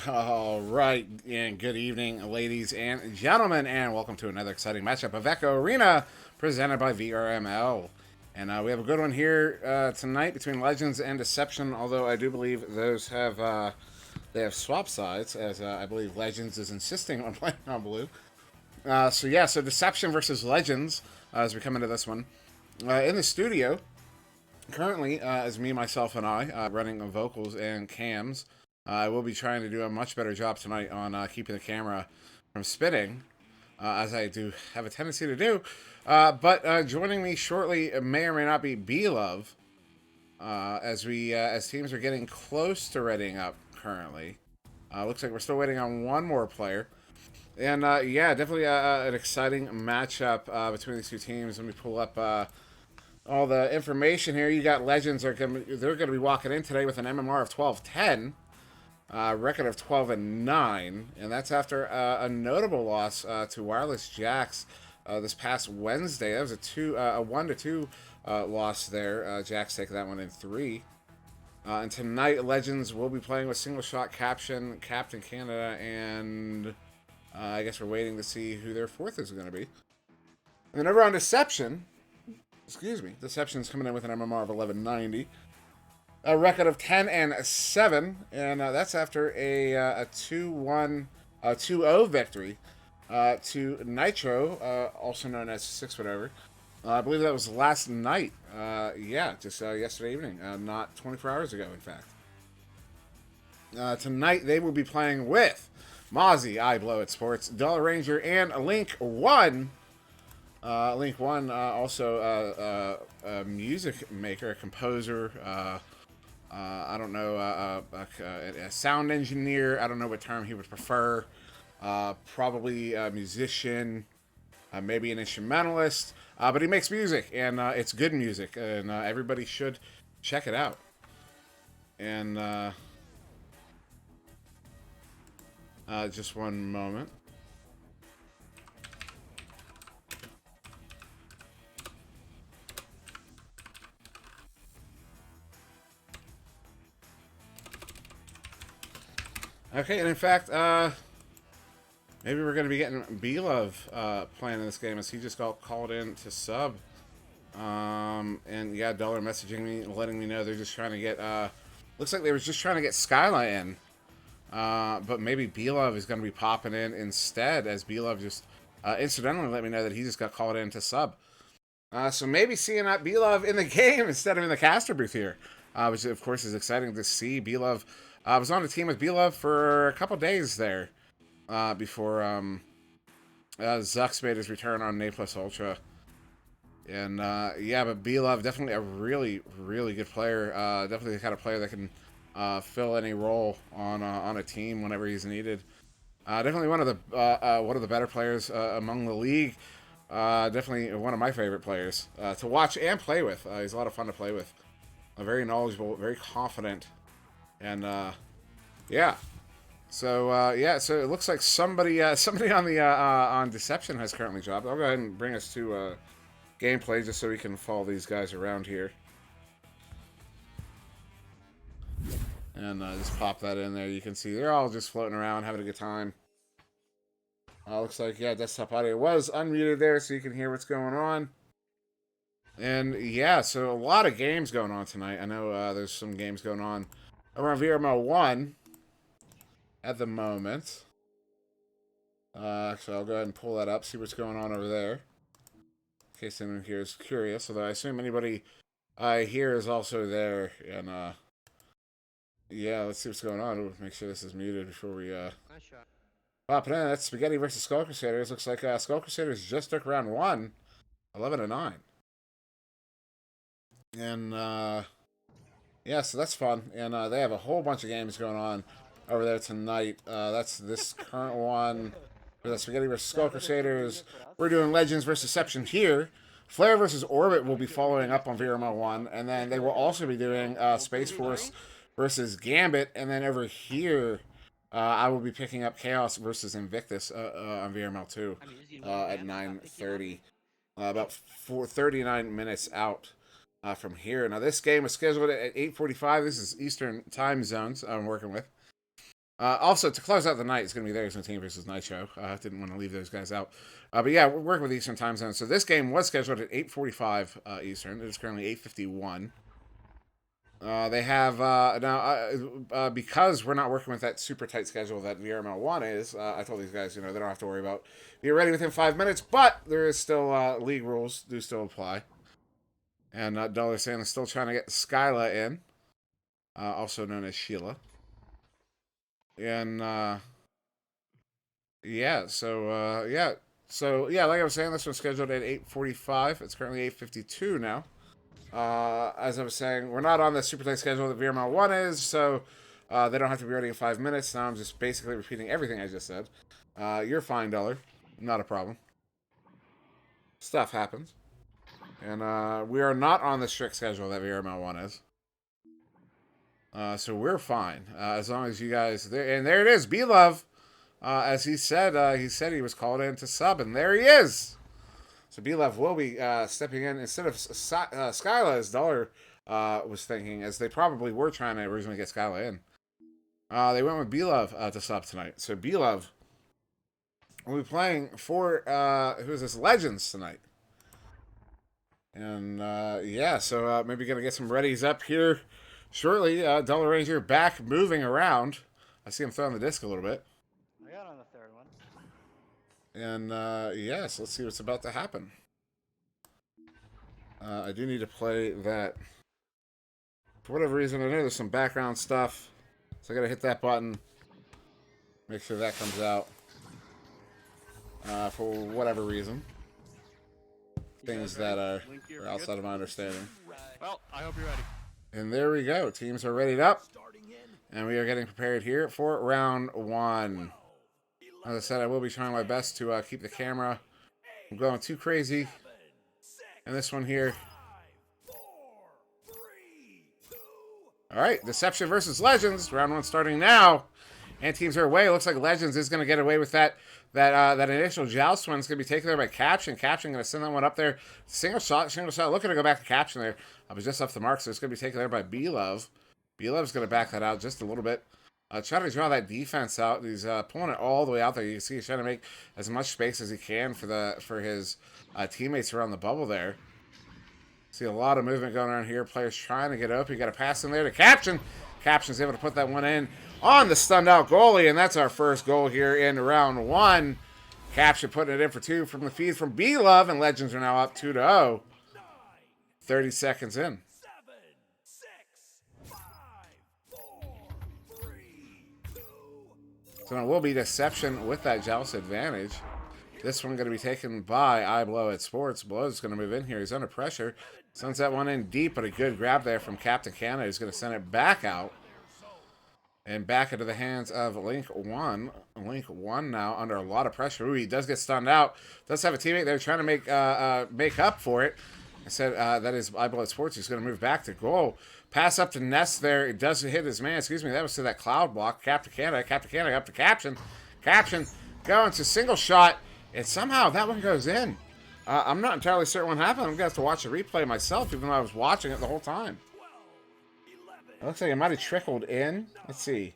All right, and good evening, ladies and gentlemen, and welcome to another exciting matchup of Echo Arena presented by VRML. And we have a good one here tonight between Legends and Deception. Although I do believe those have they have swap sides, as I believe Legends is insisting on playing on blue. So Deception versus Legends as we come into this one in the studio. Currently, as me, myself, and I running vocals and cams. I will be trying to do a much better job tonight on keeping the camera from spinning, as I do have a tendency to do. But joining me shortly may or may not be B-Love, as teams are getting close to readying up currently. Looks like we're still waiting on one more player. And yeah, definitely an exciting matchup between these two teams. Let me pull up all the information here. You got Legends they're gonna be walking in today with an MMR of 12-10, record of 12-9, and that's after a notable loss to Wireless Jacks this past Wednesday. That was a 1-2 loss there. Jacks taking that one in 3. And tonight, Legends will be playing with Single Shot Captain Canada, and I guess we're waiting to see who their fourth is going to be. And then over on Deception, Deception's coming in with an MMR of 1190. A record of 10-7, and that's after a 2-1, 2-0 victory to Nitro, also known as 6 whatever. I believe that was last night. Just yesterday evening, not 24 hours ago, in fact. Tonight they will be playing with Mozzie, I Blow It Sports, Dollar Ranger, and Link One. Link One, also a music maker, a composer. I don't know, a sound engineer. I don't know what term he would prefer. Probably a musician, maybe an instrumentalist. But he makes music, and it's good music, and everybody should check it out. And just one moment. Okay, and in fact, maybe we're going to be getting B-Love playing in this game as he just got called in to sub. And yeah, Dollar messaging me, letting me know they're just trying to get, looks like they were just trying to get Skyla in. But maybe B-Love is going to be popping in instead, as B-Love just incidentally let me know that he just got called in to sub. So maybe seeing that B-Love in the game instead of in the caster booth here, which of course is exciting to see. B-Love was on the team with B-Love for a couple days there before Zux made his return on A Plus Ultra. And yeah, but B-Love, definitely a really, really good player. Definitely the kind of player that can fill any role on a team whenever he's needed. Definitely one of the better players among the league. Definitely one of my favorite players to watch and play with. He's a lot of fun to play with. Very knowledgeable, very confident, and yeah. So so it looks like somebody on the on Deception has currently dropped. I'll go ahead and bring us to gameplay just so we can follow these guys around here. And just pop that in there. You can see they're all just floating around, having a good time. Looks like, yeah, desktop audio was unmuted there, so you can hear what's going on. And yeah, so a lot of games going on tonight. I know there's some games going on around VRML 1 at the moment. So I'll go ahead and pull that up, see what's going on over there. In case anyone here is curious, although I assume anybody here is also there. And yeah, let's see what's going on. We'll make sure this is muted before we pop it in. That's Spaghetti versus Skull Crusaders. Looks like Skull Crusaders just took round 1, 11-9. And yeah, so that's fun. And they have a whole bunch of games going on over there tonight. That's this current one. The Spaghetti versus Skull Crusaders. We're doing Legends versus Deception here. Flare versus Orbit will be following up on VRML 1. And then they will also be doing Space Force versus Gambit. And then over here, I will be picking up Chaos versus Invictus on VRML 2 at 9:30. About 39 minutes out from here. Now, this game is scheduled at 8:45. This is Eastern time zones I'm working with. Also, to close out the night, it's going to be There's No Team versus Nitro. Didn't want to leave those guys out. But yeah, we're working with Eastern time zone. So this game was scheduled at 8:45 Eastern. It is currently 8:51. They have, now, because we're not working with that super tight schedule that VRML 1 is, I told these guys, they don't have to worry about being ready within 5 minutes, but there is still, league rules do still apply. And Dollar Santa is still trying to get Skyla in, also known as Sheila. And, yeah, so, yeah. So, yeah, like I was saying, this one's scheduled at 8:45. It's currently 8:52 now. As I was saying, we're not on the super tight schedule that VRML 1 is, so they don't have to be ready in 5 minutes. Now I'm just basically repeating everything I just said. You're fine, Dollar. Not a problem. Stuff happens. And we are not on the strict schedule that VRML 1 is. So we're fine. As long as you guys... And there it is, B-Love. As he said he was called in to sub, and there he is. So B-Love will be stepping in instead of Skyla, as Dollar was thinking, as they probably were trying to originally get Skyla in. They went with B-Love to sub tonight. So B-Love will be playing for, who is this, Legends tonight. And, yeah, so maybe going to get some readies up here shortly. Dollar Ranger back moving around. I see him throwing the disc a little bit. I got on the third one. And, yes, let's see what's about to happen. I do need to play that. For whatever reason, I know there's some background stuff. So I gotta hit that button. Make sure that comes out. For whatever reason. Things that are outside of my understanding. Well, I hope you're ready. And there we go. Teams are readied up. And we are getting prepared here for round 1. As I said, I will be trying my best to keep the camera from going too crazy. And this one here. Alright, Deception versus Legends. Round 1 starting now. And teams are away. It looks like Legends is going to get away with that initial joust one. It's going to be taken there by Caption. Caption going to send that one up there. Single shot. Looking to go back to Caption there. I was just off the mark, so it's going to be taken there by B-Love. B-Love's going to back that out just a little bit. Trying to draw that defense out. He's pulling it all the way out there. You can see he's trying to make as much space as he can for his teammates around the bubble there. See a lot of movement going on here. Players trying to get open. You got to pass in there to Caption. Caption's able to put that one in on the stunned out goalie, and that's our first goal here in round 1. Caption putting it in for 2 from the feed from B-Love, and Legends are now up 2-0. 30 seconds in. So it will be Deception with that joust advantage. This one going to be taken by I Blow at Sports. Blow's going to move in here. He's under pressure. Sends that one in deep, but a good grab there from Captain Canada. He's going to send it back out. And back into the hands of Link 1. Link 1 now under a lot of pressure. Ooh, he does get stunned out. Does have a teammate there trying to make up for it. I said that is I Blow at Sports. He's going to move back to goal. Pass up to Ness there. It does hit his man. Excuse me. That was to that cloud block. Captain Canada. Captain Canada up to Caption. Caption going to single shot. And somehow that one goes in. I'm not entirely certain what happened. I'm going to have to watch the replay myself, even though I was watching it the whole time. It looks like it might have trickled in. Let's see.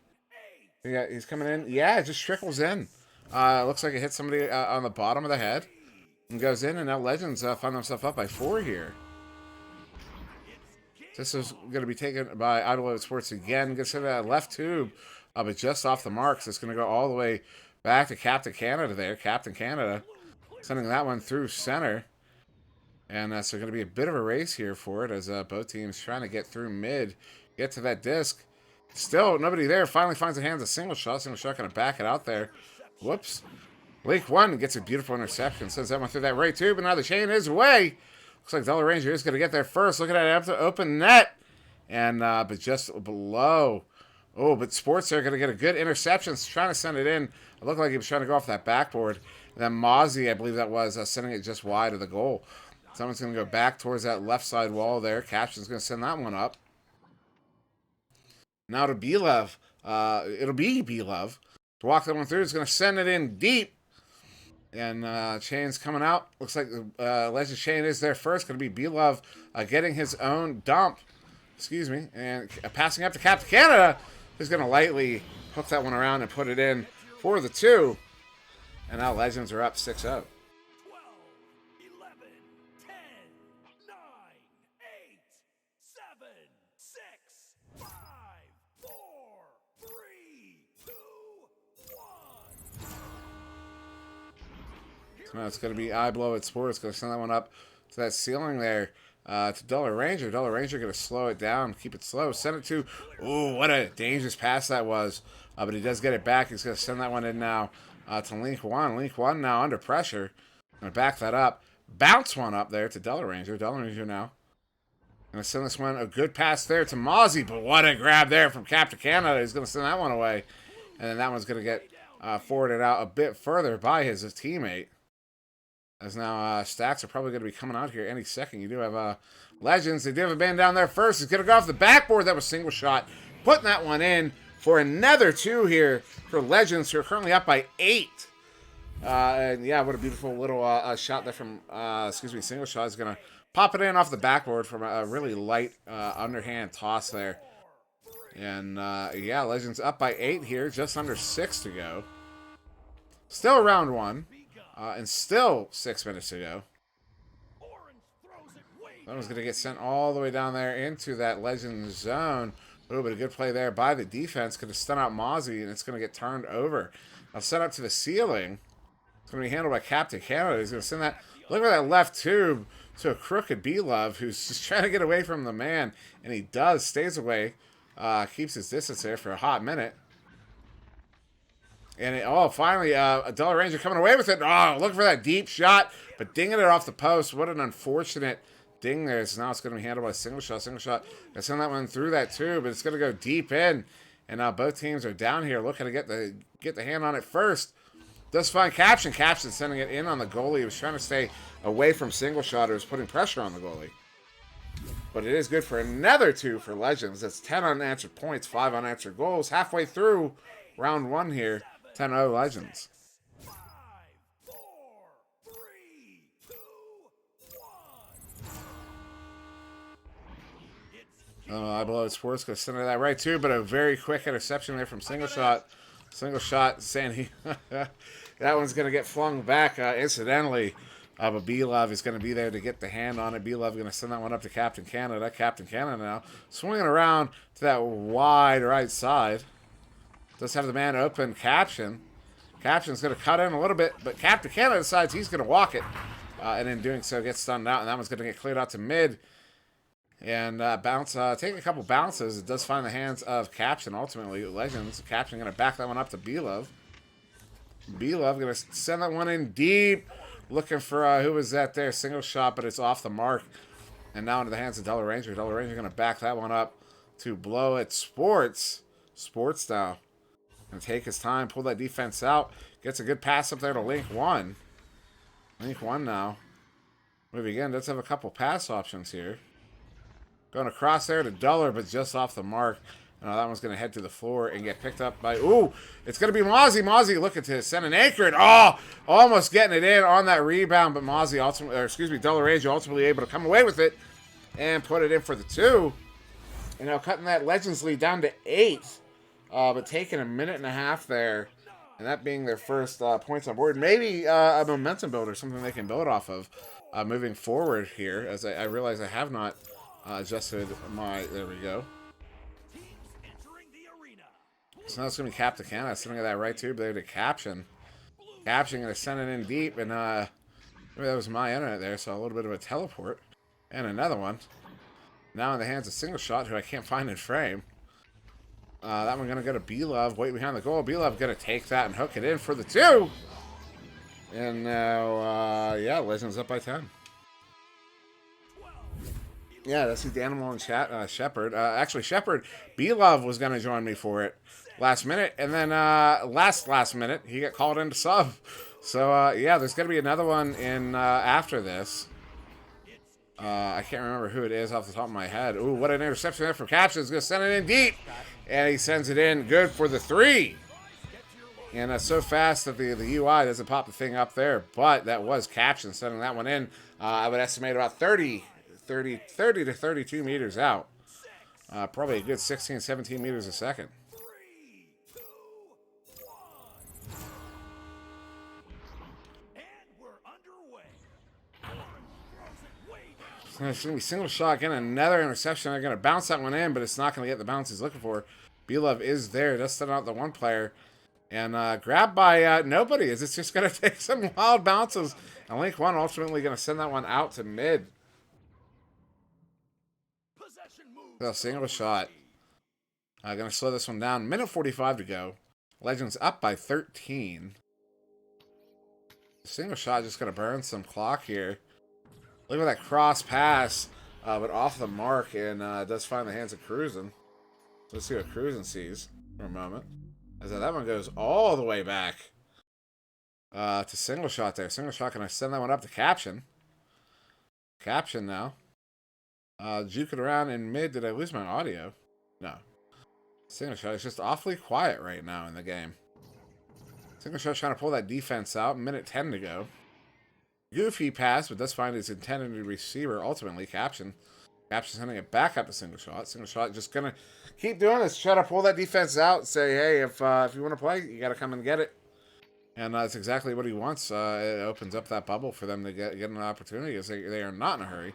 Yeah, he's coming in. Yeah, it just trickles in. Looks like it hit somebody on the bottom of the head. And goes in, and now Legends find themselves up by 4 here. This is going to be taken by Idlewood Sports again. Gets hit that left tube, but just off the mark. So it's going to go all the way back to Captain Canada there. Captain Canada sending that one through center. And so going to be a bit of a race here for it as both teams trying to get through mid. Get to that disc. Still nobody there. Finally finds the hands a single shot. Single shot going to back it out there. Whoops. Link 1 gets a beautiful interception. Sends that one through that right tube. And now the chain is away. Looks like Dollar Ranger is going to get there first. Looking at it after open net. And but just below. Oh, but Sports are going to get a good interception. Trying to send it in. It looked like he was trying to go off that backboard. And then Mozzie, I believe that was, sending it just wide of the goal. Someone's going to go back towards that left side wall there. Caption's going to send that one up. Now to B-Love. It'll be B-Love. To walk that one through. It's going to send it in deep. And Chain's coming out. Looks like Legend Chain is there first. Going to be B-Love getting his own dump. Excuse me. And passing up to Captain Canada. Who's going to lightly hook that one around and put it in for the 2. And now Legends are up 6-0. 12, 11, 10, 9, 8, 7, 6, 5, 4, 3, 2, 1. So now it's going to be I Blow It Sports. Going to send that one up to that ceiling there to Dollar Ranger. Dollar Ranger going to slow it down, keep it slow. Send it to, ooh, what a dangerous pass that was. But he does get it back. He's going to send that one in now to Link 1. Link 1 now under pressure. Going to back that up. Bounce one up there to Dollar Ranger. Dollar Ranger now going to send this one. A good pass there to Mozzie. But what a grab there from Captain Canada. He's going to send that one away. And then that one's going to get forwarded out a bit further by his teammate. As now stacks are probably going to be coming out here any second. You do have Legends. They do have a band down there first. He's going to go off the backboard. That was single shot. Putting that one in for another 2 here for Legends, who are currently up by 8. And yeah, what a beautiful little shot there from, single shot. Is going to pop it in off the backboard from a really light underhand toss there. And yeah, Legends up by 8 here, just under 6 to go. Still round 1. And still 6 minutes to go. That one's going to get sent all the way down there into that Legends zone. Oh, but a good play there by the defense. Going to stun out Mozzie, and it's going to get turned over. Now set up to the ceiling. It's going to be handled by Captain Canada. He's going to send that, look at that left tube to a crooked B-Love, who's just trying to get away from the man. And he does, stays away. Keeps his distance there for a hot minute. And finally, Dollar Ranger coming away with it. Oh, looking for that deep shot, but dinging it off the post. What an unfortunate ding there. So now it's going to be handled by single shot. Single shot. Gonna send that one through that tube, but it's going to go deep in. And now both teams are down here looking to get the hand on it first. Does find Caption. Caption sending it in on the goalie. He was trying to stay away from single shot. He was putting pressure on the goalie. But it is good for another 2 for Legends. That's 10 unanswered points, 5 unanswered goals. Halfway through round 1 here. 10-0 Legends. 5, 4, 3, 2, 1. I Blow It Sports going to send that right too, but a very quick interception there from single shot. Single shot, Sandy. That one's going to get flung back incidentally. But B-Love is going to be there to get the hand on it. B-Love going to send that one up to Captain Canada. Captain Canada now swinging around to that wide right side. Does have the man open. Caption. Caption's going to cut in a little bit, but Captain Canada decides he's going to walk it. And in doing so, gets stunned out, and that one's going to get cleared out to mid. And take a couple bounces. It does find the hands of Caption, ultimately. Legends. Caption going to back that one up to B-Love. B-Love going to send that one in deep. Looking for, who was that there? Single shot, but it's off the mark. And now into the hands of Dollar Ranger. Dollar Ranger going to back that one up to Blow It Sports. Sports style. And take his time, pull that defense out. Gets a good pass up there to Link 1. Link 1 now. Moving again, does have a couple pass options here. Going across there to Dollar, but just off the mark. That one's going to head to the floor and get picked up by... Ooh, it's going to be Mozzie. Mozzie looking to send an anchor. Oh, almost getting it in on that rebound, but Mozzie ultimately... Dollar Ranger ultimately able to come away with it and put it in for the 2. And now cutting that Legends lead down to 8. But taking a minute and a half there, and that being their first points on board. Maybe a momentum builder, something they can build off of moving forward here, as I realize I have not adjusted my... There we go. So now it's going to be Captain Canada sending that right tube there to Caption. Caption going to send it in deep, and maybe that was my internet there, so a little bit of a teleport. And another one. Now in the hands of Single Shot, who I can't find in frame. That one going to go to B-Love, wait behind the goal. B-Love going to take that and hook it in for the 2. And now, yeah, Legends up by 10. Yeah, that's the animal in chat, Shepard. Actually, Shepard, B-Love was going to join me for it last minute. And then last minute, he got called into sub. So, yeah, there's going to be another one in after this. I can't remember who it is off the top of my head. Ooh, what an interception there from Caption. He's going to send it in deep. And he sends it in good for the 3. And so fast that the UI doesn't pop the thing up there. But that was Caption sending that one in. I would estimate about 30 to 32 meters out. Probably a good 16, 17 meters a second. It's going to be single shot. Again, another interception. They're going to bounce that one in, but it's not going to get the bounce he's looking for. B-Love is there. Just send out the one player. And grabbed by nobody. It's just going to take some wild bounces. And Link 1 ultimately going to send that one out to mid. So single shot. Going to slow this one down. Minute 45 to go. Legends up by 13. Single shot just going to burn some clock here. Look at that cross pass, but off the mark, and does find the hands of Cruisin'. Let's see what Cruisin' sees for a moment. As that one goes all the way back to single shot there. Single shot, can I send that one up to Caption? Caption now. Juking around in mid. Did I lose my audio? No. Single shot is just awfully quiet right now in the game. Single shot trying to pull that defense out. Minute 10 to go. Goofy pass, but does find his intended receiver. Ultimately, Caption sending it back up to single shot. Single shot just gonna keep doing this. Try to pull that defense out. And say, hey, if you want to play, you got to come and get it. And that's exactly what he wants. It opens up that bubble for them to get an opportunity, as they are not in a hurry.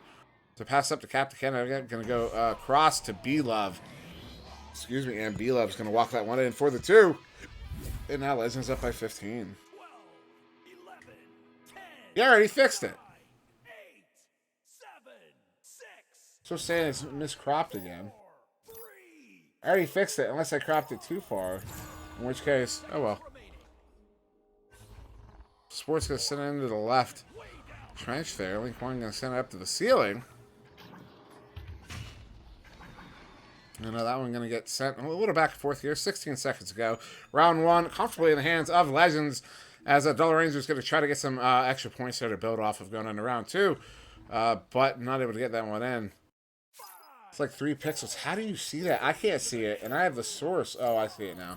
To pass up to Captain Canada, going to go across to B-Love. Excuse me, and B-Love's going to walk that one in for the 2. And now Legends up by 15. Yeah, already fixed it. So saying it's miscropped again. I already fixed it, unless I cropped it too far. In which case, oh well. Sport's going to send it into the left trench there. Link 1 going to send it up to the ceiling. And that one going to get sent a little back and forth here. 16 seconds ago. Round 1, comfortably in the hands of Legends. As Dollar Ranger's going to try to get some extra points there to build off of going into round 2. But not able to get that one in. It's like 3 pixels. How do you see that? I can't see it. And I have the source. Oh, I see it now.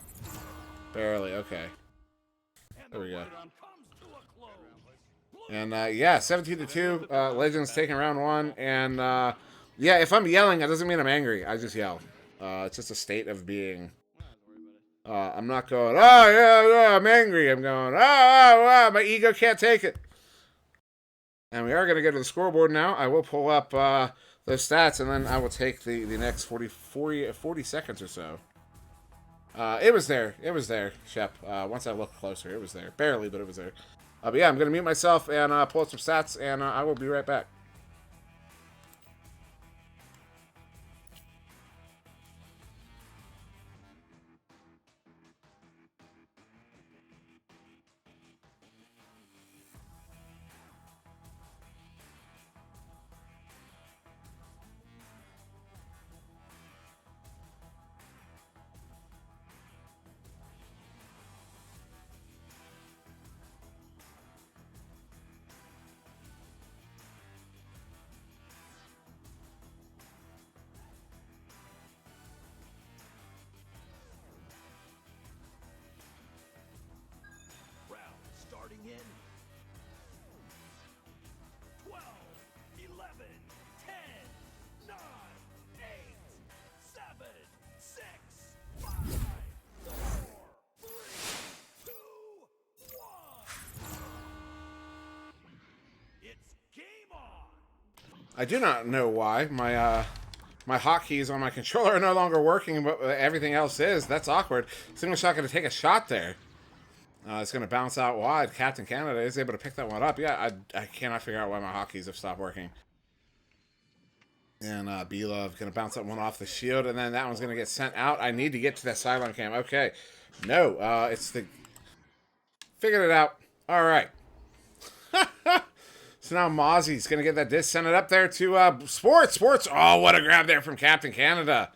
Barely. Okay. There we go. And yeah, 17-2. Legends taking round 1. And yeah, if I'm yelling, that doesn't mean I'm angry. I just yell. It's just a state of being. I'm not going, oh, yeah, I'm angry. I'm going, oh, my ego can't take it. And we are going to go to the scoreboard now. I will pull up those stats, and then I will take the next 40 seconds or so. It was there. It was there, Shep. Once I looked closer, it was there. Barely, but it was there. But yeah, I'm going to mute myself and pull up some stats, and I will be right back. Starting in 12, 11, 10, 9, 8, 7, 6, 5, 4, 3, 2, 1. It's game on. I do not know why my hotkeys on my controller are no longer working, but everything else is. That's awkward. Single shot going to take a shot there. It's going to bounce out wide. Captain Canada is able to pick that one up. Yeah, I cannot figure out why my hotkeys have stopped working. And B-Love going to bounce that one off the shield, and then that one's going to get sent out. I need to get to that sideline cam. Okay. No, it's the... Figured it out. All right. So now Mozzie's going to get that disc, send it up there to Sports. Oh, what a grab there from Captain Canada.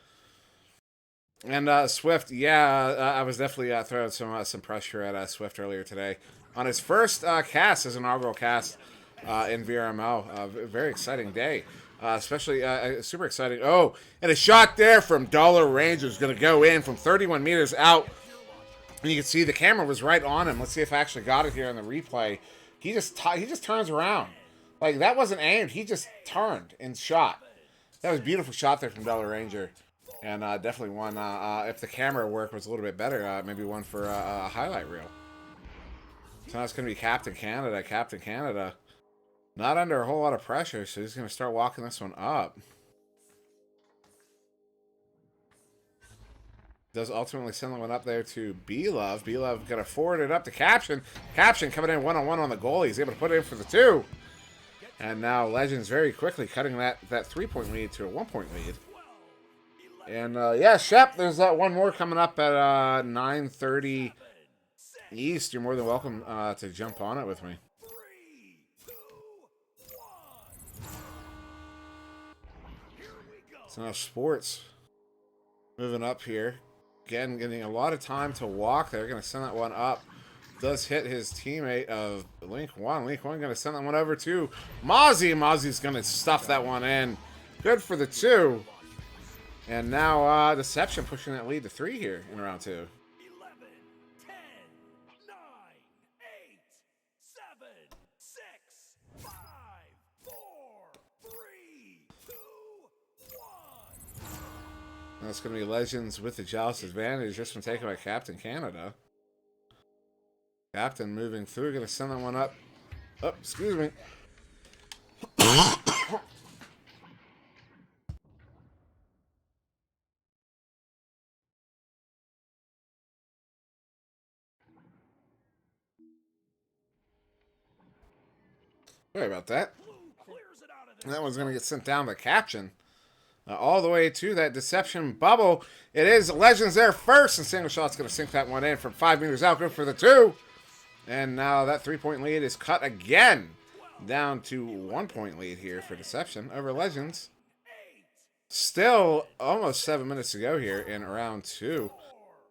And Swift, yeah, I was definitely throwing some pressure at Swift earlier today on his first cast, his inaugural cast in VRML. Very exciting day, especially super exciting. Oh, and a shot there from Dollar Ranger is going to go in from 31 meters out. And you can see the camera was right on him. Let's see if I actually got it here in the replay. He just turns around. Like, that wasn't aimed. He just turned and shot. That was a beautiful shot there from Dollar Ranger. And definitely one, if the camera work was a little bit better, maybe one for a highlight reel. So now it's going to be Captain Canada. Not under a whole lot of pressure, so he's going to start walking this one up. Does ultimately send one up there to B-Love. B-Love going to forward it up to Caption. Caption coming in one-on-one on the goal. He's able to put it in for the 2. And now Legends very quickly cutting that 3-point lead to a 1-point lead. And, yeah, Shep, there's that one more coming up at 9:30 East. You're more than welcome to jump on it with me. So now Sports moving up here. Again, getting a lot of time to walk. They're going to send that one up. Does hit his teammate of Link 1. Link 1 going to send that one over to Mozzie. Mozzie's going to stuff that one in. Good for the 2. And now Deception pushing that lead to 3 here in round 2. 11, 10, 9, 8, 7, 6, 5, 4, 3, 2, 1. That's going to be Legends with the Joust advantage. This one taken by Captain Canada. Captain moving through. Going to send that one up. Oh, excuse me. Sorry about that. That one's going to get sent down by Caption. All the way to that Deception bubble. It is Legends there first, and Single Shot's going to sink that one in from 5 meters out. Good for the 2. And now that 3-point lead is cut again. Down to 1-point lead here for Deception over Legends. Still almost 7 minutes to go here in round 2.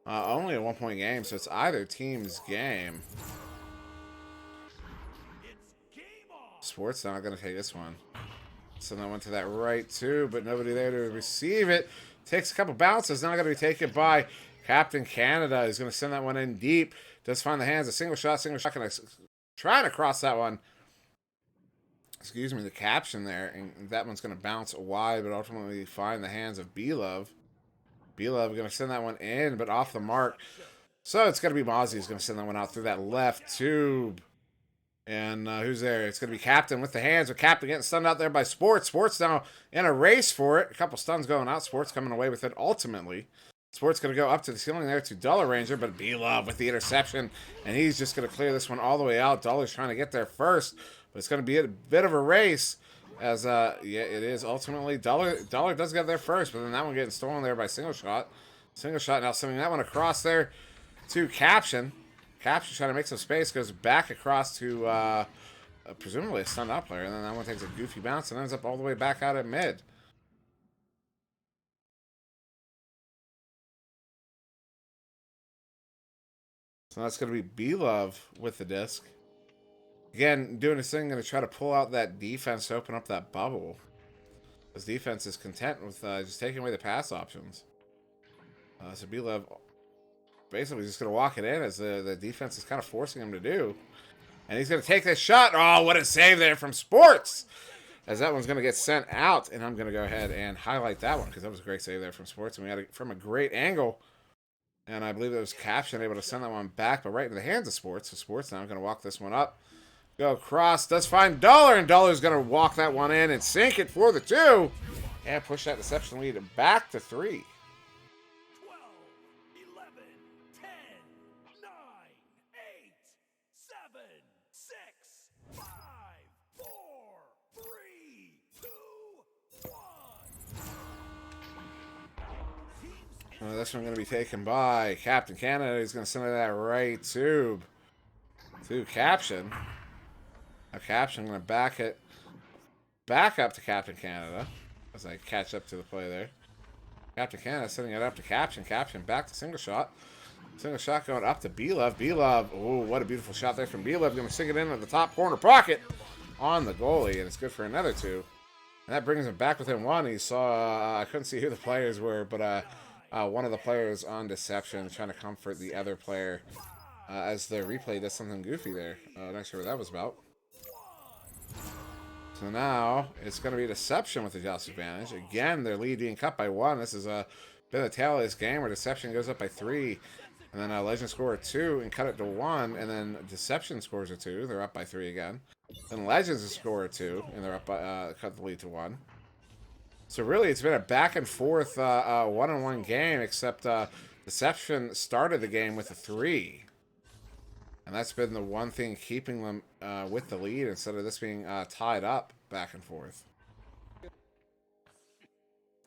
Only a 1-point game, so it's either team's game. Sports not going to take this one. So that went to that right too, but nobody there to receive it. Takes a couple bounces. Now going to be taken by Captain Canada. He's going to send that one in deep. Does find the hands. A single shot. Going to try to cross that one. Excuse me, the Caption there. And that one's going to bounce wide, but ultimately find the hands of B-Love. B-Love going to send that one in, but off the mark. So it's going to be Mozzie who's going to send that one out through that left tube. And who's there? It's going to be Captain with the hands. With Captain getting stunned out there by Sports. Sports now in a race for it. A couple stuns going out. Sports coming away with it ultimately. Sports going to go up to the ceiling there to Dollar Ranger, but B-Love with the interception. And he's just going to clear this one all the way out. Dollar's trying to get there first. But it's going to be a bit of a race. As, yeah, it is ultimately. Dollar does get there first, but then that one getting stolen there by Single Shot. Single Shot now sending that one across there to Caption. Caption trying to make some space, goes back across to presumably a stunned out player, and then that one takes a goofy bounce and ends up all the way back out at mid. So that's going to be B-Love with the disc. Again, doing his thing, going to try to pull out that defense to open up that bubble. His defense is content with just taking away the pass options. So B-Love basically just going to walk it in as the defense is kind of forcing him to do. And he's going to take this shot. Oh, what a save there from Sports. As that one's going to get sent out. And I'm going to go ahead and highlight that one because that was a great save there from Sports. And we had it from a great angle. And I believe it was Caption able to send that one back, but right into the hands of Sports. So Sports now going to walk this one up. Go across. Does find Dollar. And Dollar's going to walk that one in and sink it for the 2. And push that Deception lead back to 3. 12, 11, 10, 9, 8, 7, 6, 5, 4, 3, 2, 1. This one going to be taken by Captain Canada. He's going to send it that right tube to Caption. Now Caption going to back it back up to Captain Canada as I catch up to the play there. Captain Canada sending it up to Caption. Caption back to Single Shot. Single Shot going up to B-Love. B-Love, oh, what a beautiful shot there from B-Love. Going to sink it into the top corner pocket on the goalie, and it's good for another 2. And that brings him back within 1. He saw, I couldn't see who the players were, but one of the players on Deception trying to comfort the other player as the replay does something goofy there. Not sure what that was about. So now it's going to be Deception with the Joust advantage. Again, their lead being cut by 1. This is been the tail of this game where Deception goes up by 3. And then Legend score a 2 and cut it to 1. And then Deception scores a 2. They're up by 3 again. Then Legends score a 2 and they're up by cut the lead to 1. So really, it's been a back and forth one-on-one game, except Deception started the game with a 3. And that's been the one thing keeping them with the lead instead of this being tied up back and forth.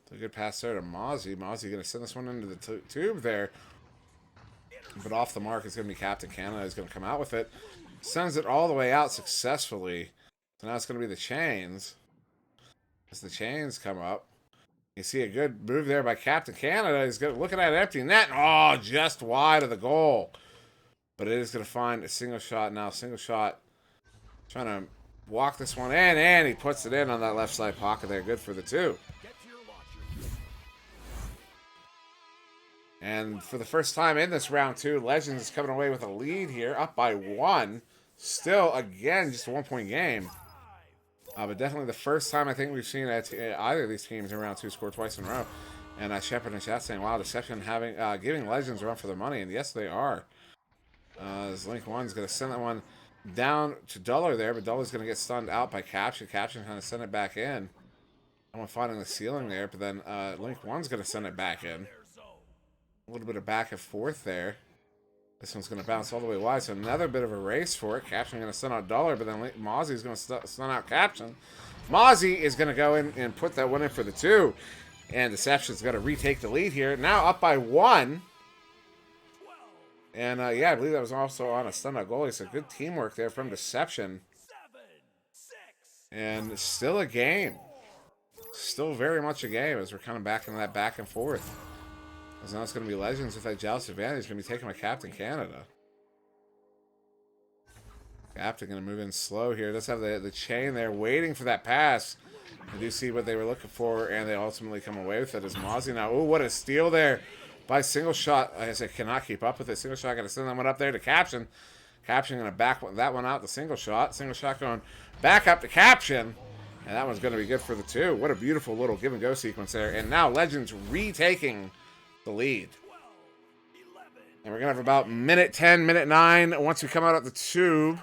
So a good pass there to Mozzie. Mozzie going to send this one into the tube there. But off the mark, it's going to be Captain Canada who's going to come out with it. Sends it all the way out successfully. So now it's going to be the Chains. As the Chains come up. You see a good move there by Captain Canada. He's looking at an empty net. Oh, just wide of the goal. But it is going to find a single shot now. Single shot. Trying to walk this one in. And he puts it in on that left side pocket there. Good for the 2. And for the first time in this round 2, Legends is coming away with a lead here. Up by 1. Still, again, just a 1-point game. But definitely the first time I think we've seen either of these teams in round 2 score twice in a row. And Shepard and chat saying, wow, Deception giving Legends a run for their money. And yes, they are. As Link 1's going to send that one down to Duller there. But Duller's going to get stunned out by Caption. Caption kind of send it back in. I'm finding the ceiling there. But then Link 1's going to send it back in. A little bit of back and forth there. This one's going to bounce all the way wide, so another bit of a race for it. Caption going to stun out Dollar, but then Mozzie's going to stun out Caption. Mozzie is going to go in and put that one in for the 2. And Deception's got to retake the lead here. Now up by 1. And, yeah, I believe that was also on a stun out goalie, so good teamwork there from Deception. And still a game. Still very much a game as we're kind of back into that back and forth. As now it's going to be Legends with that jealous advantage. It's going to be taken by Captain Canada. Captain going to move in slow here. Let's have the chain there waiting for that pass. I do see what they were looking for, and they ultimately come away with it as Mozzie now. Oh, what a steal there by Single Shot. I guess I cannot keep up with it. Single Shot going to send that one up there to Caption. Caption going to back that one out to Single Shot. Single Shot going back up to Caption. And that one's going to be good for the 2. What a beautiful little give and go sequence there. And now Legends retaking the lead. And we're going to have about minute 10, minute 9 once we come out of the tube.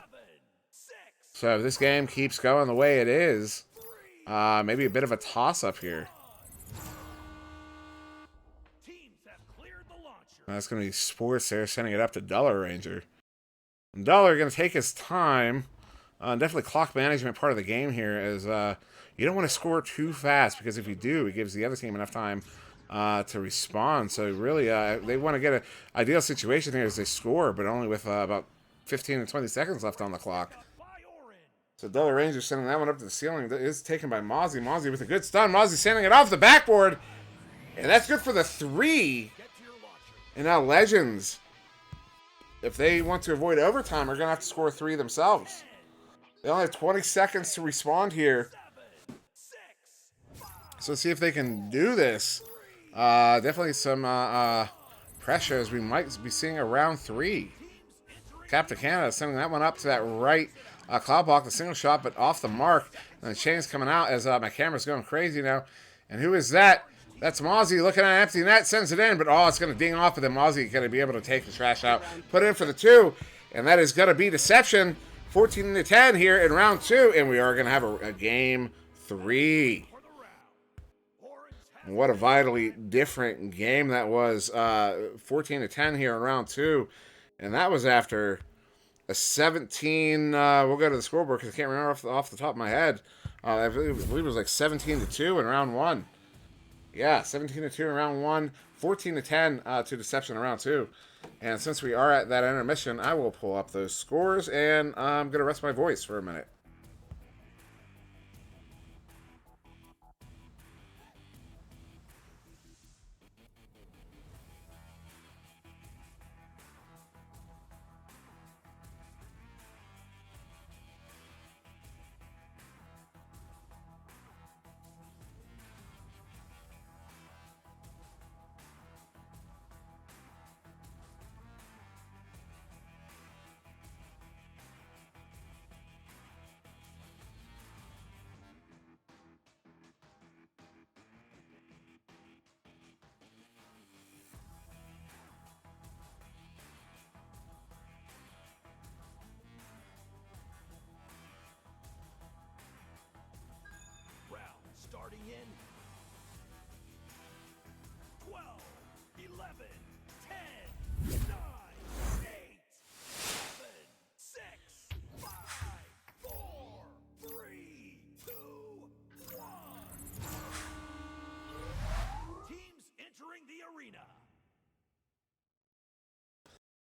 So if this game keeps going the way it is, maybe a bit of a toss-up here. That's going to be Sports there, sending it up to Dollar Ranger. And Dollar going to take his time. Definitely clock management part of the game here is you don't want to score too fast, because if you do, it gives the other team enough time to respond. So really, they want to get an ideal situation here as they score, but only with about 15 to 20 seconds left on the clock. So Dollar Ranger sending that one up to the ceiling. That is taken by Mozzie. Mozzie with a good stun. Mozzie sending it off the backboard. And that's good for the 3. And now Legends, if they want to avoid overtime, are going to have to score 3 themselves. They only have 20 seconds to respond here. So let's see if they can do this. Definitely some pressure as we might be seeing a round 3. Captain Canada sending that one up to that right cloud block, the single shot, but off the mark. And the chain's coming out as my camera's going crazy now. And who is that? That's Mozzie looking at an empty net, sends it in, but it's going to ding off, but then Mozzie going to be able to take the trash out, put it in for the 2, and that is going to be Deception. 14 to 10 here in round 2, and we are going to have a game 3. What a vitally different game that was. 14 to 10 here in round 2, and that was after a 17. We'll go to the scoreboard because I can't remember off the top of my head. I believe it was like 17 to 2 in round 1. Yeah, 17 to 2 in round 1, 14 to 10 to Deception in round 2. And since we are at that intermission, I will pull up those scores, and I'm going to rest my voice for a minute.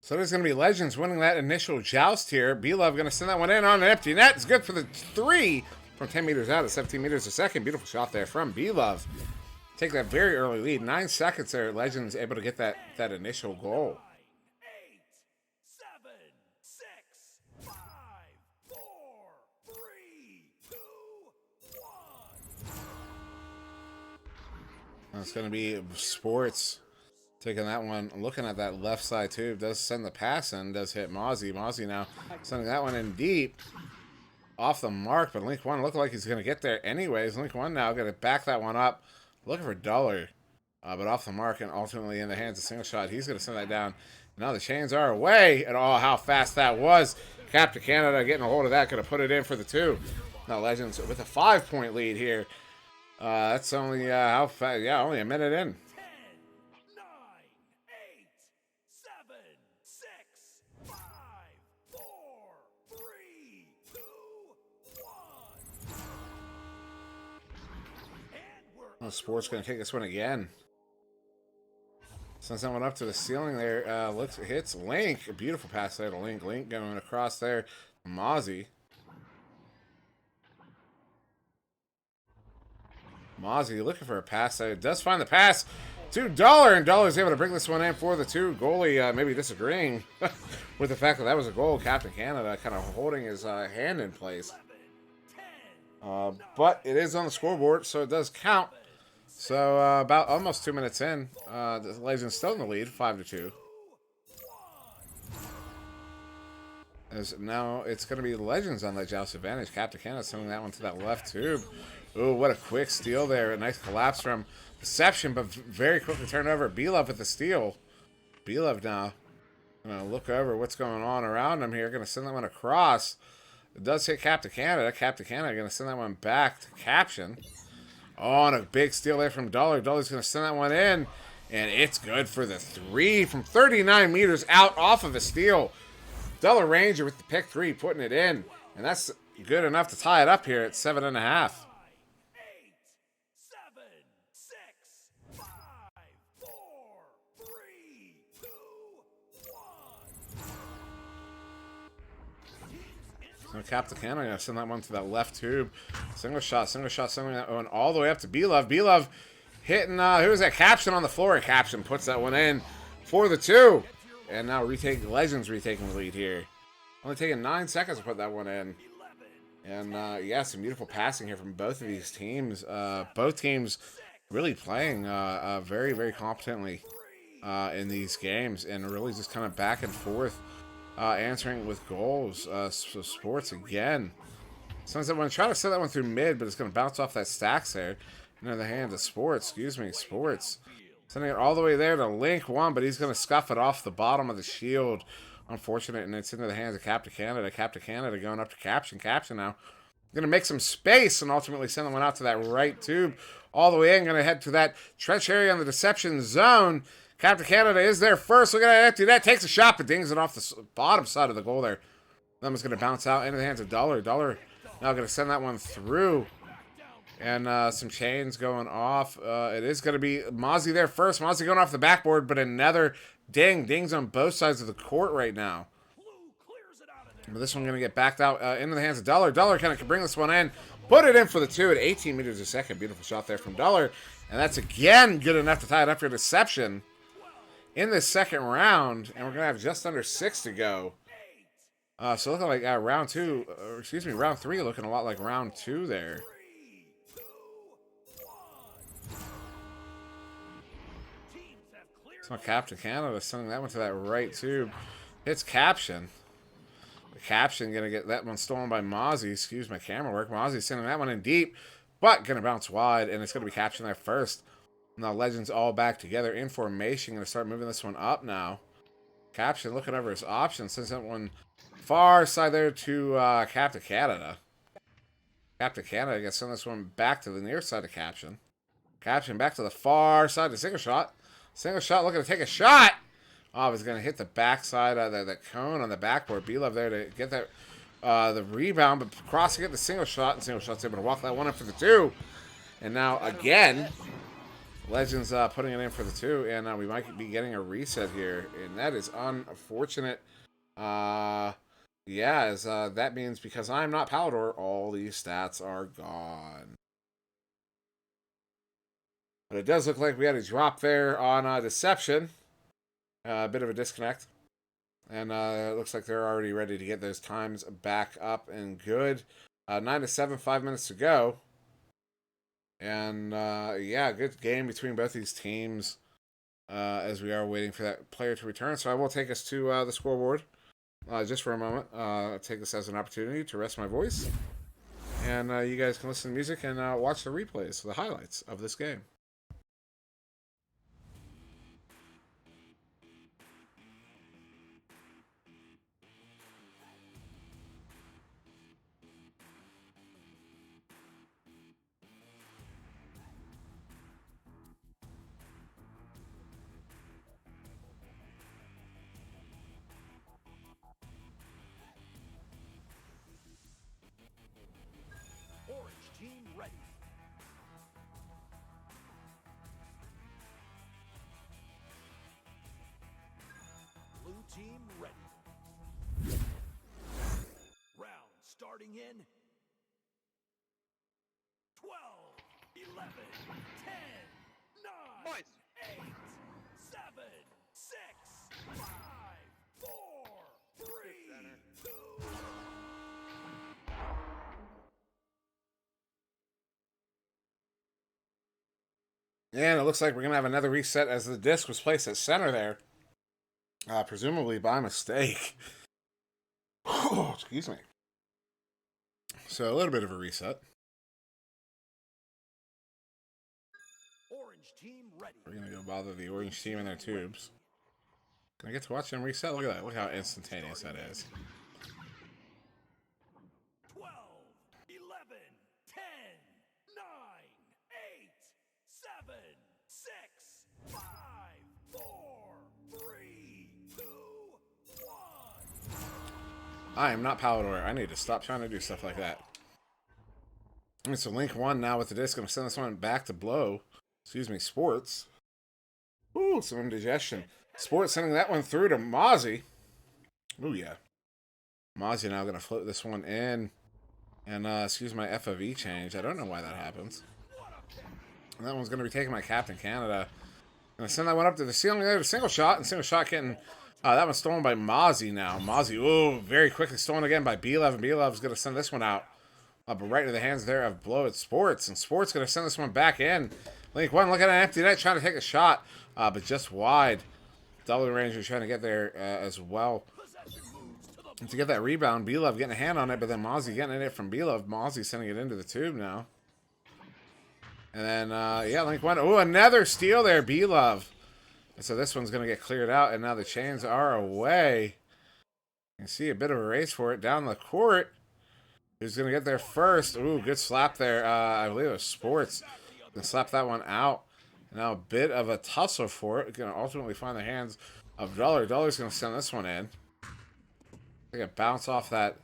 So there's going to be Legends winning that initial joust here. B-Love going to send that one in on an empty net. It's good for the 3 from 10 meters out at 17 meters a second. Beautiful shot there from B-Love. Take that very early lead. 9 seconds there. Legends able to get that initial goal. 8, 7, 6, 5, 4, 3, 2, 1. It's going to be Sports taking that one. Looking at that left side tube. Does send the pass in. Does hit Mozzie. Mozzie now sending that one in deep. Off the mark, but Link 1 looked like he's going to get there anyways. Link 1 now going to back that one up. Looking for Dollar, but off the mark and ultimately in the hands of Single Shot. He's going to send that down. Now the chains are away, and oh, how fast that was. Captain Canada getting a hold of that. Going to put it in for the 2. Now Legends with a 5-point lead here. That's only, how fast? Yeah, only a minute in. 10, 9, 8, 7, 6, 5, 4, 3, 2, 1. And we're Well, Sports going to take this one again. Sends that one up to the ceiling there. Hits Link. A beautiful pass there to Link. Link going across there. Mozzie. Mozzie looking for a pass there. Does find the pass to Dollar, and Dollar's able to bring this one in for the 2. Goalie maybe disagreeing with the fact that that was a goal. Captain Canada kind of holding his hand in place. 11, 10, But it is on the scoreboard, so it does count. So about almost 2 minutes in, the Legends still in the lead, 5-2. As now it's going to be Legends on that joust advantage. Captain Canada sending that one to that left tube. Ooh, what a quick steal there. A nice collapse from Deception, but very quickly turned over. B-Love with the steal. B-Love now going to look over what's going on around him here. Going to send that one across. It does hit Captain Canada. Captain Canada going to send that one back to Caption. Oh, and a big steal there from Dollar. Dollar's going to send that one in, and it's good for the 3 from 39 meters out off of a steal. Dollar Ranger with the pick 3, putting it in, and that's good enough to tie it up here at 7.5. 8, 7, 6, 5, 4, 3, 2, 1. So Captain Canada going to send that one to that left tube. Single shot, sending that one all the way up to B-Love. B-Love hitting, who was that? Caption on the floor. Caption puts that one in for the 2. And now Legends retaking the lead here. Only taking 9 seconds to put that one in. And, yeah, some beautiful passing here from both of these teams. Both teams really playing very, very competently in these games. And really just kind of back and forth answering with goals. So Sports again. Sounds like I'm trying to set that one through mid, but it's going to bounce off that stacks there. Into the hands of Sports. Sports. Sending it all the way there to Link 1, but he's going to scuff it off the bottom of the shield. Unfortunate, and it's into the hands of Captain Canada. Captain Canada going up to Caption. Caption now going to make some space and ultimately send one out to that right tube. All the way in, going to head to that trench area on the Deception zone. Captain Canada is there first. Look at that empty. That takes a shot, but dings it off the bottom side of the goal there. That one's going to bounce out into the hands of Dollar. Dollar now going to send that one through. And some chains going off. It is going to be Mozzie there first. Mozzie going off the backboard, but another dings on both sides of the court right now. But this one going to get backed out into the hands of Dollar. Dollar kind of can bring this one in. Put it in for the 2 at 18 meters a second. Beautiful shot there from Dollar. And that's again good enough to tie it up for Deception in this second round. And we're going to have just under 6 to go. So looking like round 3 looking a lot like round 2 there. So Captain Canada sending that one to that right tube. Hits Caption. The Caption going to get that one stolen by Mozzie. Excuse my camera work. Mozzie sending that one in deep, but going to bounce wide, and it's going to be Caption there first. Now Legends all back together in formation. Going to start moving this one up now. Caption looking over his options. Sends that one far side there to Captain Canada. Captain Canada going to send this one back to the near side of Caption. Caption back to the far side to Single Shot. Single Shot looking to take a shot. Oh, he's going to hit the backside of the cone on the backboard. B-Love there to get that the rebound, but crossing it the Single Shot, and Single Shot's able to walk that one up for the 2. And now again, Legends putting it in for the 2, and we might be getting a reset here, and that is unfortunate. Yeah, as that means because I'm not Palador, all these stats are gone. But it does look like we had a drop there on Deception. A bit of a disconnect. And it looks like they're already ready to get those times back up and good. 9 to 7, 5 minutes to go. And yeah, good game between both these teams as we are waiting for that player to return. So I will take us to the scoreboard just for a moment. Take this as an opportunity to rest my voice. And you guys can listen to music and watch the replays, the highlights of this game. Orange team ready. Blue team ready. Round starting in 12, 11, 10, 9, Boys. 8, 7, 6, 5, 4, 3, 2. And it looks like we're going to have another reset as the disc was placed at center there. Presumably by mistake. Excuse me. So a little bit of a reset. Orange team ready. We're going to go bother the orange team in their tubes. Can I get to watch them reset? Look at that. Look how instantaneous that is. 12, 11, 10, 9, 8, 7, 6, 5, 4, 3, 2, 1. I am not Palador. I need to stop trying to do stuff like that. So Link 1 now with the disc. I'm going to send this one back to Blow. Excuse me, Sports. Ooh, some indigestion. Sports sending that one through to Mozzie. Ooh, yeah. Mozzie now going to float this one in. And, excuse my FOV change. I don't know why that happens. And that one's going to be taken by Captain Canada. Going to send that one up to the ceiling there to single shot. And single shot getting... that one's stolen by Mozzie now. Mozzie, ooh, very quickly stolen again by B-Love. And B-Love's going to send this one out. But right into the hands there of Blow at Sports. And Sports going to send this one back in. Link 1 looking at an empty net, trying to take a shot. But just wide. Double Ranger trying to get there as well. And to get that rebound, B-Love getting a hand on it. But then Mozzie getting it from B-Love. Mozzie sending it into the tube now. And then, yeah, Link 1. Ooh, another steal there, B-Love. And so this one's going to get cleared out. And now the chains are away. You can see a bit of a race for it down the court. Who's going to get there first? Ooh, good slap there. I believe it was Sports. Going to slap that one out. And now a bit of a tussle for it. Going to ultimately find the hands of Dollar. Dollar's going to send this one in. They can bounce off that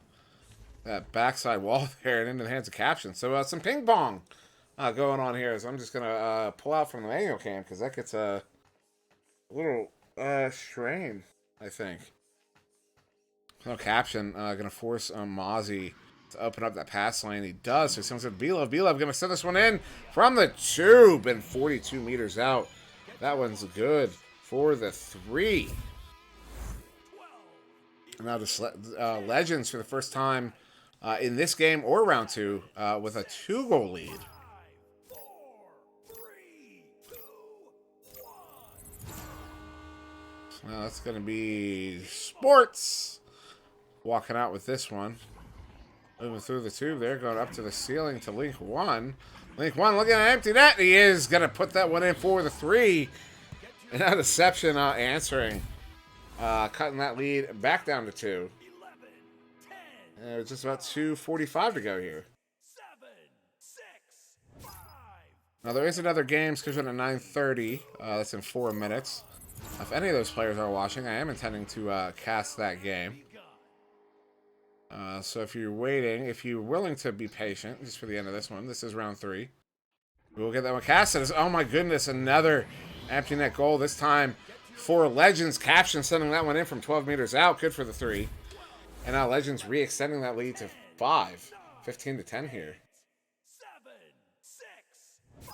backside wall there and into the hands of Caption. So some ping pong going on here. So I'm just going to pull out from the manual cam because that gets a little strain, I think. So Caption going to force Mozzie to open up that pass lane. He does. So he sends it to B-Love. B-Love going to send this one in from the tube and 42 meters out. That one's good for the 3. Now the Legends for the first time in this game or round 2 with a 2-goal lead. 5, 4, 3, 2, 1. So now that's going to be Sports walking out with this one. Moving through the tube there, going up to the ceiling to Link 1. Link 1 looking at an empty net. He is going to put that one in for the 3. And now Deception answering. Cutting that lead back down to 2. 11, 10, And it's just about 2:45 to go here. 7, 6, 5. Now there is another game scheduled at 9:30. That's in 4 minutes. If any of those players are watching, I am intending to cast that game. So if you're waiting, if you're willing to be patient, just for the end of this one, this is round 3. We'll get that one casted. Oh my goodness, another empty net goal. This time for Legends. Caption sending that one in from 12 meters out. Good for the 3. And now Legends re-extending that lead to 5. 15 to 10 here. 7, 6, 5,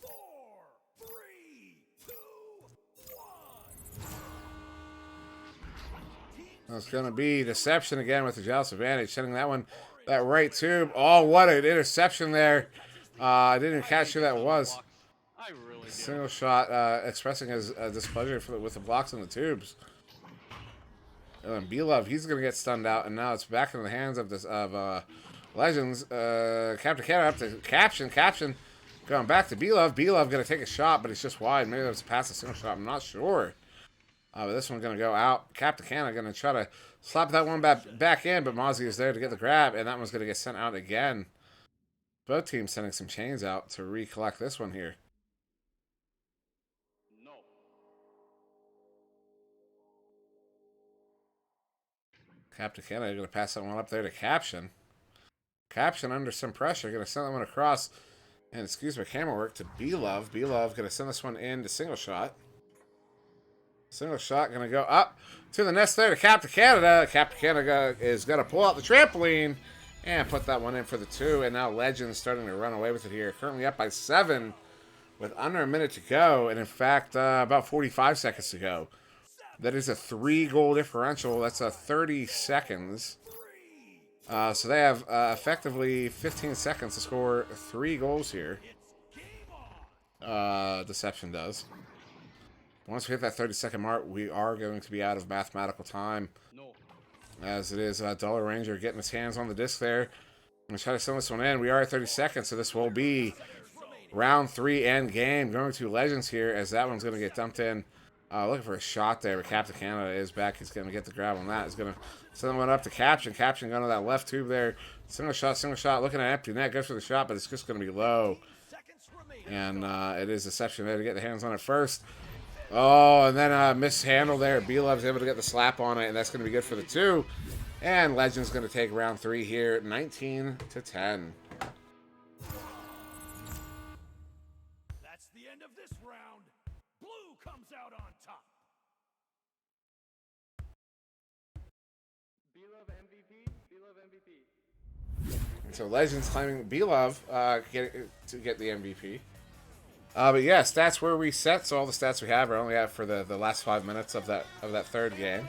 4, 3, 2, 1. It's going to be Deception again with the Jealous Advantage. Sending that one, that right tube. Oh, what an interception there. I didn't even catch who that was. I really do. Single shot expressing his displeasure with the blocks and the tubes. And B-Love, he's going to get stunned out, and now it's back in the hands of Legends. Captain Canada up to Caption. Caption going back to B-Love. B-Love going to take a shot, but it's just wide. Maybe that was a pass, a single shot. I'm not sure. But this one's going to go out. Captain Canada going to try to slap that one back in, but Mozzie is there to get the grab, and that one's going to get sent out again. Both teams sending some chains out to recollect this one here. No. Captain Canada going to pass that one up there to Caption. Caption under some pressure. Going to send that one across. And excuse my camera work to B-Love. B-Love going to send this one in to single shot. Single shot going to go up to the nest there to Captain Canada. Captain Canada is going to pull out the trampoline and put that one in for the 2. And now Legends starting to run away with it here. Currently up by 7 with under a minute to go. And in fact, about 45 seconds to go. That is a 3-goal differential. That's a 30 seconds. So they have effectively 15 seconds to score 3 goals here. Deception does. Once we hit that 30-second mark, we are going to be out of mathematical time. No. As it is Dollar Ranger getting his hands on the disc there. I'm going to try to send this one in. We are at 30 seconds, so this will be round 3 end game. Going to Legends here as that one's going to get dumped in. Looking for a shot there, but Captain Canada is back. He's going to get the grab on that. He's going to send one up to Caption. Caption going to that left tube there. Single shot. Looking at empty net. Goes for the shot, but it's just going to be low. And it is Deception there to get the hands on it first. Oh, and then mishandle there. B-Love's able to get the slap on it, and that's going to be good for the 2. And Legends going to take round 3 here, 19 to 10. That's the end of this round. Blue comes out on top. B-Love MVP. B-Love MVP. And so Legends claiming B-Love to get the MVP. But yeah, stats were reset, so all the stats we have are only out for the last 5 minutes of that 3rd game.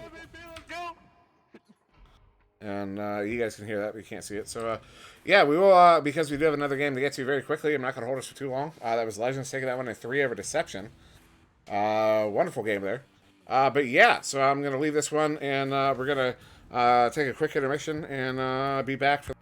And you guys can hear that, but you can't see it. So yeah, we will, because we do have another game to get to very quickly. I'm not going to hold us for too long. That was Legends taking that one in 3 over Deception. Wonderful game there. But yeah, so I'm going to leave this one, and we're going to take a quick intermission and be back for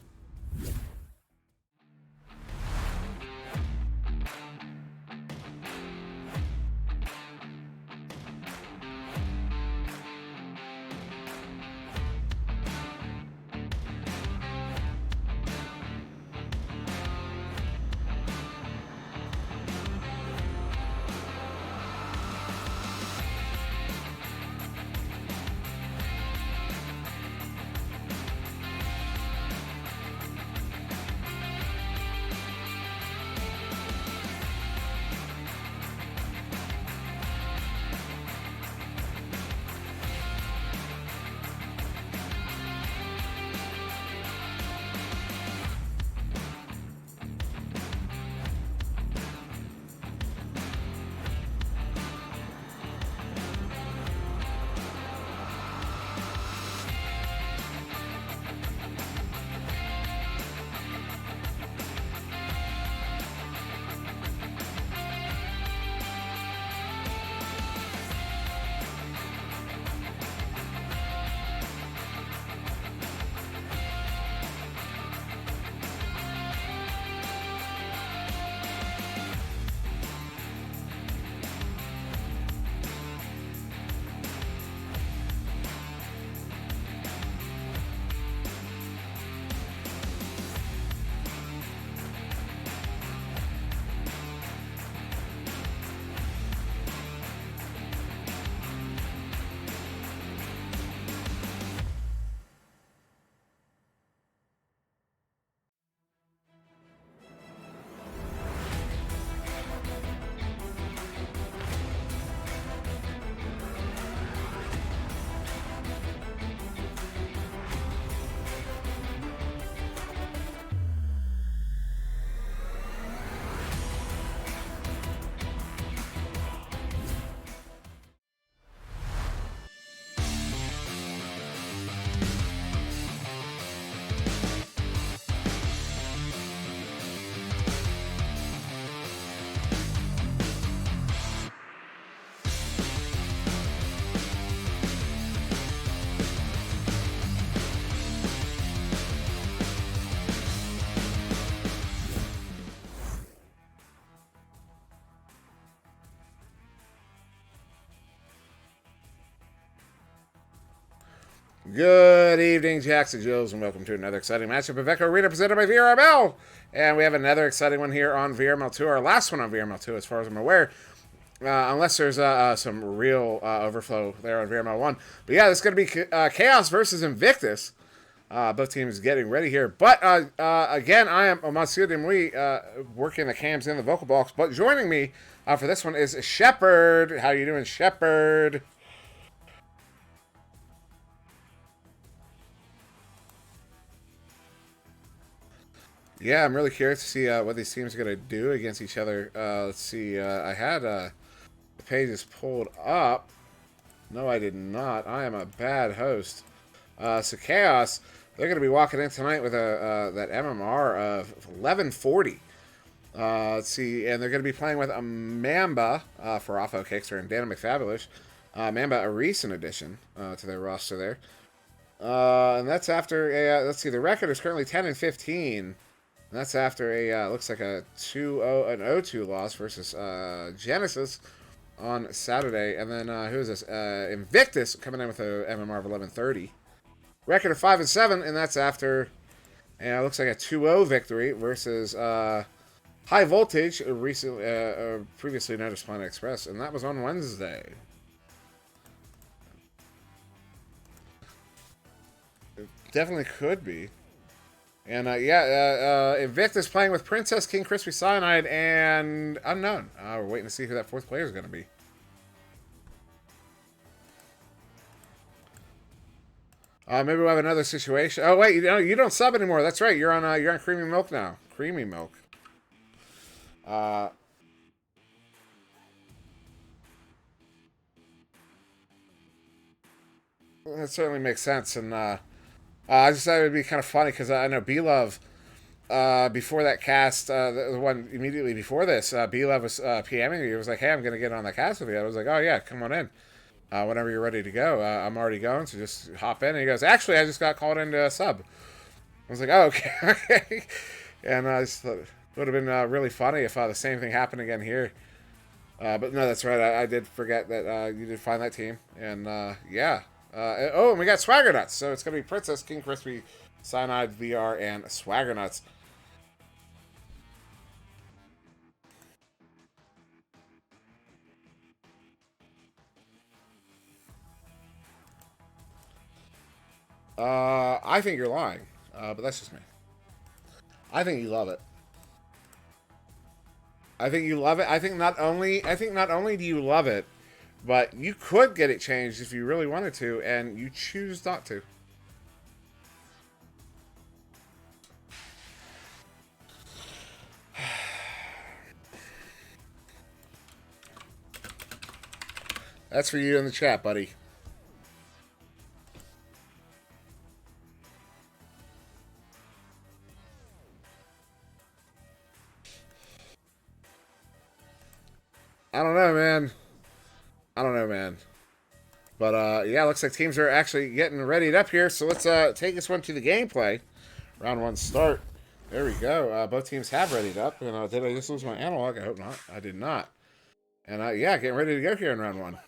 Good evening, Jacks and Jills, and welcome to another exciting matchup of Echo Arena presented by VRML. And we have another exciting one here on VRML 2, our last one on VRML 2 as far as I'm aware. Unless there's some real overflow there on VRML 1. But yeah, this is going to be Chaos versus Invictus. Both teams getting ready here. But again, I am SirDimwi, working the cams in the vocal box. But joining me for this one is Shepard. How you doing, Shepard? Yeah, I'm really curious to see what these teams are going to do against each other. Let's see. I had the pages pulled up. No, I did not. I am a bad host. So Chaos, they're going to be walking in tonight with that MMR of 1140. Let's see. And they're going to be playing with a Mamba for Offo Kickster and Dana McFabulous. Mamba, a recent addition to their roster there. And that's after a, let's see, the record is currently 10-15. And that's after a, looks like a 0-2 loss versus Genesis on Saturday. And then, who is this? Invictus coming in with a MMR of 1130. Record of 5-7, and that's after, and it looks like a 2-0 victory versus High Voltage, recently, previously known as Planet Express. And that was on Wednesday. It definitely could be. And, Invictus playing with Princess, King Crispy Cyanide, and Unknown. We're waiting to see who that fourth player is going to be. Maybe we'll have another situation. Oh, wait, you don't sub anymore. That's right. You're on Creamy Milk now. Creamy Milk. That certainly makes sense. And, I just thought it would be kind of funny because I know B-Love, before that cast, the one immediately before this, B-Love was PMing me. He was like, hey, I'm going to get on the cast with you. I was like, oh, yeah, come on in. Whenever you're ready to go. I'm already going, so just hop in. And he goes, actually, I just got called into a sub. I was like, oh, okay. Okay. And I just thought it would have been really funny if the same thing happened again here. But no, that's right. I did forget that you did find that team. And, yeah. Oh, and we got Swagger Nuts. So it's going to be Princess, King Crispy, Cyanide, VR, and Swagger Nuts. I think you're lying. But that's just me. I think you love it. I think you love it. I think not only do you love it, but you could get it changed if you really wanted to, and you choose not to. That's for you in the chat, buddy. I don't know, man. But, yeah, looks like teams are actually getting readied up here. So let's take this one to the gameplay. Round one start. There we go. Both teams have readied up. And did I just lose my analog? I hope not. I did not. And, yeah, getting ready to go here in round one.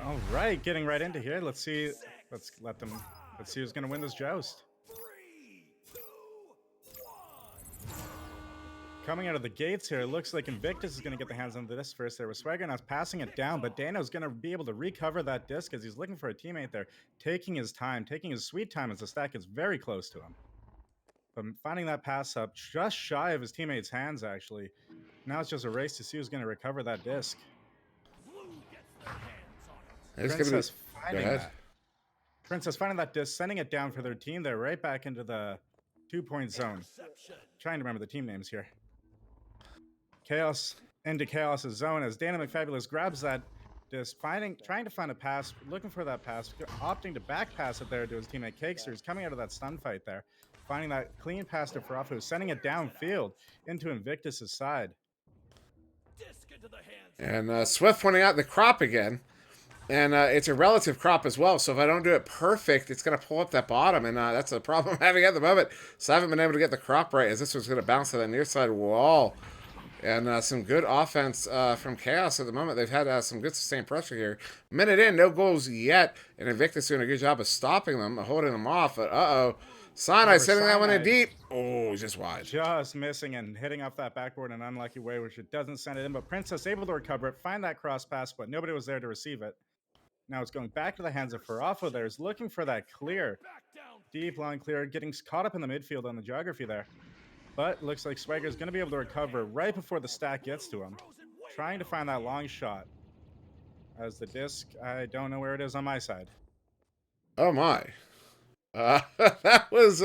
All right, getting right into here. Let's see. Let's see who's going to win this joust. Coming out of the gates here, it looks like Invictus is going to get the hands on this first there with Swagger. Now passing it down, but Dano's going to be able to recover that disc as he's looking for a teammate there, taking his time, taking his sweet time as the stack is very close to him. But finding that pass up just shy of his teammate's hands, actually. Now it's just a race to see who's going to recover that disc. Princess finding that disc, sending it down for their team there, right back into the 2-point zone. Trying to remember the team names here. Chaos into Chaos's zone as Dana McFabulous grabs that disc, trying to find a pass, looking for that pass, opting to back pass it there to his teammate Cakester, who's coming out of that stun fight there, finding that clean pass to Farafu, sending it downfield into Invictus's side. And Swift pointing out the crop again. And it's a relative crop as well, so if I don't do it perfect, it's going to pull up that bottom, and that's a problem I'm having at the moment. So I haven't been able to get the crop right, as this was going to bounce to the near side wall. And some good offense from Chaos at the moment. They've had some good sustained pressure here. Minute in, no goals yet. And Invictus doing a good job of stopping them, holding them off. But uh-oh. Cyanide However, sending that one in Cyanide deep. Oh, just wide. just missing and hitting off that backboard in an unlucky way, which it doesn't send it in. But Princess able to recover it, find that cross pass, but nobody was there to receive it. Now it's going back to the hands of Farafo there. He's looking for that clear. Deep line clear, getting caught up in the midfield on the geography there. But looks like Swagger's going to be able to recover right before the stack gets to him. Trying to find that long shot. As the disc, I don't know where it is on my side. Oh my. That was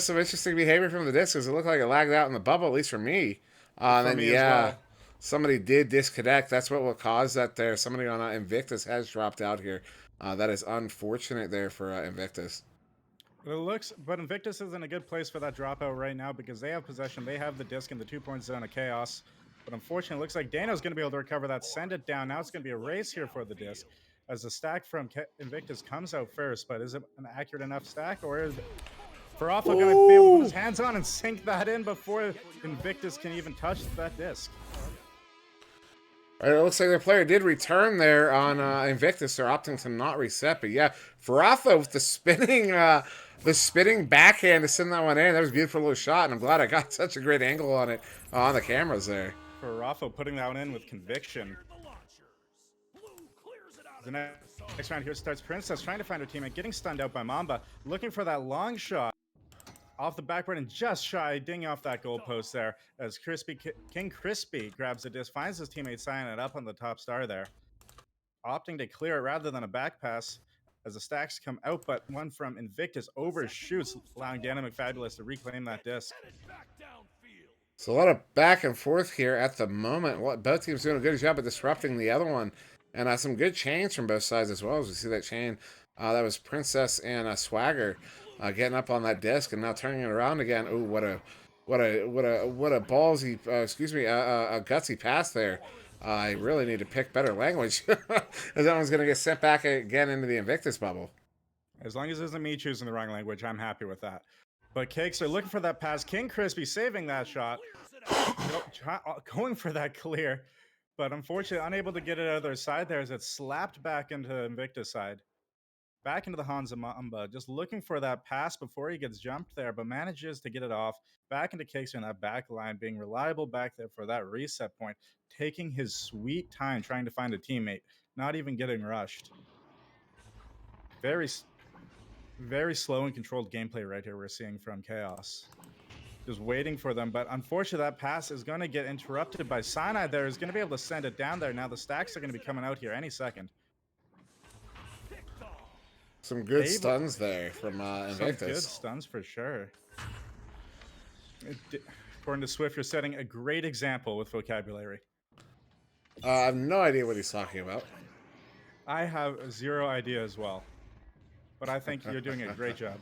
some interesting behavior from the disc, because it looked like it lagged out in the bubble, at least for me. And then me as well. somebody did disconnect. That's what will cause that there. Somebody on Invictus has dropped out here. That is unfortunate there for Invictus. It looks, but Invictus is in a good place for that dropout right now because they have possession. They have the disc in the 2-point zone of Chaos. But unfortunately, it looks like Dano's going to be able to recover that, send it down. Now it's going to be a race here for the disc as the stack from Invictus comes out first. But is it an accurate enough stack, or is Farafo going to be able to put his hands on and sink that in before Invictus can even touch that disc? All right, it looks like their player did return there on Invictus. They're opting to not reset. But yeah, Farafo with the spinning backhand to send that one in. That was a beautiful little shot, and I'm glad I got such a great angle on it on the cameras there. Farafo putting that one in with conviction. The next round here starts Princess trying to find her teammate, getting stunned out by Mamba, looking for that long shot off the backboard and just shy, ding off that goalpost there as King Crispy grabs the disc, finds his teammate signing it up on the top star there, opting to clear it rather than a back pass as the stacks come out, but one from Invictus overshoots, allowing Dana McFabulous to reclaim that disc. So a lot of back and forth here at the moment. Both teams doing a good job of disrupting the other one. And some good chains from both sides as well. As we see that chain, that was Princess and Swagger getting up on that disc and now turning it around again. Ooh, what a ballsy, a gutsy pass there. I really need to pick better language, as that one's going to get sent back again into the Invictus bubble. As long as it isn't me choosing the wrong language, I'm happy with that. But Cakes are looking for that pass. King Crispy saving that shot, going for that clear. But unfortunately, unable to get it out of their side there as it's slapped back into Invictus side. Back into the Hansa Mamba, just looking for that pass before he gets jumped there, but manages to get it off. Back into Cakes in that back line, being reliable back there for that reset point. Taking his sweet time trying to find a teammate, not even getting rushed. Very slow and controlled gameplay right here we're seeing from Chaos. Just waiting for them, but unfortunately that pass is going to get interrupted by Cyanide there. Is going to be able to send it down there. Now the stacks are going to be coming out here any second. Some good stuns there from Invictus. Some good stuns for sure. According to Swift, you're setting a great example with vocabulary. I have no idea what he's talking about. I have zero idea as well, but I think you're doing a great job.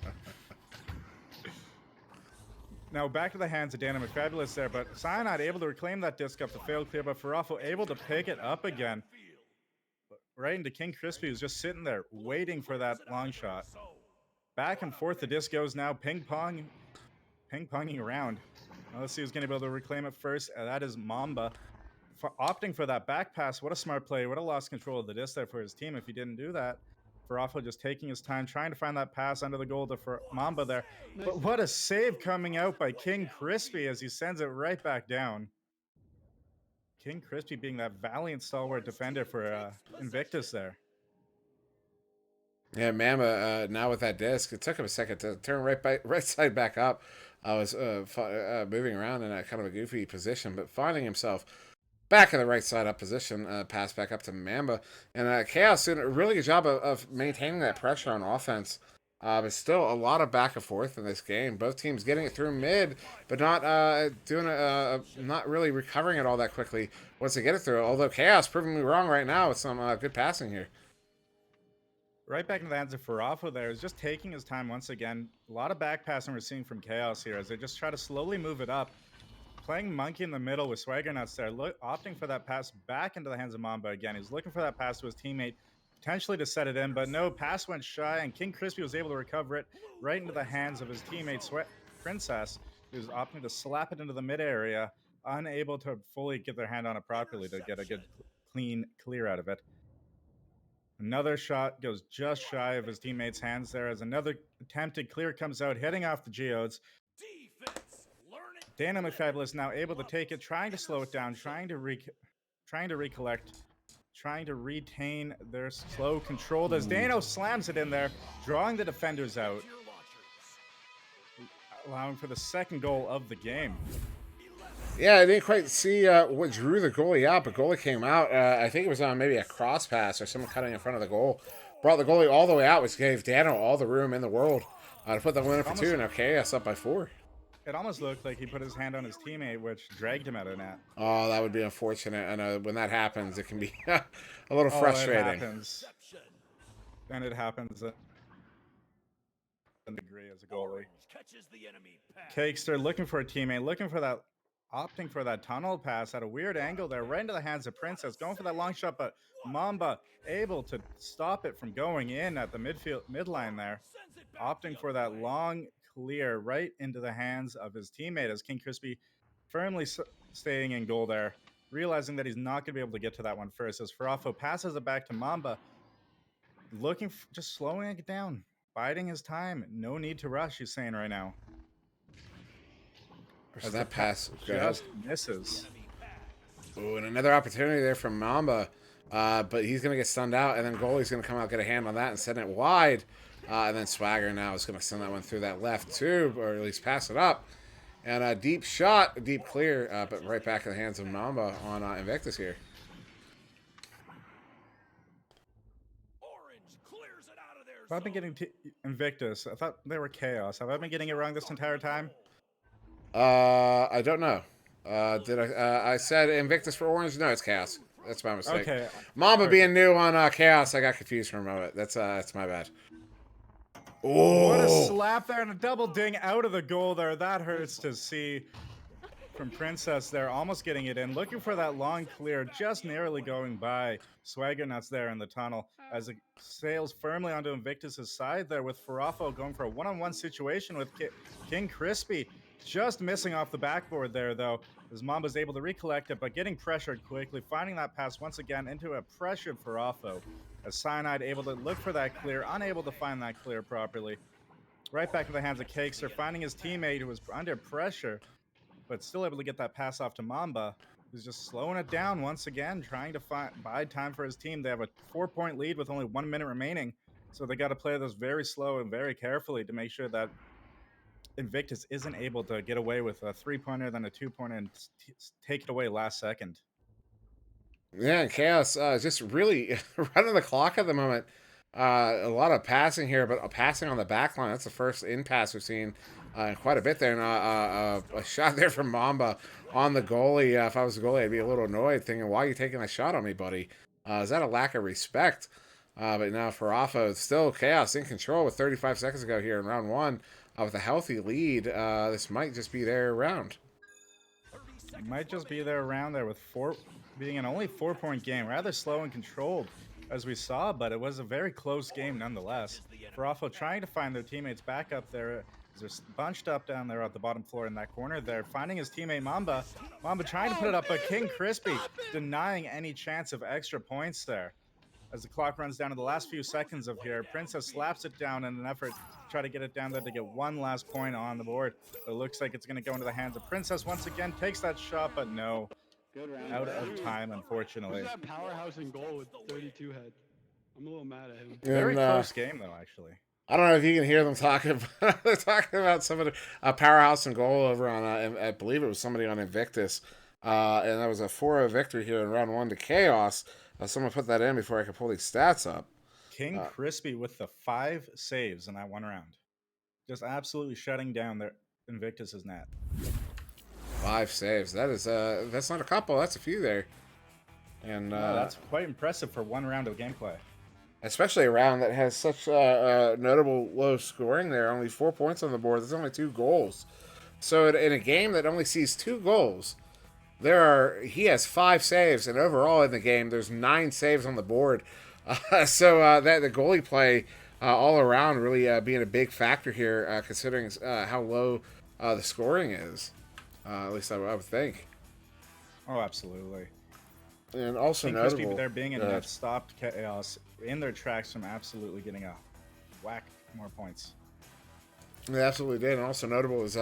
Now back to the hands of Dana McFabulous there, but Cyanide able to reclaim that disc up the failed clear, but Farafo able to pick it up again. Right into King Crispy, who's just sitting there waiting for that long shot. Back and forth, the disc goes now ping-ponging around. Now let's see who's going to be able to reclaim it first. That is Mamba. Opting for that back pass. What a smart play. What a lost control of the disc there for his team if he didn't do that. Farafo just taking his time, trying to find that pass under the goal for Mamba there. But what a save coming out by King Crispy as he sends it right back down. King Crispy being that valiant stalwart defender for Invictus there. Yeah, Mamba now with that disc, it took him a second to turn right side back up. I was moving around in a kind of a goofy position, but finding himself back in the right side up position, pass back up to Mamba. And Chaos doing a really good job of maintaining that pressure on offense. But still a lot of back and forth in this game. Both teams getting it through mid, but not not really recovering it all that quickly once they get it through. Although Chaos proving me wrong right now with some good passing here. Right back into the hands of Farafo there is just taking his time once again. A lot of back passing we're seeing from Chaos here as they just try to slowly move it up. Playing monkey in the middle with Swagger Nuts there, opting for that pass back into the hands of Mamba again. He's looking for that pass to his teammate, potentially to set it in, but no, pass went shy, and King Crispy was able to recover it right into the hands of his teammate, Princess, who's opting to slap it into the mid area unable to fully get their hand on it properly to get a good clean clear out of it. Another shot goes just shy of his teammate's hands there as another attempted clear comes out, hitting off the geodes. Defense, learn it. Dano McFabulous now able to take it, trying to slow it down, trying to recollect, trying to retain their slow control as Dano slams it in there, drawing the defenders out, Your launchers. allowing for the second goal of the game. Yeah, I didn't quite see what drew the goalie out, but goalie came out. I think it was on maybe a cross pass or someone cutting in front of the goal. Brought the goalie all the way out, which gave Dano all the room in the world to put the winner for 2. Now Chaos up by 4. It almost looked like he put his hand on his teammate, which dragged him out of net. Oh, that would be unfortunate. And when that happens, it can be a little Oh, frustrating. it happens. And it happens in degree as a goalie. Catches the enemy pass. Cakester looking for a teammate, looking for that, opting for that tunnel pass at a weird angle there, right into the hands of Princess, going for that long shot, but Mamba able to stop it from going in at the midline there, Sends it back opting the for other that way. long clear right into the hands of his teammate as King Crispy firmly staying in goal there, realizing that he's not going to be able to get to that one first as Farafo passes it back to Mamba, looking just slowing it down, biding his time. No need to rush, he's saying right now. As that pass goes. Just misses. Ooh, and another opportunity there from Mamba. But he's going to get stunned out, and then goalie's going to come out, get a hand on that, and send it wide. And then Swagger now is going to send that one through that left tube, or at least pass it up. And a deep shot, a deep clear, but right back in the hands of Mamba on Invictus here. Orange clears it out of there. I've been getting Invictus. I thought they were Chaos. Have I been getting it wrong this entire time? I don't know. Did I said Invictus for Orange? No, it's Chaos. That's my mistake. Okay. Mamba being new on Chaos, I got confused for a moment. That's my bad. Oh, What a slap there and a double ding out of the goal there. That hurts to see from Princess there, almost getting it in. Looking for that long clear, just narrowly going by Swagger Nuts there in the tunnel as it sails firmly onto Invictus' side there with Farafo going for a one-on-one situation with King Crispy. Just missing off the backboard there, though, as Mamba's able to recollect it, but getting pressured quickly, finding that pass once again into a pressured Farafo. As Cyanide able to look for that clear, unable to find that clear properly. Right back in the hands of Cakester, finding his teammate who was under pressure, but still able to get that pass off to Mamba, who's just slowing it down once again, trying to buy time for his team. They have a 4-point lead with only 1 minute remaining, so they got to play this very slow and very carefully to make sure that Invictus isn't able to get away with a 3-pointer, then a 2-pointer, and take it away last second. yeah, and Chaos just really running the clock at the moment. A lot of passing here, but passing on the back line. That's the first in pass we've seen in quite a bit there. And a shot there from Mamba on the goalie. If I was the goalie, I'd be a little annoyed, thinking, "Why are you taking a shot on me, buddy? Is that a lack of respect?" But now for Rafa, still Chaos in control with 35 seconds ago here in round 1 with a healthy lead. This might just be their round. It might just be their round there with being an only 4-point game, rather slow and controlled as we saw, but it was a very close game nonetheless. Farafo trying to find their teammates back up there as they're bunched up down there at the bottom floor in that corner there, finding his teammate Mamba. Mamba trying to put it up, but King Crispy denying any chance of extra points there. As the clock runs down to the last few seconds of here, Princess slaps it down in an effort to try to get it down there to get one last point on the board. But it looks like it's going to go into the hands of Princess once again. Takes that shot, but no. Good round. Out of time, unfortunately. Who's that powerhouse in goal with 32 head? I'm a little mad at him. Very And, close game, though, actually. I don't know if you can hear them talking. They're talking about some of the powerhouse and goal over on. I believe it was somebody on Invictus, and that was a 4-0 victory here in round 1 to Chaos. Someone put that in before I could pull these stats up. King Crispy with the 5 saves in that one round. Just absolutely shutting down their Invictus's net. 5 saves. That is that's not a couple. That's a few there. And No, that's quite impressive for one round of gameplay. especially a round that has such notable low scoring there. Only 4 points on the board. There's only 2 goals. So in a game that only sees 2 goals, he has 5 saves, and overall in the game there's 9 saves on the board. So that the goalie play all around really being a big factor here, considering how low the scoring is. At least I would think. Oh, absolutely. And also King Crispy notable. there being in Go net ahead. stopped Chaos in their tracks from absolutely getting a whack more points. They absolutely did. And also notable is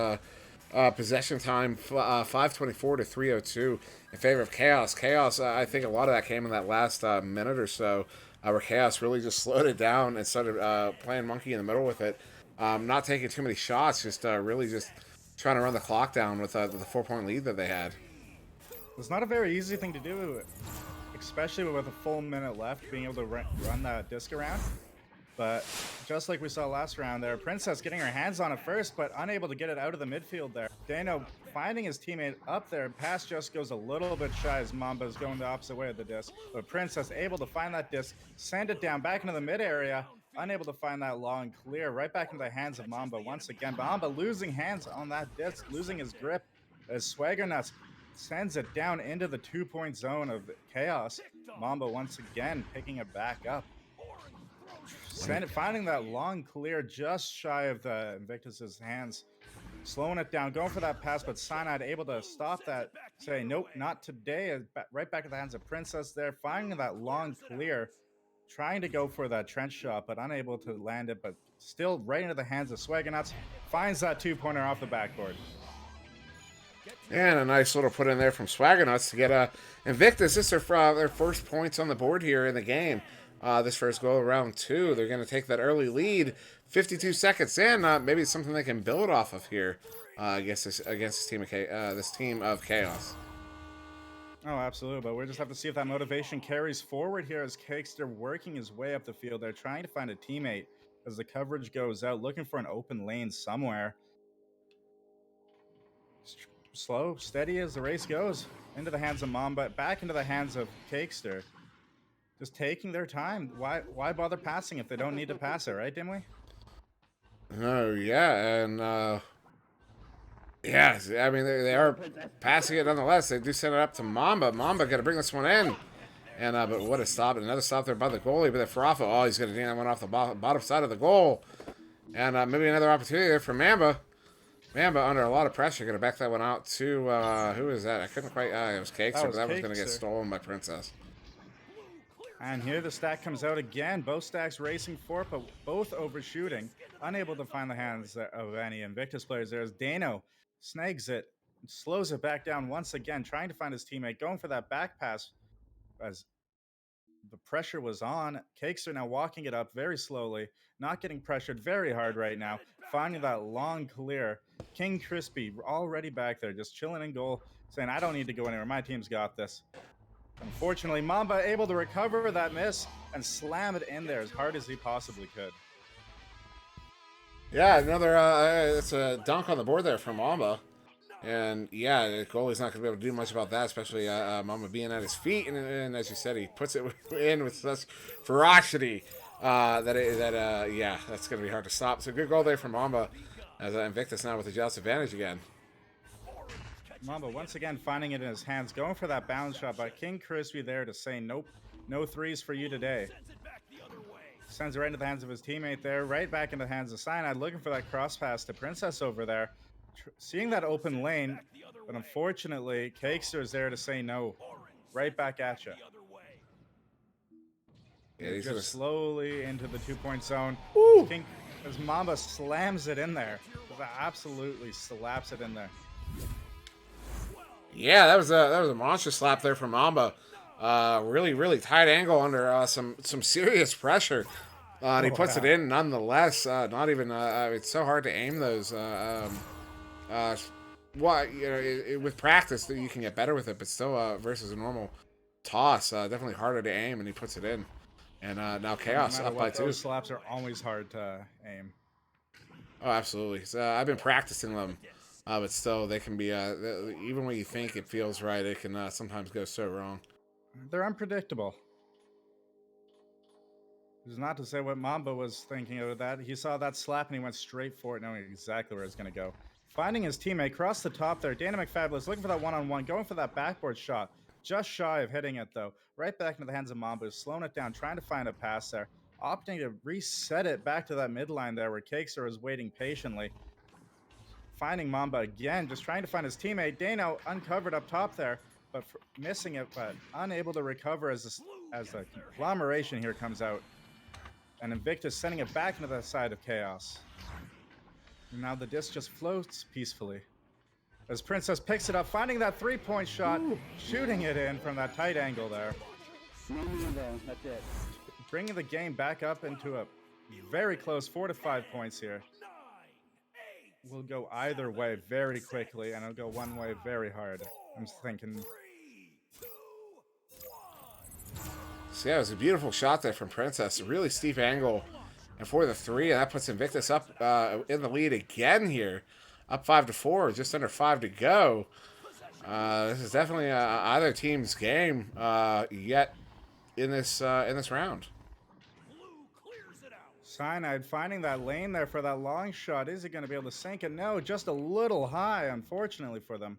possession time 524 to 302 in favor of Chaos. Chaos, I think a lot of that came in that last minute or so, where Chaos really just slowed it down and started playing monkey in the middle with it. Not taking too many shots, just really just trying to run the clock down with the 4-point lead that they had. It's not a very easy thing to do, especially with a full minute left, being able to run that disc around. But just like we saw last round there, Princess getting her hands on it first, but unable to get it out of the midfield there. Dano finding his teammate up there. Pass just goes a little bit shy as Mamba's going the opposite way of the disc. But Princess able to find that disc, send it down back into the mid area. Unable to find that long clear, right back into the hands of Mamba once again. Mamba losing hands on that disc, losing his grip as Swagger Nuts sends it down into the 2-point zone of Chaos. Mamba once again picking it back up. Finding that long clear just shy of the Invictus's hands, slowing it down, going for that pass, but Cyanide able to stop that, say, nope, not today. Right back in the hands of Princess there, finding that long clear, trying to go for that trench shot, but unable to land it, but still right into the hands of Swaggernuts, finds that 2-pointer off the backboard. And a nice little put in there from Swaggernuts to get Invictus. This is their first points on the board here in the game. This first goal, round 2. They're going to take that early lead. 52 seconds in. Maybe it's something they can build off of here against this team of Chaos. Oh, absolutely. But we just have to see if that motivation carries forward here as Cakester working his way up the field. They're trying to find a teammate as the coverage goes out, looking for an open lane somewhere. Slow, steady as the race goes. Into the hands of Mamba, back into the hands of Cakester. Just taking their time. Why bother passing if they don't need to pass it, right, Dimwi? Oh, yeah, and yes, I mean, they are passing it nonetheless. They do send it up to Mamba. Mamba got to bring this one in. And but what a stop. Another stop there by the goalie. But then Farafa, oh, he's going to ding that one off the bottom side of the goal. And maybe another opportunity there for Mamba. Mamba under a lot of pressure. Going to back that one out to, who is that? I couldn't quite, it was Cakester, but that was going to get stolen by Princess. And here the stack comes out again. Both stacks racing for it, but both overshooting. Unable to find the hands of any Invictus players there as Dano snags it, slows it back down once again, trying to find his teammate, going for that back pass as the pressure was on. Cakes are now walking it up very slowly, not getting pressured very hard right now, finding that long clear. King Crispy already back there, just chilling in goal, saying, I don't need to go anywhere. My team's got this. Unfortunately, Mamba able to recover that miss and slam it in there as hard as he possibly could. Yeah, another, it's a dunk on the board there from Mamba. And yeah, the goalie's not going to be able to do much about that, especially Mamba being at his feet. And as you said, he puts it in with such ferocity yeah, that's going to be hard to stop. So good goal there from Mamba as Invictus now with the just advantage again. Mamba once again finding it in his hands, going for that bounce shot, but King Crispy there to say, nope, no threes for you today. Sends it right into the hands of his teammate there, right back into the hands of Cyanide, looking for that cross pass to Princess over there. Seeing that open lane, but unfortunately, Cakester is there to say no. Right back at you. Yeah, he's just slowly into the 2-point zone. As Mamba slams it in there. Absolutely slaps it in there. Yeah, that was a monster slap there from Mamba. Really, really tight angle under some serious pressure. And he puts it in nonetheless. Not even it's so hard to aim those. With practice that you can get better with it, but still versus a normal toss, definitely harder to aim, and he puts it in. And now Chaos up by 2. Those slaps are always hard to aim. Oh, absolutely. So, I've been practicing them. But still, they can be, even when you think it feels right, it can sometimes go so wrong. They're unpredictable. This is not to say what Mamba was thinking of that. He saw that slap and he went straight for it, knowing exactly where it's going to go. Finding his teammate, across the top there. Dana McFabulous looking for that one-on-one, going for that backboard shot. Just shy of hitting it, though. Right back into the hands of Mamba, slowing it down, trying to find a pass there. Opting to reset it back to that midline there where Cakester is waiting patiently. Finding Mamba again, just trying to find his teammate. Dano uncovered up top there, but missing it, but unable to recover as the conglomeration here comes out. And Invictus sending it back into the side of Chaos. And now the disc just floats peacefully. As Princess picks it up, finding that 3-point shot, shooting it in from that tight angle there. That's it. Bringing the game back up into a very close 4 to 5 points here. Will go either way very quickly, and it'll go one way very hard. I'm thinking. So yeah, it was a beautiful shot there from Princess. A really steep angle. And for the 3, and that puts Invictus up in the lead again here. Up 5-4, just under 5 to go. This is definitely either team's game yet in this round. Cyanide finding that lane there for that long shot. Is he going to be able to sink it? No, just a little high, unfortunately for them.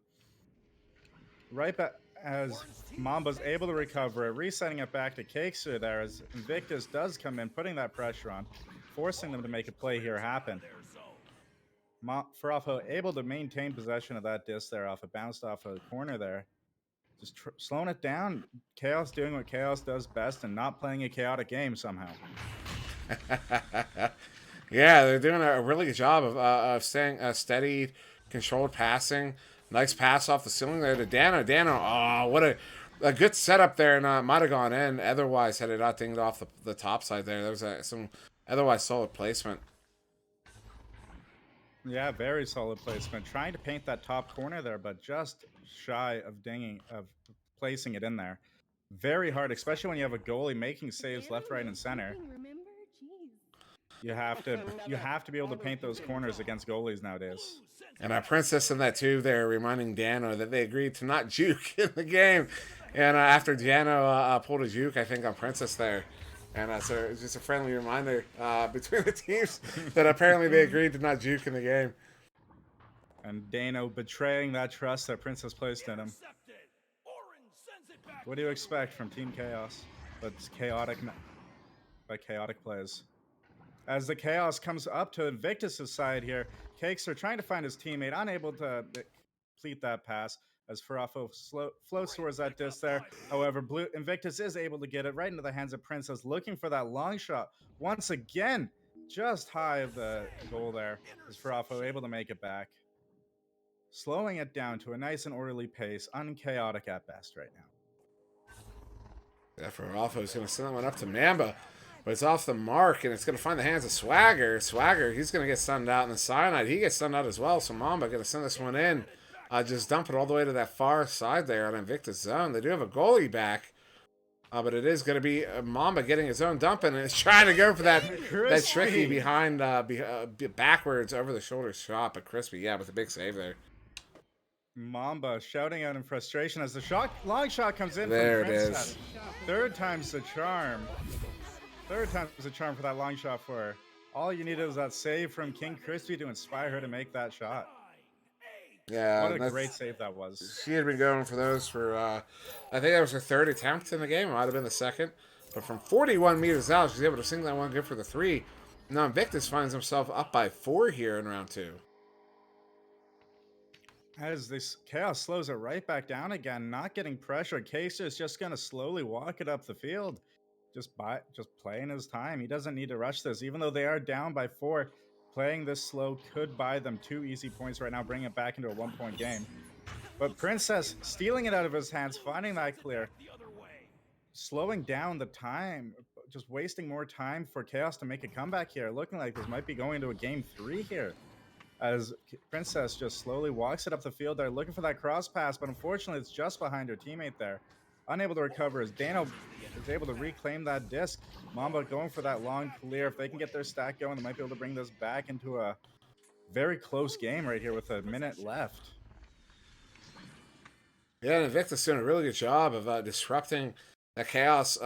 Right back as Mamba's able to recover it, resetting it back to Cakester there as Invictus does come in, putting that pressure on, forcing them to make a play here happen. Farafo able to maintain possession of that disc there off a bounced off a corner there. Just slowing it down. Chaos doing what Chaos does best and not playing a chaotic game somehow. Yeah, they're doing a really good job of staying steady, controlled passing. Nice pass off the ceiling there to Dano. Dano, oh, what a good setup there, and might have gone in. Otherwise, had it not dinged off the top side there. There was some otherwise solid placement. Yeah, very solid placement. Trying to paint that top corner there, but just shy of placing it in there. Very hard, especially when you have a goalie making saves left, right, and center. You have to be able to paint those corners against goalies nowadays. And our Princess in that too there, reminding Dano that they agreed to not juke in the game. And after Dano pulled a juke, I think, on Princess there. And so it's just a friendly reminder between the teams that apparently they agreed to not juke in the game. And Dano betraying that trust that Princess placed in him. What do you expect from Team Chaos? But chaotic plays. As the Chaos comes up to Invictus' side here, Cakes are trying to find his teammate, unable to complete that pass as Farafo floats towards that disc there. However, Invictus is able to get it right into the hands of Princess, looking for that long shot. Once again, just high of the goal there, as Farafo able to make it back. Slowing it down to a nice and orderly pace, unchaotic at best right now. Yeah, Farafo is going to send that one up to Mamba. But it's off the mark, and it's going to find the hands of Swagger. Swagger, he's going to get stunned out, and the Cyanide, he gets stunned out as well. So Mamba going to send this one in. Just dump it all the way to that far side there on Invictus zone. They do have a goalie back, but it is going to be Mamba getting his own dump, and it's trying to go for that tricky behind, backwards over the shoulder shot. But Crispy, yeah, with a big save there. Mamba shouting out in frustration as the long shot comes in. There from it Princess. is. Third time's the charm. Third time's the charm for that long shot for her. All you needed was that save from King Crispy to inspire her to make that shot. Yeah, what a great save that was. She had been going for those for, I think that was her third attempt in the game. It might have been the second. But from 41 meters out, she's able to sing that one good for the 3. Now Invictus finds himself up by 4 here in round 2. As this Chaos slows it right back down again, not getting pressure. Case is just going to slowly walk it up the field. Just playing his time. He doesn't need to rush this. Even though they are down by 4, playing this slow could buy them 2 easy points right now, bring it back into a 1-point game. But Princess stealing it out of his hands, finding that clear, slowing down the time, just wasting more time for Chaos to make a comeback here. Looking like this might be going to a game 3 here. As Princess just slowly walks it up the field there, looking for that cross pass, but unfortunately it's just behind her teammate there. Unable to recover as Dano is able to reclaim that disc. Mamba going for that long clear. If they can get their stack going, they might be able to bring this back into a very close game right here with a minute left. Yeah, and Invictus doing a really good job of disrupting the Chaos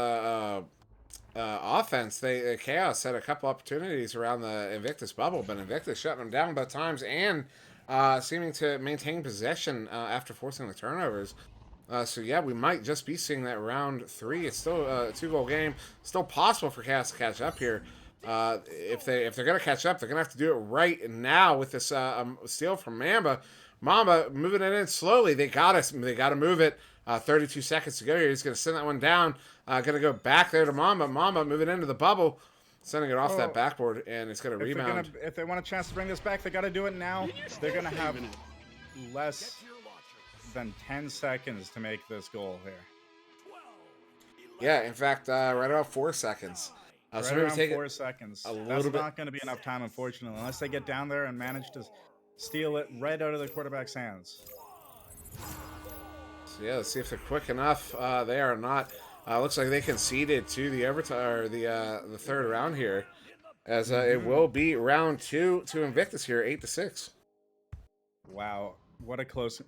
offense. Chaos had a couple opportunities around the Invictus bubble, but Invictus shutting them down both times and seeming to maintain possession after forcing the turnovers. So yeah, we might just be seeing that round 3. It's still a 2-goal game. Still possible for Chaos to catch up here. If they're gonna catch up, they're gonna have to do it right now with this steal from Mamba. Mamba moving it in slowly. They gotta move it. 32 seconds to go here. He's going to send that one down. Going to go back there to Mamba. Mamba moving into the bubble, sending it off that backboard, and it's going to rebound. If they want a chance to bring this back, they got to do it now. They're going to have less than 10 seconds to make this goal here. Yeah, in fact, right about 4 seconds. Right so around take 4 seconds. a little That's bit. not going to be enough time, unfortunately, unless they get down there and manage to steal it right out of the quarterback's hands. So yeah, let's see if they're quick enough. They are not. Looks like they conceded to the overtime or the third round here, as it will be round 2 to Invictus here, 8-6. Wow, what a close,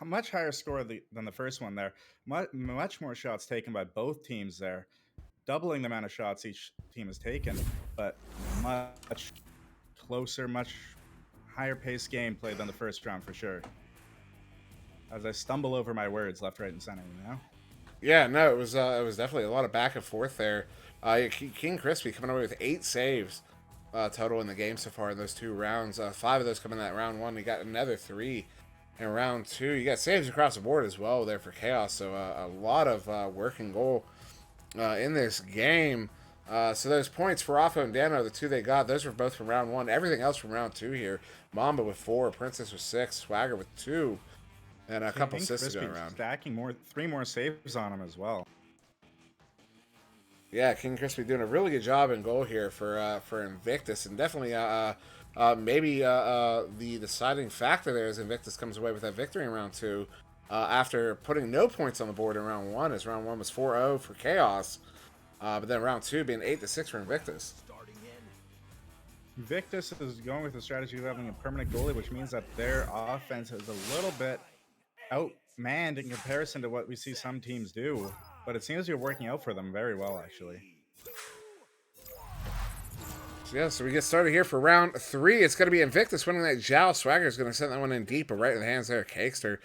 much higher score than the first one there. Much more shots taken by both teams there, doubling the amount of shots each team has taken, but much closer, much higher paced gameplay than the first round for sure. As I stumble over my words left, right, and center, you know? Yeah, no, it was definitely a lot of back and forth there. King Crispy coming away with 8 saves total in the game so far in those 2 rounds. 5 of those coming in that round 1. He got another 3 in round 2. You got saves across the board as well there for Chaos. So a lot of working goal in this game. So those points for Rafa and Dano, the 2 they got, those were both from round 1. Everything else from round 2 here. Mamba with 4, Princess with 6, Swagger with 2, and a couple assists going around. Stacking 3 more saves on him as well. Yeah, King Crispy doing a really good job in goal here for Invictus, and definitely maybe the deciding factor there is Invictus comes away with that victory in round 2 after putting no points on the board in round 1, as round 1 was 4-0 for Chaos, but then round 2 being 8-6 for Invictus. Invictus is going with the strategy of having a permanent goalie, which means that their offense is a little bit outmanned in comparison to what we see some teams do. But it seems to be working out for them very well, actually. So we get started here for round 3. It's going to be Invictus winning that. Zhao Swagger is going to send that one in deep, but right in the hands there of Cakester,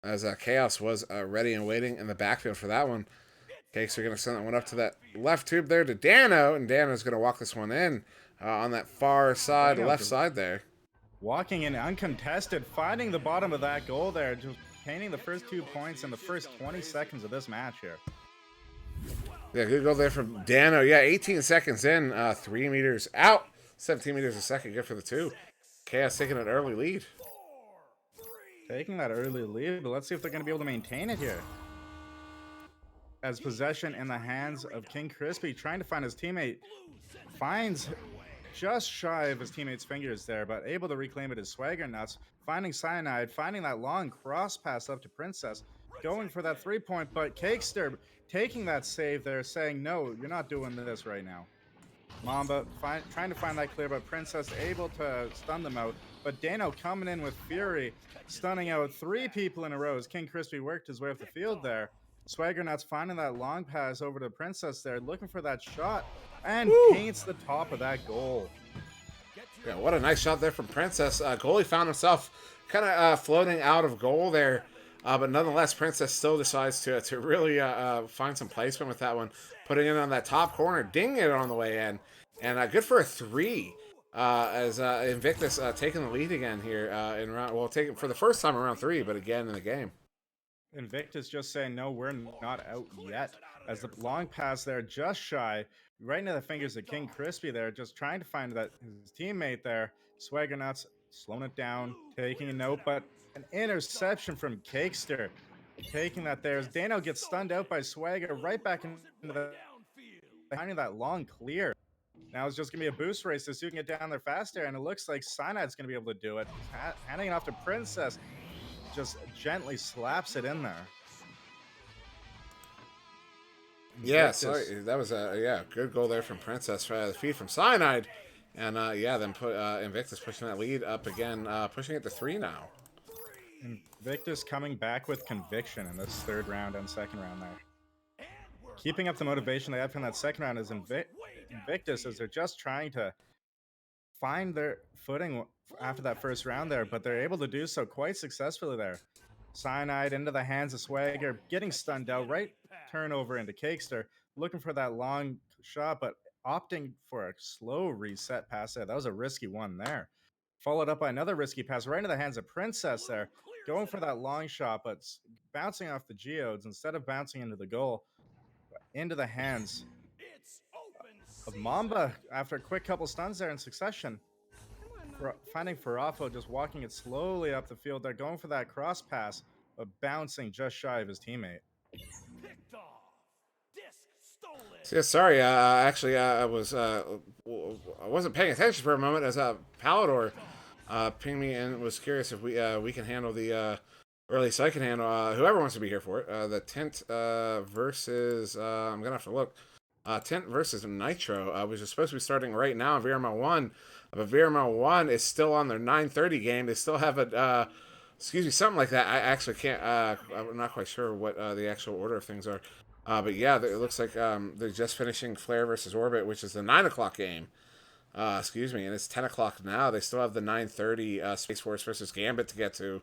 as Chaos was ready and waiting in the backfield for that one. Cakester going to send that one up to that left tube there to Dano, and Dano's going to walk this one in on that far side, left side there. Walking in uncontested, finding the bottom of that goal there, just painting the first 2 points in the first 20 seconds of this match here. Yeah, good goal there from Dano. Yeah, 18 seconds in, 3 meters out, 17 meters a second. Good for the 2. Chaos taking an early lead. Taking that early lead, but let's see if they're going to be able to maintain it here. As possession in the hands of King Crispy, trying to find his teammate, finds just shy of his teammate's fingers there, but able to reclaim it as Swagger Nuts, finding Cyanide, finding that long cross pass up to Princess, going for that 3-point, but Cakester taking that save there, saying, no, you're not doing this right now. Mamba trying to find that clear, but Princess able to stun them out. But Dano coming in with fury, stunning out 3 people in a row as King Crispy worked his way up the field there. Swagger Nuts finding that long pass over to Princess there, looking for that shot, and paints the top of that goal. Yeah, what a nice shot there from Princess. Goalie found himself kind of floating out of goal there. But nonetheless, Princess still decides to really find some placement with that one, putting it on that top corner, dinging it on the way in, and good for a 3. As Invictus taking the lead again here in round. Well, taking for the first time in round 3, but again in the game. Invictus just saying, no, we're not out yet. As the long pass there, just shy, right into the fingers of King Crispy there, just trying to find that his teammate there. Swagger Nuts slowing it down, taking a note, but an interception from Cakester, taking that there as Dano gets stunned out by Swagger right back into the finding that long clear. Now it's just gonna be a boost race so you can get down there faster, and it looks like Cyanide's gonna be able to do it. Handing it off to Princess, just gently slaps it in there. Yeah, so that was a good goal there from Princess. The feed from Cyanide, and then put Invictus pushing that lead up again, pushing it to 3 now. Invictus coming back with conviction in this 3rd round and 2nd round there. Keeping up the motivation they had from that 2nd round is Invictus, as they're just trying to find their footing after that 1st round there, but they're able to do so quite successfully there. Cyanide into the hands of Swagger, getting stunned out, right turnover into Cakester, looking for that long shot, but opting for a slow reset pass there. That was a risky one there. Followed up by another risky pass right into the hands of Princess there, going for that long shot, but bouncing off the geodes instead of bouncing into the goal, into the hands It's open of season. Mamba after a quick couple stuns there in succession. Finding Farafo just walking it slowly up the field. They're going for that cross pass, but bouncing just shy of his teammate. Picked off. Disc stolen. So, yeah, sorry. Actually, I wasn't paying attention for a moment as Palador pinged me and was curious if we can handle the or at least I can handle whoever wants to be here for it. The TINT versus I'm gonna have to look. TINT versus Nitro, which is supposed to be starting right now in VRML 1. But VRML 1 is still on their 9:30 game. They still have a, excuse me, something like that. I actually can't, I'm not quite sure what the actual order of things are. But yeah, it looks like they're just finishing Flare versus Orbit, which is the 9 o'clock game. Excuse me, and it's 10 o'clock now. They still have the 9:30 Space Force versus Gambit to get to.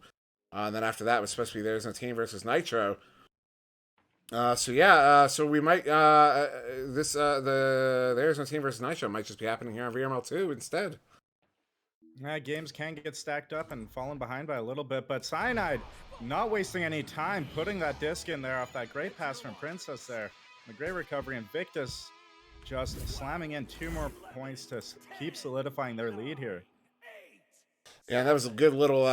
And then after that, it was supposed to be There's No Team versus Nitro. So yeah, so we might the There's No Team versus Nitro might just be happening here on VRML 2 instead. Yeah, games can get stacked up and fallen behind by a little bit, but Cyanide not wasting any time, putting that disc in there off that great pass from Princess there. The great recovery, Invictus just slamming in 2 more points to keep solidifying their lead here. Yeah, that was a good little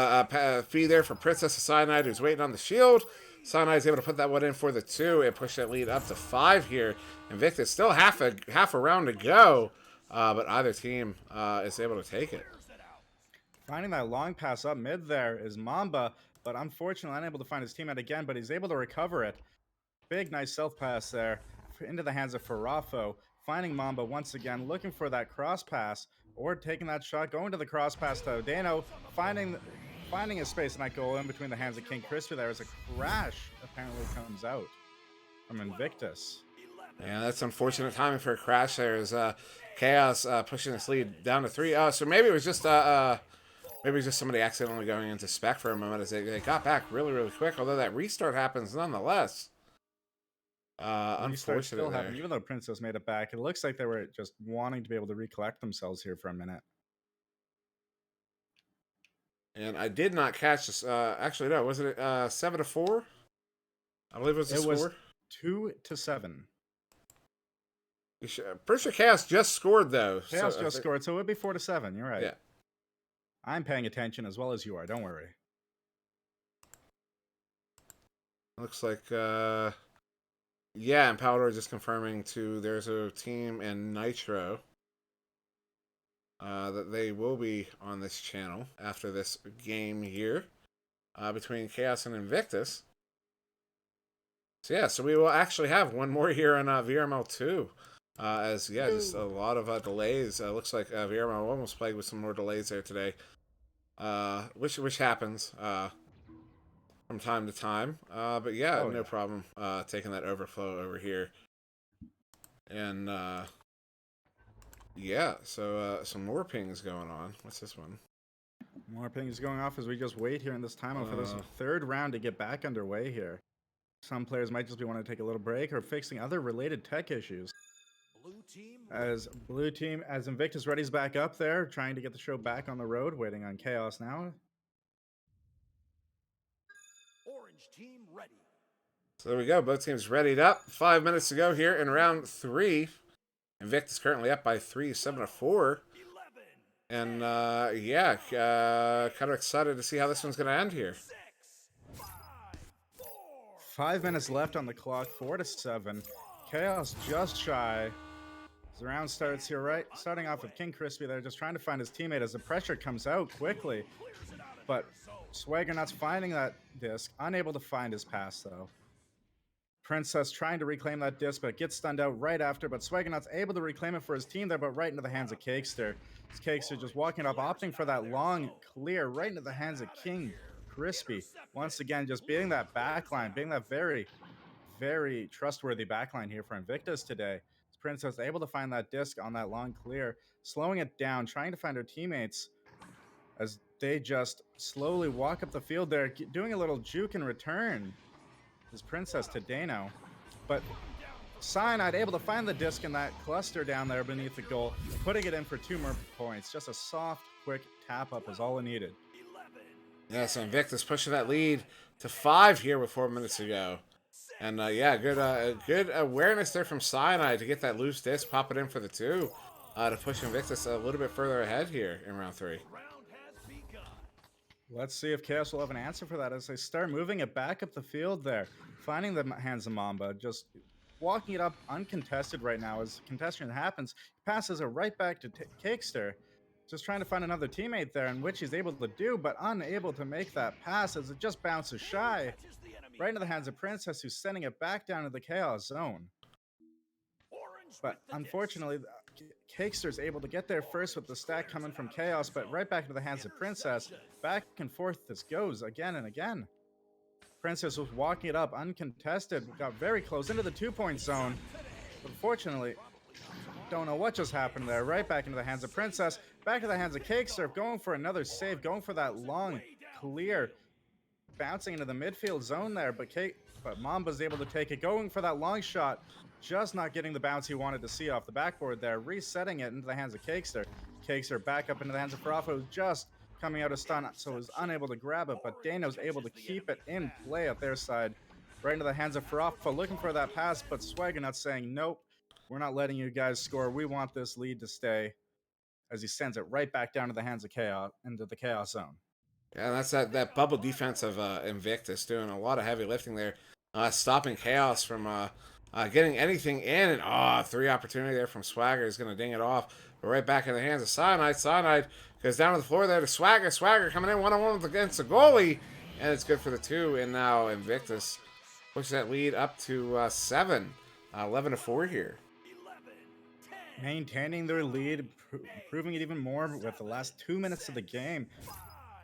feed there for Princess Cyanide, who's waiting on the shield. Cyanide's able to put that one in for the 2 and push that lead up to 5 here. Invictus still half a round to go, but either team is able to take it. Finding that long pass up mid there is Mamba, but unfortunately unable to find his teammate again, but he's able to recover it. Big, nice self-pass there into the hands of Farafo. Finding Mamba once again, looking for that cross pass, or taking that shot, going to the cross pass to Dano, finding his space in that goal in between the hands of King Crispy there as a crash apparently comes out from Invictus. Yeah, that's unfortunate timing for a crash there as Chaos pushing this lead down to 3. So maybe it was just somebody accidentally going into spec for a moment as they got back really, really quick, although that restart happens nonetheless. Unfortunate still there. happened, even though Princess made it back. It looks like they were just wanting to be able to recollect themselves here for a minute. And I did not catch this. Actually, no, wasn't it 7-4? I believe it was the score. Was 2-7. Pretty sure Chaos just scored though. Chaos just scored, so it would be 4-7. You're right. Yeah. I'm paying attention as well as you are. Don't worry. Looks like, yeah, and Powder just confirming to There's a Team and Nitro that they will be on this channel after this game here between Chaos and Invictus. So yeah, so we will actually have one more here on VRML 2. As yeah, just a lot of delays. Looks like VRML 1 was plagued with some more delays there today. Which happens from time to time. But yeah, no problem taking that overflow over here. And yeah, so some more pings going on. What's this one? More pings going off as we just wait here in this timeout for this 3rd round to get back underway here. Some players might just be wanting to take a little break or fixing other related tech issues. Blue team, as Invictus readies back up there, trying to get the show back on the road, waiting on Chaos now. Orange team ready. So there we go. Both teams readied up. 5 minutes to go here in round 3. Invictus currently up by 3, 7-4. And yeah, kind of excited to see how this one's going to end here. 5 minutes left on the clock, 4-7. Chaos just shy. As the round starts here, right? Starting off with King Crispy there, just trying to find his teammate as the pressure comes out quickly. But Swaggernuts finding that disc, unable to find his pass though. Princess trying to reclaim that disc, but gets stunned out right after. But Swaggernuts able to reclaim it for his team there, but right into the hands of Cakester. Cakester just walking up, opting for that long clear right into the hands of King Crispy. Once again, just being that backline, being that very, very trustworthy backline here for Invictus today. Princess able to find that disc on that long clear, slowing it down, trying to find her teammates as they just slowly walk up the field there, doing a little juke and return. Is Princess to Dano, but Cyanide able to find the disc in that cluster down there beneath the goal, putting it in for 2 more points. Just a soft, quick tap up is all it needed. Yeah, so Invictus pushing that lead to 5 here with 4 minutes to go. And yeah, good awareness there from Cyanide to get that loose disc, pop it in for the 2 to push Invictus a little bit further ahead here in round 3. Round has begun. Let's see if Chaos will have an answer for that as they start moving it back up the field there. Finding the hands of Mamba, just walking it up uncontested right now. As contestation happens, he passes it right back to Cakester. Just trying to find another teammate there, in which he's able to do, but unable to make that pass as it just bounces shy. Catches the enemy. Right into the hands of Princess, who's sending it back down to the Chaos Zone. Orange But with the unfortunately, Cakester's able to get there first with the stack coming from Chaos, but right back into the hands of Princess. Back and forth this goes again and again. Princess was walking it up uncontested, got very close into the 2-point zone. But unfortunately, don't know what just happened there. Right back into the hands of Princess, back to the hands of Cakester, going for another save, going for that long, clear, bouncing into the midfield zone there, but Mamba's able to take it, going for that long shot, just not getting the bounce he wanted to see off the backboard there, resetting it into the hands of Cakester. Cakester back up into the hands of Farafo, just coming out of stun, so was unable to grab it, but Dano's able to keep it in play at their side. Right into the hands of Farafo, looking for that pass, but Swaggernuts saying, nope, we're not letting you guys score. We want this lead to stay, as he sends it right back down to the hands of Chaos, into the Chaos Zone. Yeah, that's that bubble defense of Invictus doing a lot of heavy lifting there, stopping Chaos from getting anything in. And 3 opportunity there from Swagger is going to ding it off. But right back in the hands of Cyanide. Cyanide goes down to the floor there to Swagger. Swagger coming in 1-on-1 against the goalie, and it's good for the 2. And now Invictus pushes that lead up to 7, 11-4 here. 11, 10, Maintaining their lead, improving it even more with the last 2 minutes of the game.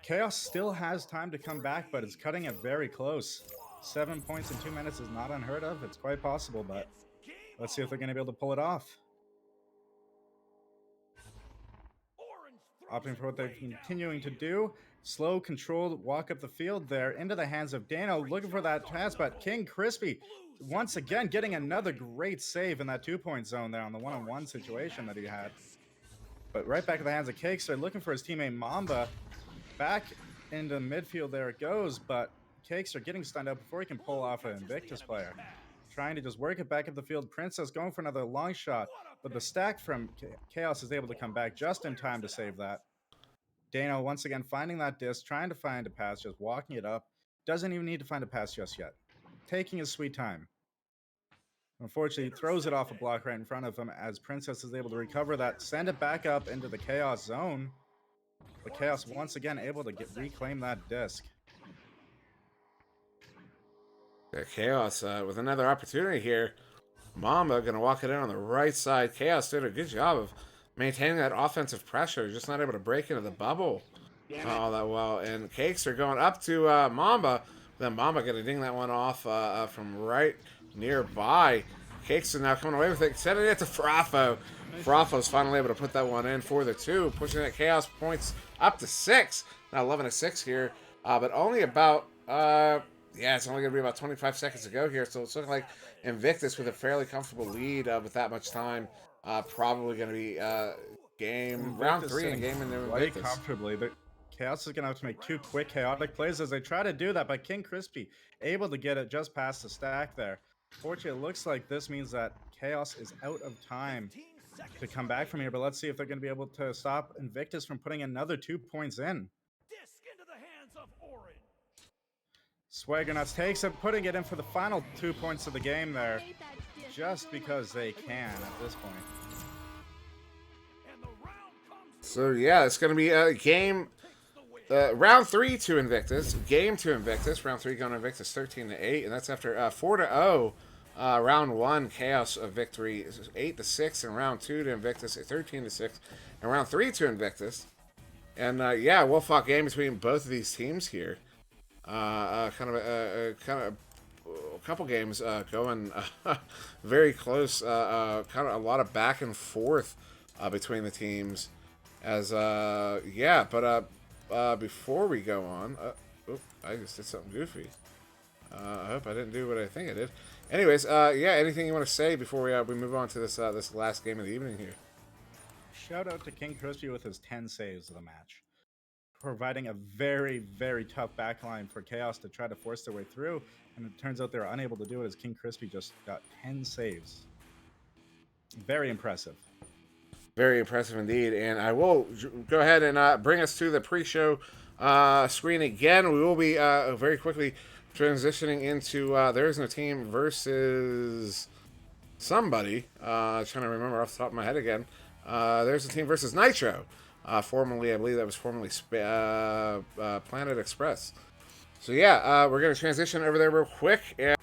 Chaos still has time to come back, but it's cutting it very close. 7 points in 2 minutes is not unheard of. It's quite possible, but let's see if they're going to be able to pull it off. Opting for what they're continuing to do. Slow, controlled walk up the field there into the hands of Dano, looking for that pass, but King Crispy once again getting another great save in that 2-point zone there on the 1-on-1 situation that he had. But right back to the hands of Cakester, looking for his teammate Mamba. Back into midfield there it goes, but Cakester getting stunned out before he can pull off an Invictus player. Trying to just work it back up the field. Princess going for another long shot, but the stack from Chaos is able to come back just in time to save that. Dano once again finding that disc, trying to find a pass, just walking it up. Doesn't even need to find a pass just yet. Taking his sweet time. Unfortunately, he throws it off a block right in front of him as Princess is able to recover that, send it back up into the Chaos zone. But Chaos once again able to reclaim that disc. Yeah, Chaos with another opportunity here. Mamba going to walk it in on the right side. Chaos did a good job of maintaining that offensive pressure, just not able to break into the bubble all that well. And Cakes are going up to Mamba. Then Mamba going to ding that one off from right nearby. Cakes are now coming away with it, sending it to Farafo. Farafo's finally able to put that one in for the 2, pushing that Chaos points up to 6. Now 11-6 here, but only about it's only going to be about 25 seconds to go here, so it's looking like Invictus with a fairly comfortable lead with that much time. Probably going to be round 3 in game in Invictus. Quite comfortably. The Chaos is going to have to make 2 quick chaotic plays as they try to do that, but King Crispy able to get it just past the stack there. Fortunately, it looks like this means that Chaos is out of time to come back from here, but let's see if they're going to be able to stop Invictus from putting another 2 points in. disc into the hands of Orange. Swaggernuts takes it, putting it in for the final 2 points of the game there, just because they can at this point. And the round comes So yeah, it's going to be a game. Round 3 to Invictus, game to Invictus. Round 3 going to Invictus 13-8, and that's after 4-0. Round 1 Chaos victory 8-6, and round 2 to Invictus 13-6, and round 3 to Invictus. And yeah, well fought game between both of these teams here. Kind of a couple games going very close. Kind of a lot of back and forth between the teams. As yeah, but before we go on, I just did something goofy. I hope I didn't do what I think I did. Anyways, yeah, anything you want to say before we move on to this this last game of the evening here? Shout out to King Crispy with his 10 saves of the match. providing a very, very tough backline for Chaos to try to force their way through. And it turns out they're unable to do it as King Crispy just got 10 saves. Very impressive. Very impressive indeed. And I will go ahead and bring us to the pre-show screen again. We will be very quickly transitioning into There Is No Team versus somebody. Trying to remember off the top of my head again. There's a team versus Nitro. Formerly, I believe that was formerly Planet Express. So yeah, we're going to transition over there real quick. And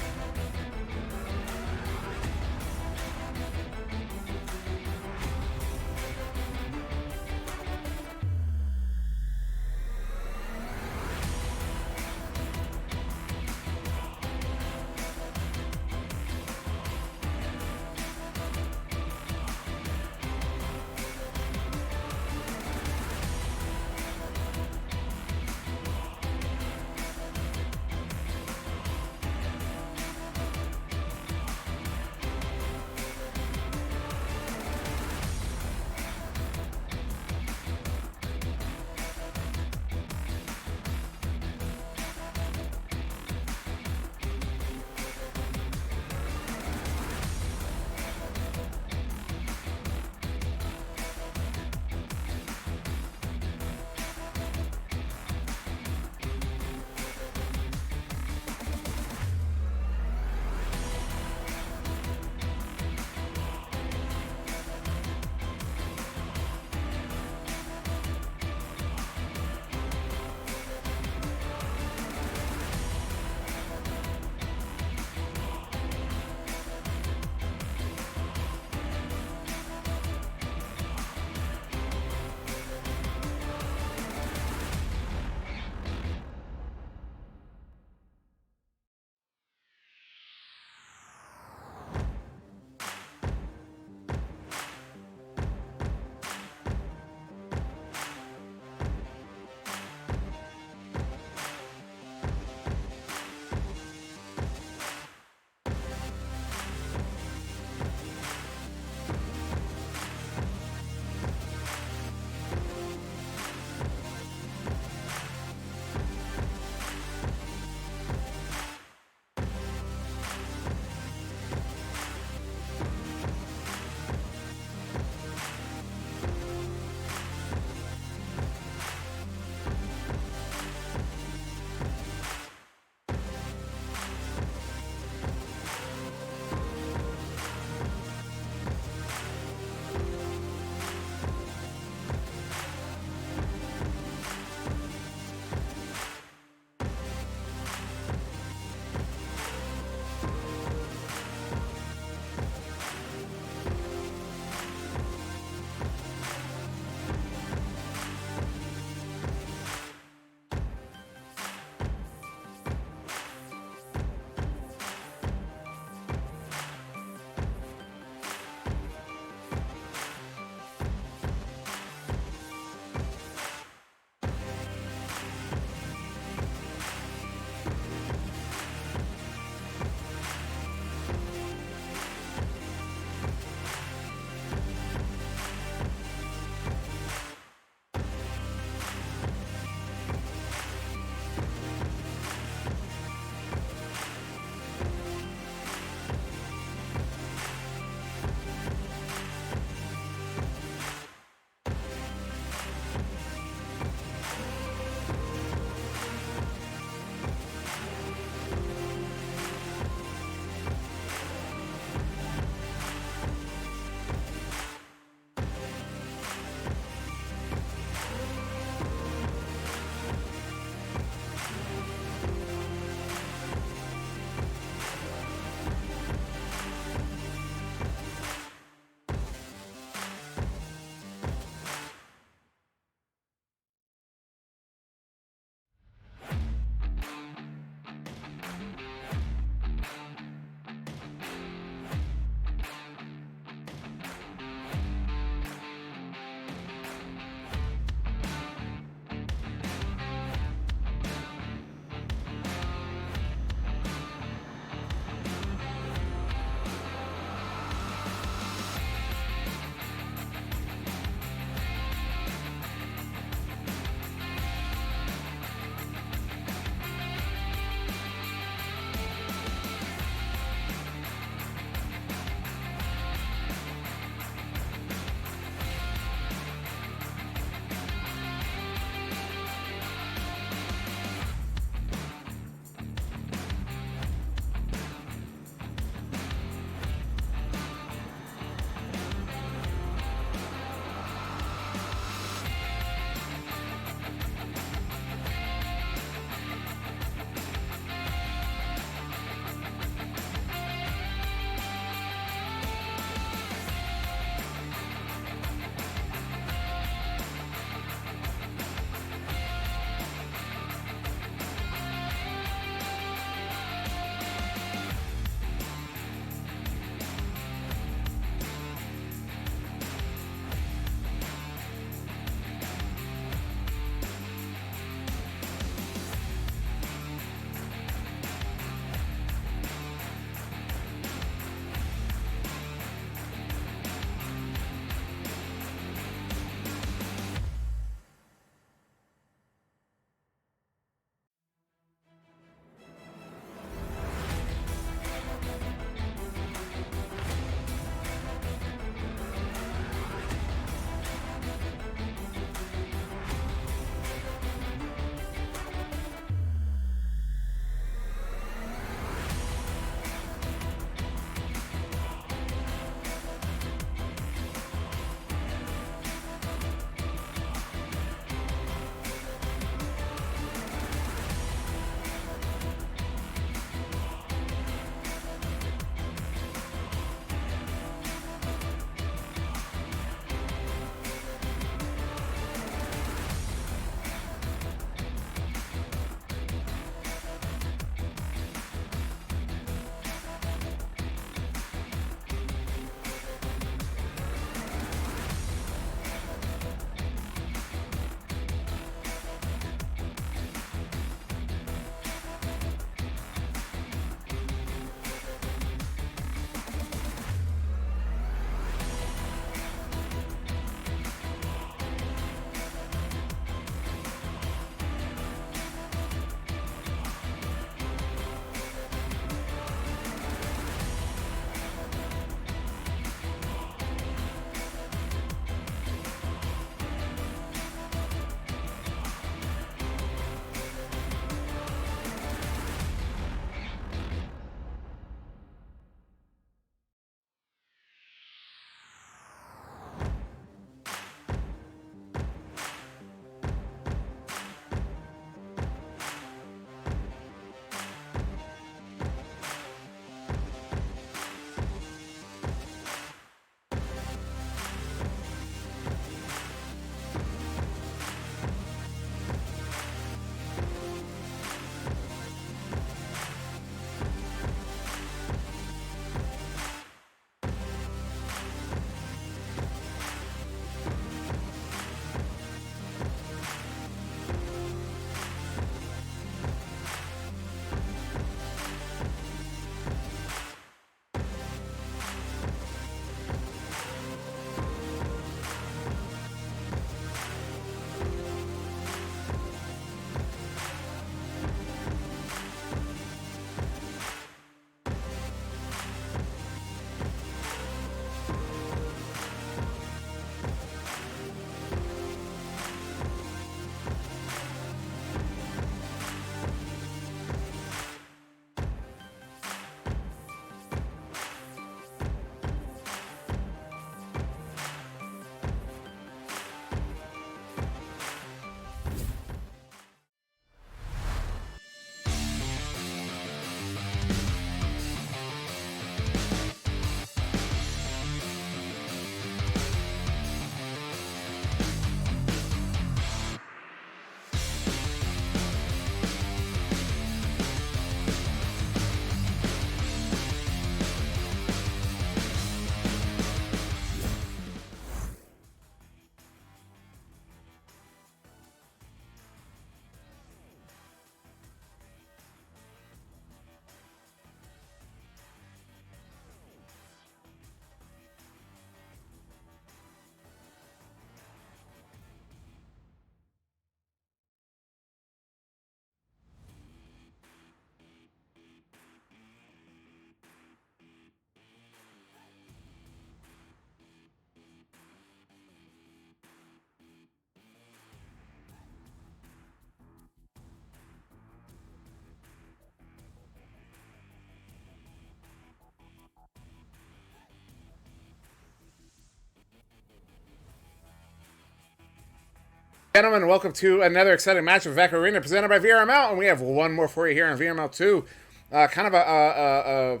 Gentlemen, welcome to another exciting match of VEC Arena presented by VRML, and we have one more for you here on VRML 2. Kind of a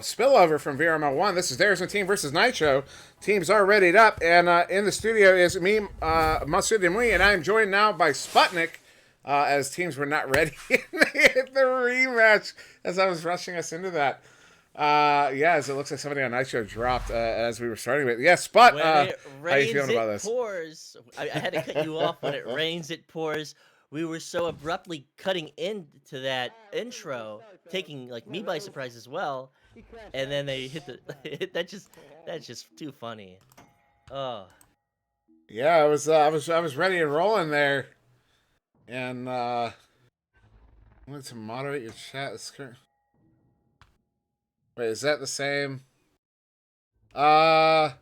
spillover from VRML 1. This is There's a Team versus Nitro. Teams are readied up, and in the studio is me, SirDimwi, and I am joined now by Sputnik, as teams were not ready in the rematch as I was rushing us into that. As it looks like somebody on Nitro dropped as we were starting with. Yeah, Sput, how you feeling about this? Pours. I had to cut you off. When it rains, it pours. We were so abruptly cutting into that intro, taking like me by surprise as well, and then they hit the. That's just too funny. Oh. Yeah, I was ready and rolling there, and I wanted to moderate your chat. Wait, is that the same? Plumo?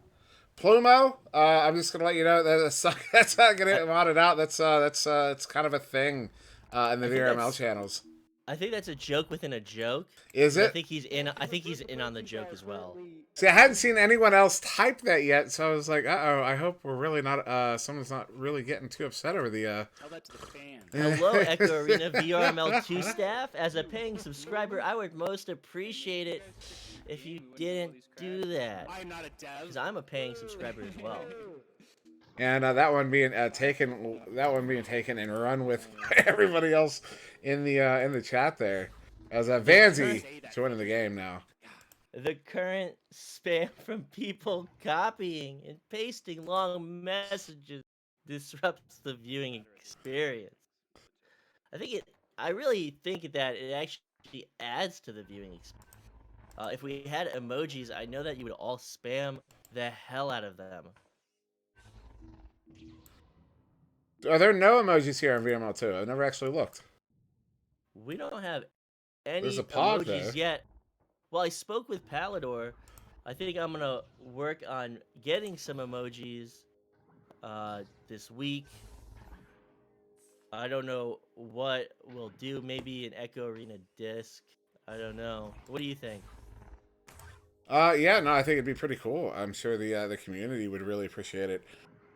I'm just gonna let you know that's not gonna get modded out. That's it's kind of a thing in the VRML channels. I think that's a joke within a joke. Is it? I think he's in on the joke as well. See, I hadn't seen anyone else type that yet, so I was like, uh-oh, I hope we're really not someone's not really getting too upset over the Tell that to the fans. Hello, Echo Arena VRML2 staff. As a paying subscriber, I would most appreciate it if you didn't do that. I'm not a dev. Because I'm a paying subscriber as well. And that one being taken and run with everybody else in the chat there, as Vanzi joining the game now. The current spam from people copying and pasting long messages disrupts the viewing experience. I really think that it actually adds to the viewing experience. If we had emojis, I know that you would all spam the hell out of them. Are there no emojis here on VRML 2? I've never actually looked. We don't have any There's a pod emojis there. yet. Well, I spoke with Palador. I think I'm gonna work on getting some emojis this week. I don't know what we'll do. Maybe an Echo Arena disc. I don't know. What do you think? Yeah, no, I think it'd be pretty cool. I'm sure the community would really appreciate it.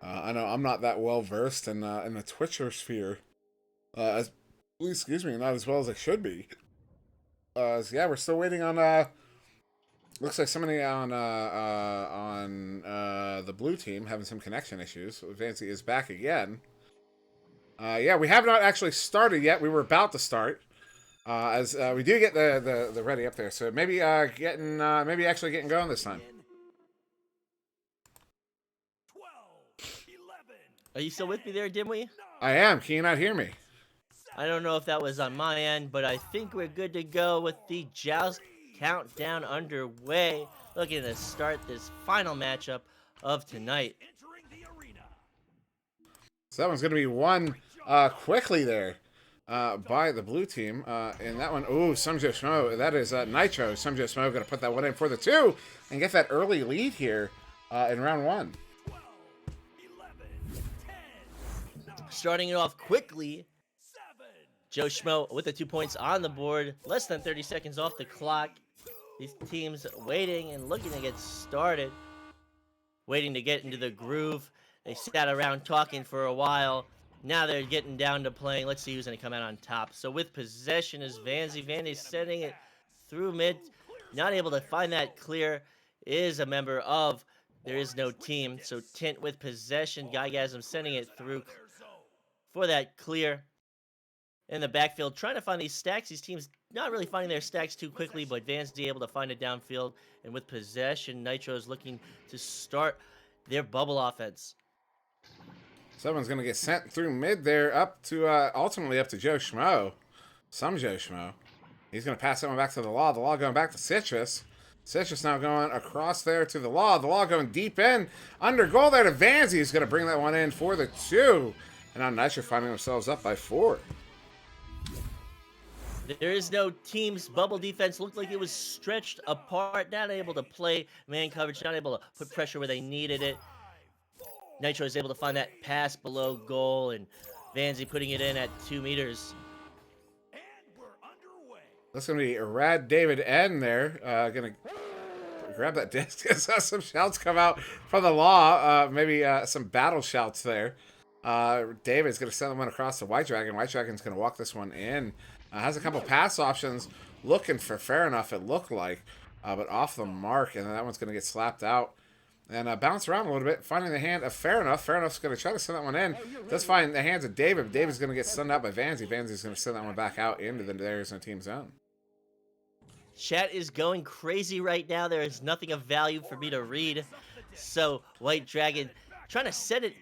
I know I'm not that well versed in the Twitcher sphere, excuse me, not as well as I should be. So yeah, we're still waiting on. Looks like somebody on the blue team having some connection issues. Vancy is back again. Yeah, we have not actually started yet. We were about to start. As we do get the ready up there, so maybe actually getting going this time. 12, 11, Are you still with me there, Dimwy? I am. Can you not hear me? I don't know if that was on my end, but I think we're good to go with the Joust countdown underway. Looking to start this final matchup of tonight. entering the arena. So that one's going to be won quickly there by the blue team. And that one, ooh, Sumjo Smo. That is Nitro. Sumjo Smo going to put that one in for the 2 and get that early lead here in round 1. 12, 11, 10, 9, Starting it off quickly, 7, Joe Schmo with the 2 points on the board. Less than 30 seconds off the clock. These teams waiting and looking to get started. Waiting to get into the groove. They sat around talking for a while. Now they're getting down to playing. Let's see who's going to come out on top. So with possession is Vanzi. Vanzi's sending it through mid. Not able to find that clear. Is a member of There Is No Team. So TINT with possession. Gygasm sending it through for that clear. In the backfield, trying to find these stacks. These teams not really finding their stacks too quickly, but Vanzi able to find it downfield. And with possession, Nitro is looking to start their bubble offense. Someone's going to get sent through mid there up to, ultimately up to Joe Schmo. Some Joe Schmo. He's going to pass that one back to the Law. The Law going back to Citrus. Citrus now going across there to the Law. The Law going deep in. Under goal there to Vanzi. He's going to bring that one in for the 2. And now Nitro finding themselves up by 4. There is no team's bubble defense. Looked like it was stretched apart. Not able to play man coverage. Not able to put pressure where they needed it. Nitro is able to find that pass below goal. And Vanzi putting it in at 2 meters. and we're underway. That's going to be Rad David N there. Going to grab that disc. Some shouts come out from the Law. Maybe some battle shouts there. David's going to send one across to White Dragon. White Dragon's going to walk this one in. Has a couple pass options. Looking for fair enough, it looked like. But off the mark. And then that one's going to get slapped out. And bounce around a little bit. Finding the hand of Fair Enough. Fair Enough's going to try to send that one in. Does find the hands of David. David's going to get stunned out by Vanzi. Vanzi's going to send that one back out into the Arizona team zone. Chat is going crazy right now. There is nothing of value for me to read. So White Dragon trying to set it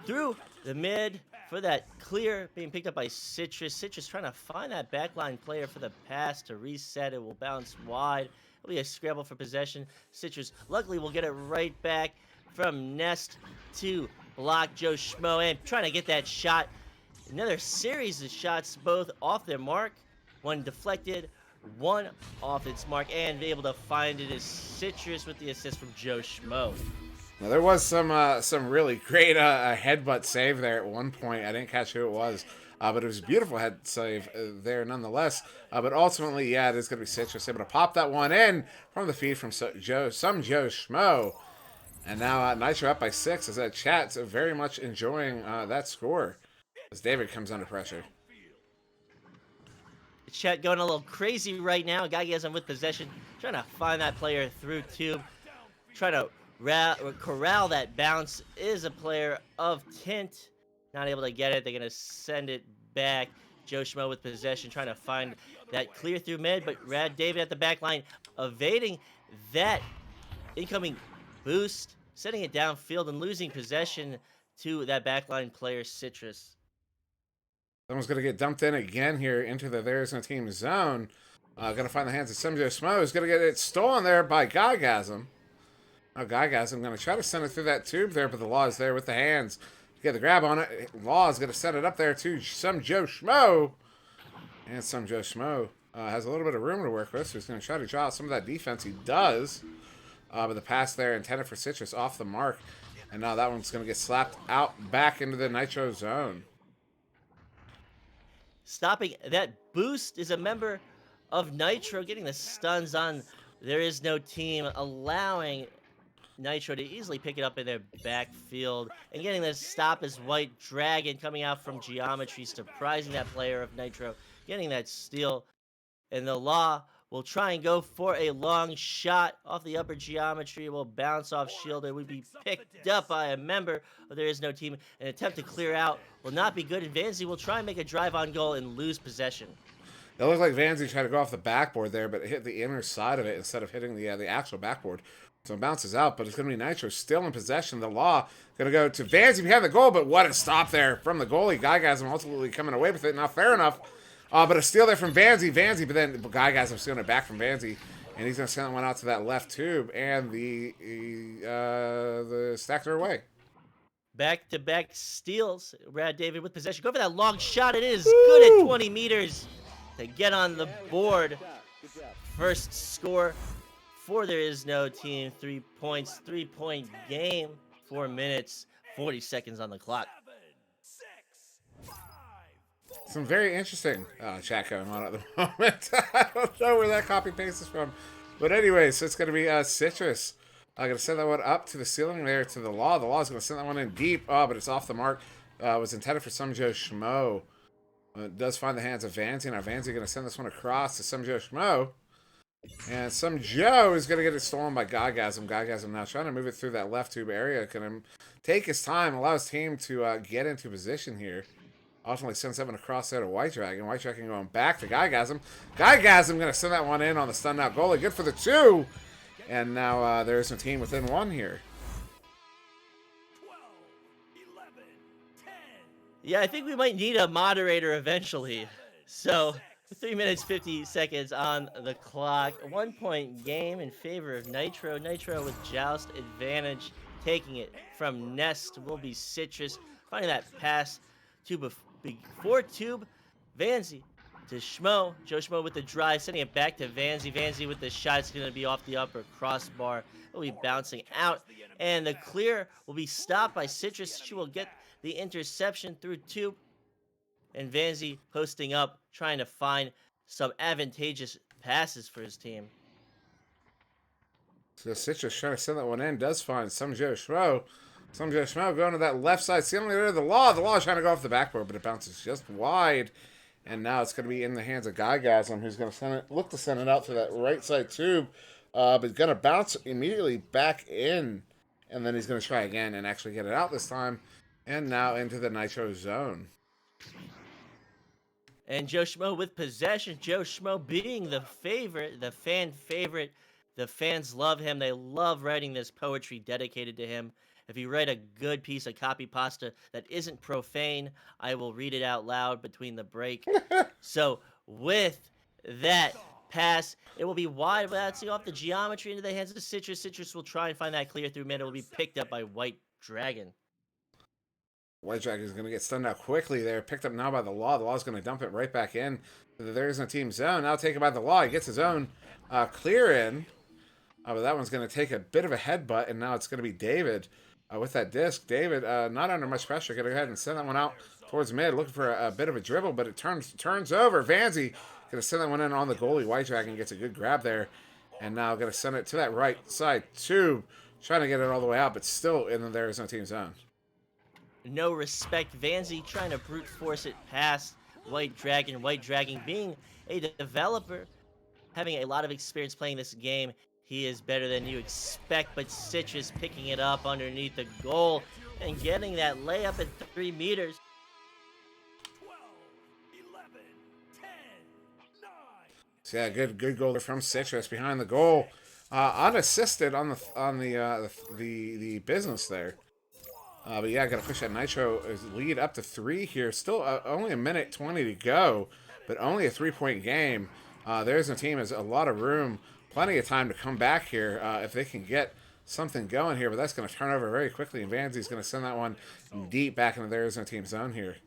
through the mid for that clear, being picked up by Citrus. Citrus trying to find that backline player for the pass to reset. It will bounce wide. It'll be a scramble for possession. Citrus luckily will get it right back from Nest to block Joe Schmo, and trying to get that shot. Another series of shots, both off their mark. One deflected, one off its mark, and be able to find it as Citrus with the assist from Joe Schmo. Now, there was some really great headbutt save there at one point. I didn't catch who it was, but it was a beautiful head save there nonetheless. But ultimately, yeah, it is going to be Citrus able to pop that one in from the feed from Joe Schmo. And now Nitro up by 6 as that chat's very much enjoying that score as David comes under pressure. Chat going a little crazy right now. Guygasm with possession, trying to find that player through tube, trying to corral that bounce. Is a player of TINT, not able to get it. They're gonna send it back. Joe Schmo with possession, trying to find that clear through mid, but Rad David at the back line evading that incoming boost, setting it downfield and losing possession to that backline player Citrus. Someone's going to get dumped in again here into the Arizona team zone. Going to find the hands of Joe Schmo. Is going to get it stolen there by Guygasm. Now Guygasm going to try to send it through that tube there, but the Law is there with the hands. Get the grab on it. Law is going to set it up there to some Joe Schmo. And some Joe Schmo has a little bit of room to work with, so he's going to try to draw out some of that defense. He does. But the pass there intended for Citrus off the mark. And now that one's going to get slapped out back into the Nitro zone. Stopping that boost is a member of Nitro, getting the stuns on There Is No Team, allowing Nitro to easily pick it up in their backfield. And getting the stop is White Dragon coming out from Geometry, surprising that player of Nitro, getting that steal. And the Law will try and go for a long shot off the upper Geometry. It will bounce off shield. It would be picked up by a member of There Is No Team. An attempt to clear out will not be good. And Vanzi will try and make a drive on goal and lose possession. It looked like Vanzi tried to go off the backboard there, but it hit the inner side of it instead of hitting the actual backboard. So it bounces out, but it's going to be Nitro still in possession. The Law going to go to Vanzi behind the goal, but what a stop there from the goalie. Guygasm ultimately coming away with it. Not fair enough. But a steal there from Vanzi, but then Guygasm stealing it back from Vanzi, and he's going to send one out to that left tube, and the stacks are away. Back-to-back steals. Rad David with possession. Go for that long shot. It is good at 20 meters to get on the board. First score for There Is No Team. 3 points, 3-point game. 4 minutes, 40 seconds on the clock. Some very interesting chat going on at the moment. I don't know where that copy paste is from. But anyways, it's going to be Citrus. I'm going to send that one up to the ceiling there to the Law. The Law is going to send that one in deep. Oh, but it's off the mark. It was intended for some Joe Schmo. It does find the hands of Vanzi. Now Vanzi going to send this one across to some Joe Schmo. And some Joe is going to get it stolen by Guygasm. Guygasm now trying to move it through that left tube area. Going to take his time, allow his team to get into position here. Ultimately sends that one across there to White Dragon. White Dragon going back to Guygasm. Guygasm going to send that one in on the stunned out goalie. Good for the 2. And now There Is No Team within 1 here. 12, 11, 10. Yeah, I think we might need a moderator eventually. So, 3 minutes, 50 seconds on the clock. A 1-point game in favor of Nitro. Nitro with Joust advantage. Taking it from Nest will be Citrus. Finding that pass to before tube. Vanzi to Schmo. Joe Schmo with the drive, sending it back to Vanzi. Vanzi with the shot. It's going to be off the upper crossbar. It'll be bouncing out. And the clear will be stopped by Citrus. She will get the interception through tube. And Vanzi posting up, trying to find some advantageous passes for his team. So Citrus trying to send that one in. Does find some Joe Schmo. Some Joe Schmo going to that left side. Seemingly there, the Law. The Law is trying to go off the backboard, but it bounces just wide. And now it's going to be in the hands of Gygasm, who's going to look to send it out to that right side tube. But he's going to bounce immediately back in. And then he's going to try again and actually get it out this time. And now into the Nitro zone. And Joe Schmo with possession. Joe Schmo being the favorite, the fan favorite. The fans love him. They love writing this poetry dedicated to him. If you write a good piece of copy pasta that isn't profane, I will read it out loud between the break. So with that pass, it will be wide, bouncing off the geometry into the hands of Citrus. Citrus will try and find that clear through mid. It will be picked up by White Dragon. White Dragon is going to get stunned out quickly there. Picked up now by the Law. The Law is going to dump it right back in. There's no team zone. Now taken by the Law. He gets his own clear in. But that one's going to take a bit of a headbutt, and now it's going to be David with that disc. David, not under much pressure, going to go ahead and send that one out towards mid, looking for a bit of a dribble, but it turns over. Vanzi going to send that one in on the goalie. White Dragon gets a good grab there, and now going to send it to that right side tube, trying to get it all the way out, but still in there is no team zone. No respect. Vanzi trying to brute force it past White Dragon. White Dragon being a developer, having a lot of experience playing this game. He is better than you expect, but Citrus picking it up underneath the goal and getting that layup at 3 meters. 12, 11, 10, 9. So yeah, good goal there from Citrus behind the goal, unassisted on the business there. But yeah, got to push that Nitro lead up to 3 here. Still only a minute 20 to go, but only a 3-point game. There's no team has a lot of room. Plenty of time to come back here if they can get something going here, but that's going to turn over very quickly, and Vanzi's going to send that one deep back into the Arizona team zone here.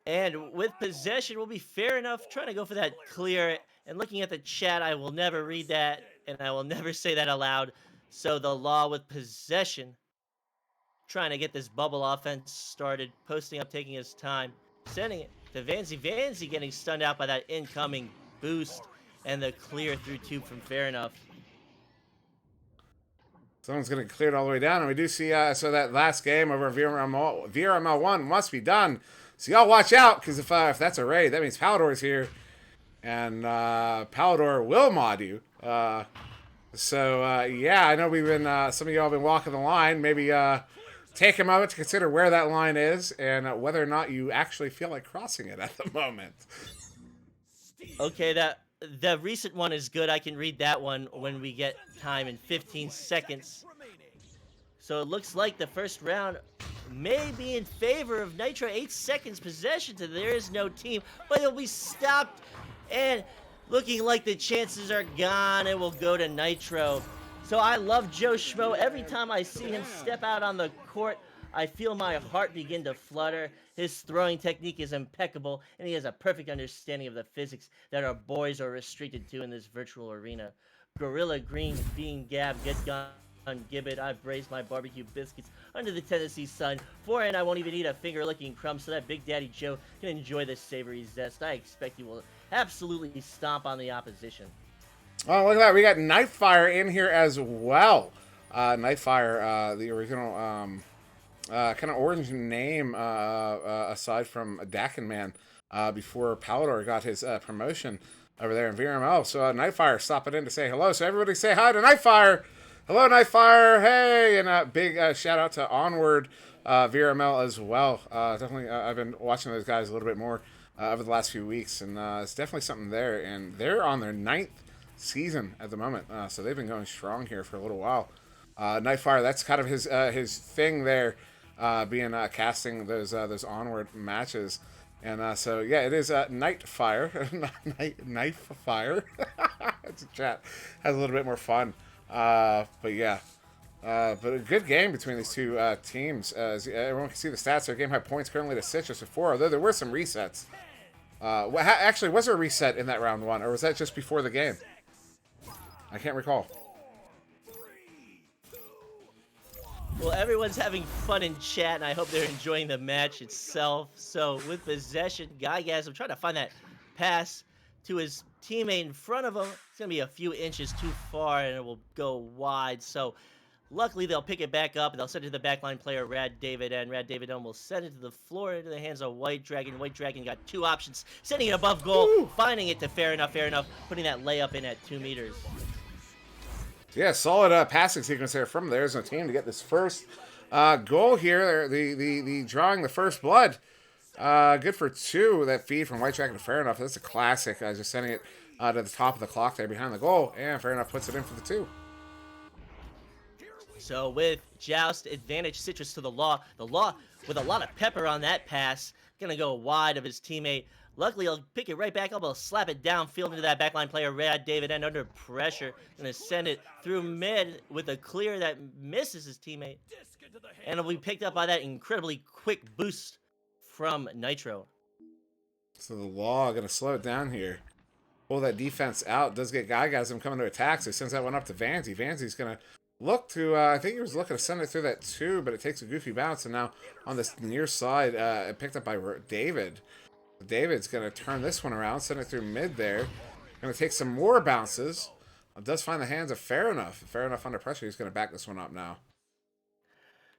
And with possession, will be fair enough. Trying to go for that clear, and looking at the chat, I will never read that, and I will never say that aloud. So the Law with possession, trying to get this bubble offense started, posting up, taking his time, sending it to Vanzi. Vanzi getting stunned out by that incoming boost and the clear through tube from Fair Enough. Someone's going to clear it all the way down, and we do see so that last game over VRML 1 must be done. So y'all watch out, because if that's a raid, that means Palador's here, and Palador will mod you. Yeah, I know we've been some of y'all have been walking the line. Maybe take a moment to consider where that line is and whether or not you actually feel like crossing it at the moment. Okay, the recent one is good. I can read that one when we get time in 15 seconds. So it looks like the first round may be in favor of Nitro. 8 seconds possession to there is no team, but it'll be stopped and looking like the chances are gone. It will go to Nitro. So I love Joe Schmo. Every time I see him step out on the court, I feel my heart begin to flutter. His throwing technique is impeccable, and he has a perfect understanding of the physics that our boys are restricted to in this virtual arena. Gorilla Green, Bean Gab, Get Gone, Gibbet, I've braised my barbecue biscuits under the Tennessee sun. For it, I won't even eat a finger-licking crumb so that Big Daddy Joe can enjoy the savory zest. I expect he will absolutely stomp on the opposition. Oh, look at that. We got Nightfire in here as well. Nightfire, the original kind of orange name aside from Dakenman before Palador got his promotion over there in VRML. So Nightfire stopping in to say hello. So everybody say hi to Nightfire. Hello, Nightfire. Hey, and a big shout out to Onward VRML as well. Definitely, I've been watching those guys a little bit more over the last few weeks, and it's definitely something there. And they're on their 9th season at the moment, so they've been going strong here for a little while. Nightfire, that's kind of his thing there, being casting those Onward matches. And so yeah, it is Nightfire, Nightfire. It's a chat has a little bit more fun. But yeah, but a good game between these two teams. As everyone can see the stats, their game high points currently to Citrus at 4, although there were some resets. Actually, was there a reset in that round 1, or was that just before the game? I can't recall. Well, everyone's having fun in chat, and I hope they're enjoying the match itself. So with possession, Gygasm trying to find that pass to his teammate in front of him. It's going to be a few inches too far, and it will go wide. So Luckily, they'll pick it back up, and they'll send it to the backline player, Rad David N. Rad David N will send it to the floor into the hands of White Dragon. White Dragon got 2 options, sending it above goal, finding it to Fair Enough, putting that layup in at 2 meters. Yeah, solid passing sequence there from the Arizona team to get this first goal here. The drawing the first blood. Good for 2. That feed from White Dragon to Fair Enough. That's a classic. Just sending it to the top of the clock there behind the goal, and Fair Enough puts it in for the 2. So with Joust advantage, Citrus to the Law with a lot of pepper on that pass, gonna go wide of his teammate. Luckily, he'll pick it right back up. He'll slap it downfield into that backline player, Rad David N, under pressure. Gonna send it through mid with a clear that misses his teammate. And it'll be picked up by that incredibly quick boost from Nitro. So the Law going to slow it down here. Pull that defense out. Does get Guygasm coming to attack, so he sends that one up to Vanzi. Vanzi's going to look to, I think he was looking to send it through that 2, but it takes a goofy bounce, and now on this near side, picked up by David. David's going to turn this one around, send it through mid there. Going to take some more bounces. Does find the hands of Fair Enough. Fair Enough under pressure. He's going to back this one up now.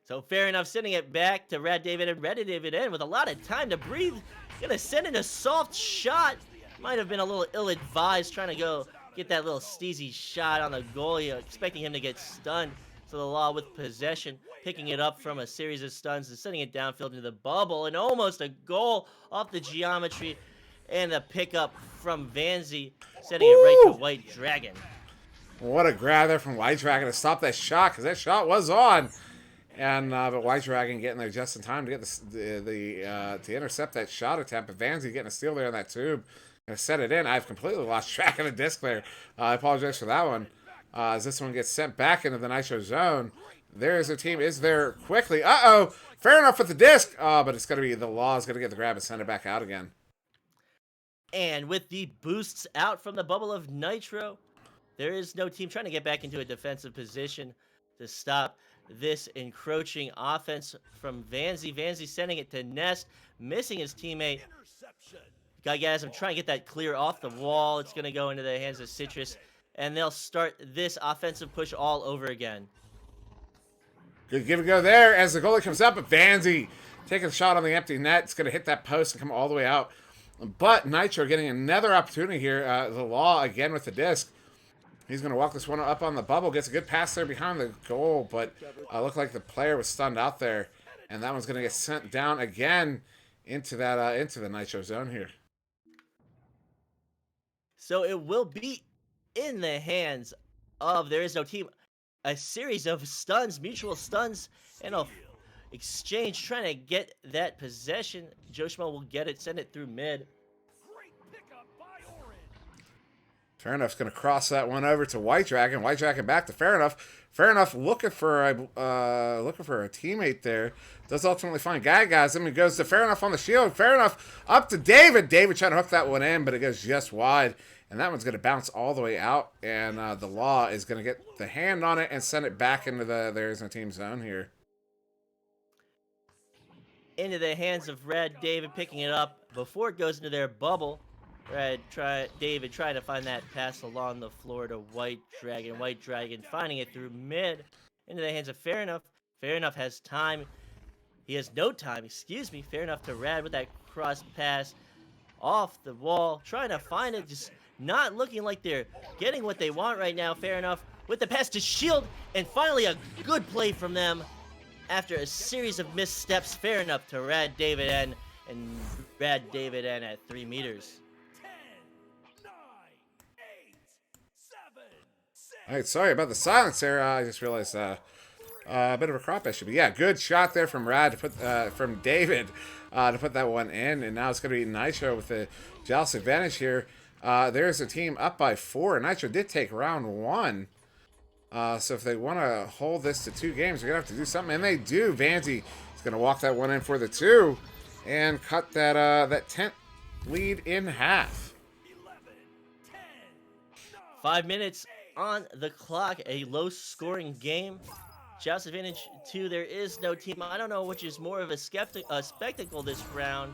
So Fair Enough sending it back to Rad David and Rad David N with a lot of time to breathe. Gonna send in a soft shot. Might have been a little ill-advised trying to go get that little steezy shot on the goalie, expecting him to get stunned. So the Law with possession, picking it up from a series of stuns and sending it downfield into the bubble, and almost a goal off the geometry, and a pickup from Vanzi, sending it right to White Dragon. What a grab there from White Dragon to stop that shot, because that shot was on. And but White Dragon getting there just in time to get to intercept that shot attempt. But Vanzi getting a steal there on that tube. Gonna set it in. I've completely lost track of the disc there. I apologize for that one. As this one gets sent back into the Nitro zone. There's their team. Is there quickly? Uh-oh. Fair Enough with the disc. But it's going to be the Law is going to get the grab and send it back out again. And with the boosts out from the bubble of Nitro, there is no team trying to get back into a defensive position to stop this encroaching offense from Vanzi. Vanzi sending it to Nest, missing his teammate. Guygasm trying to get that clear off the wall. It's going to go into the hands of Citrus, and they'll start this offensive push all over again. Good give and go there as the goalie comes up, but Vanzi taking a shot on the empty net. It's going to hit that post and come all the way out. But Nitro getting another opportunity here. The Law again with the disc. He's going to walk this one up on the bubble. Gets a good pass there behind the goal, but looked like the player was stunned out there. And that one's going to get sent down again into that into the Nitro zone here. So it will be in the hands of There Is No Team. A series of stuns, mutual stuns, and a exchange trying to get that possession. Joe Schmo will get it, send it through mid. Fair Enough's going to cross that one over to White Dragon. White Dragon back to Fair Enough. Fair Enough looking for a teammate there. Does ultimately find Guygasm. He goes to Fair Enough on the shield. Fair Enough up to David. David trying to hook that one in, but it goes just wide. And that one's going to bounce all the way out. And the Law is going to get the hand on it and send it back into the There Is No Team zone here. Into the hands of Red David, picking it up before it goes into their bubble. David trying to find that pass along the floor to White Dragon. White Dragon finding it through mid into the hands of Fair Enough. Fair Enough has time. He has no time, excuse me. Fair Enough to Rad with that cross pass off the wall. Trying to find it, just not looking like they're getting what they want right now. Fair Enough with the pass to Shield. And finally a good play from them after a series of missteps. Fair Enough to Rad David N. And Rad David N at 3 meters. All right, sorry about the silence there. I just realized a bit of a crop issue. But yeah, good shot there from Rad to put from David to put that one in, and now it's going to be Nitro with the Joust advantage here. There's a team up by 4. Nitro did take round 1, so if they want to hold this to 2 games, they're going to have to do something, and they do. Vanzi is going to walk that one in for the 2 and cut that TINT lead in half. 5 minutes on the clock, a low-scoring game. Joust advantage 2. There is no team. I don't know which is more of a spectacle this round,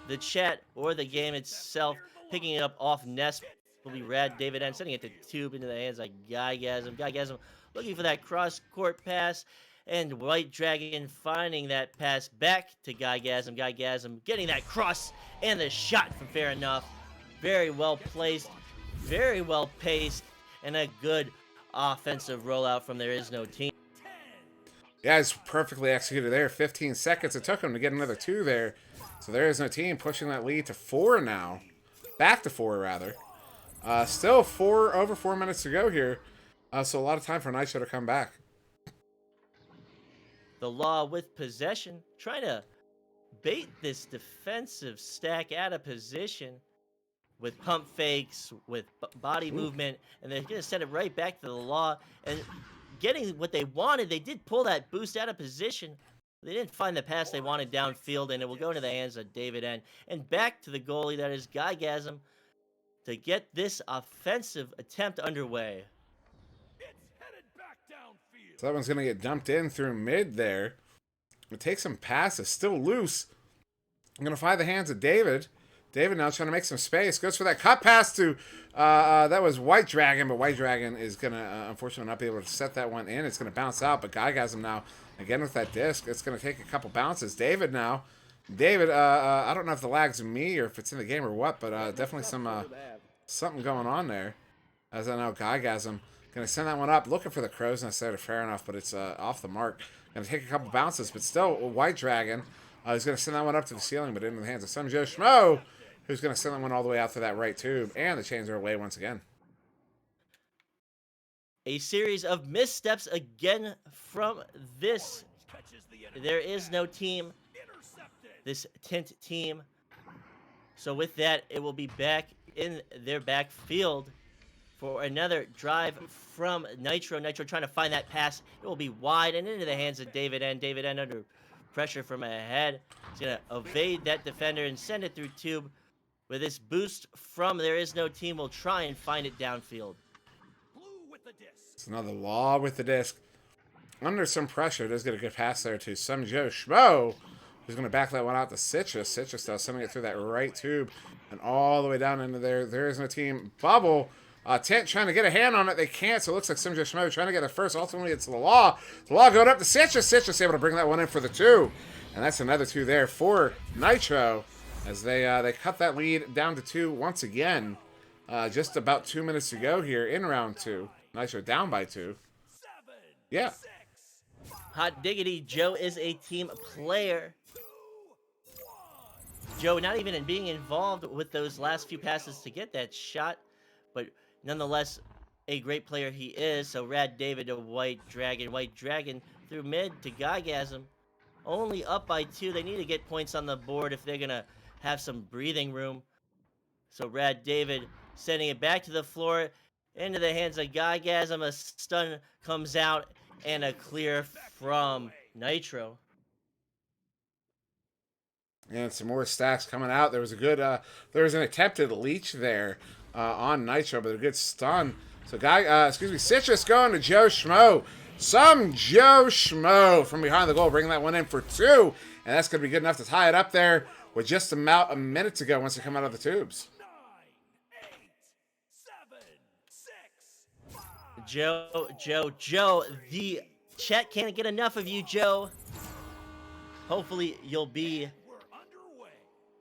the chat or the game itself. Picking it up off Nest, will be Rad David N sending it to Tube into the hands of Guygasm. Guygasm looking for that cross-court pass, and White Dragon finding that pass back to Guygasm. Guygasm getting that cross and the shot from Fair Enough. Very well placed, very well paced, and a good offensive rollout from There Is No Team. Yeah, it's perfectly executed there. 15 seconds it took him to get another 2 there. So There Is No Team pushing that lead to 4 now. Back to 4, rather. Still over 4 minutes to go here. So a lot of time for Nitro to come back. The Law with possession, trying to bait this defensive stack out of position with pump fakes, with body movement, and they're going to send it right back to the Law. And getting what they wanted, they did pull that boost out of position. They didn't find the pass they wanted downfield, and it will go into the hands of David N. And back to the goalie, that is Guygasm, to get this offensive attempt underway. So that one's going to get dumped in through mid there. It takes some passes, still loose. I'm going to find the hands of David. David now trying to make some space. Goes for that cut pass to, that was White Dragon, but White Dragon is going to, unfortunately, not be able to set that one in. It's going to bounce out, but Guygasm now, again with that disc, it's going to take a couple bounces. David now. David, I don't know if the lag's me or if it's in the game or what, but definitely something going on there. As I know, Guygasm going to send that one up, looking for the crow's nest there to Fair Enough, but it's off the mark. Going to take a couple bounces, but still, White Dragon is going to send that one up to the ceiling, but into the hands of some Joe Schmo, who's going to send that one all the way out to that right tube, and the chains are away once again. A series of missteps again from this There Is No Team, this TINT team. So with that, it will be back in their backfield for another drive from Nitro. Nitro trying to find that pass. It will be wide and into the hands of David N. David N under pressure from ahead. He's going to evade that defender and send it through tube. With this boost from There Is No Team, will try and find it downfield. It's another Law with the disc. Under some pressure, does get a good pass there to some Joe Schmo, who's going to back that one out to Citrus. Citrus now sending it through that right tube and all the way down into there. There Is No Team bubble. TINT trying to get a hand on it. They can't, so it looks like some Joe Schmo trying to get it first. Ultimately, it's the Law. The Law going up to Citrus. Citrus able to bring that one in for the 2. And that's another 2 there for Nitro, as they cut that lead down to 2 once again. Just about 2 minutes to go here in round 2. Nitro down by 2. Yeah. Hot diggity, Joe is a team player. Joe not even being involved with those last few passes to get that shot, but nonetheless, a great player he is. So Rad David to White Dragon. White Dragon through mid to Guygasm. Only up by 2. They need to get points on the board if they're going to have some breathing room. So Rad David sending it back to the floor into the hands of Guygasm. A stun comes out and a clear from Nitro. And some more stacks coming out. There was a good, there was an attempted leech there on Nitro, but a good stun. So Citrus going to Joe Schmo. Some Joe Schmo from behind the goal, bringing that one in for 2. And that's going to be good enough to tie it up there with just about a minute to go once they come out of the tubes. 9, 8, 7, 6, 5. Joe, the chat can't get enough of you, Joe. Hopefully you'll be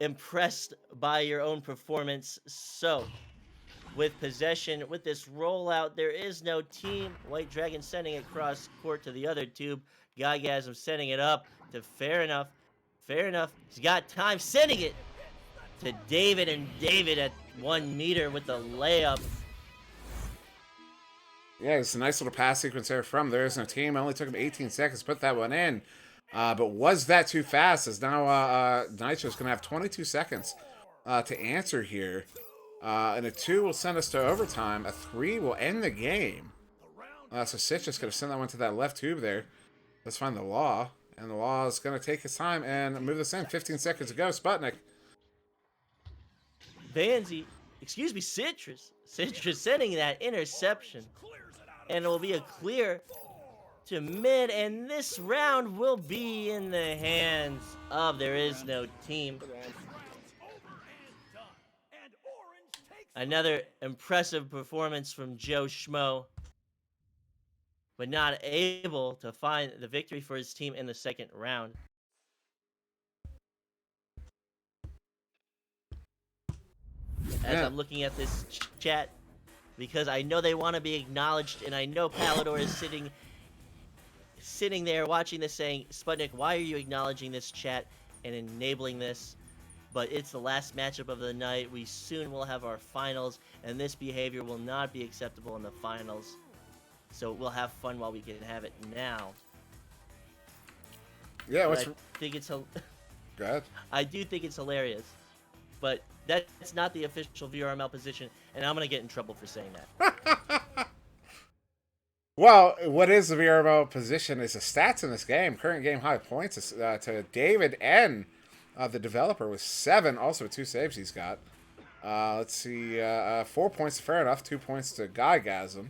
impressed by your own performance. So, with possession, with this rollout, There Is No Team. White Dragon sending it cross court to the other tube. Guygasm sending it up to Fair Enough. Fair Enough. He's got time, sending it to David, and David at 1 meter with the layup. Yeah, it's a nice little pass sequence there from There Is No Team. It only took him 18 seconds to put that one in. But was that too fast? As now Nitro's going to have 22 seconds to answer here. And a 2 will send us to overtime. A 3 will end the game. So Citrus going to send that one to that left tube there. Let's find the Law. And the Law is going to take his time and move this in. 15 seconds to go. Sputnik. Citrus. Citrus sending that interception. And it will be a clear to mid, and this round will be in the hands of There Is No Team. Another impressive performance from Joe Schmo, but not able to find the victory for his team in the second round. As Yeah. I'm looking at this chat, because I know they want to be acknowledged, and I know Palador is sitting there watching this saying, Sputnik, why are you acknowledging this chat and enabling this? But it's the last matchup of the night. We soon will have our finals, and this behavior will not be acceptable in the finals. So we'll have fun while we can have it now. Yeah, But I think it's go ahead. I do think it's hilarious, but that's not the official VRML position, and I'm gonna get in trouble for saying that. Well, what is the VRML position is the stats in this game. Current game high points to David N, the developer, with 7. Also 2 saves he's got. Let's see, 4 points to Fair Enough, 2 points to Guygasm.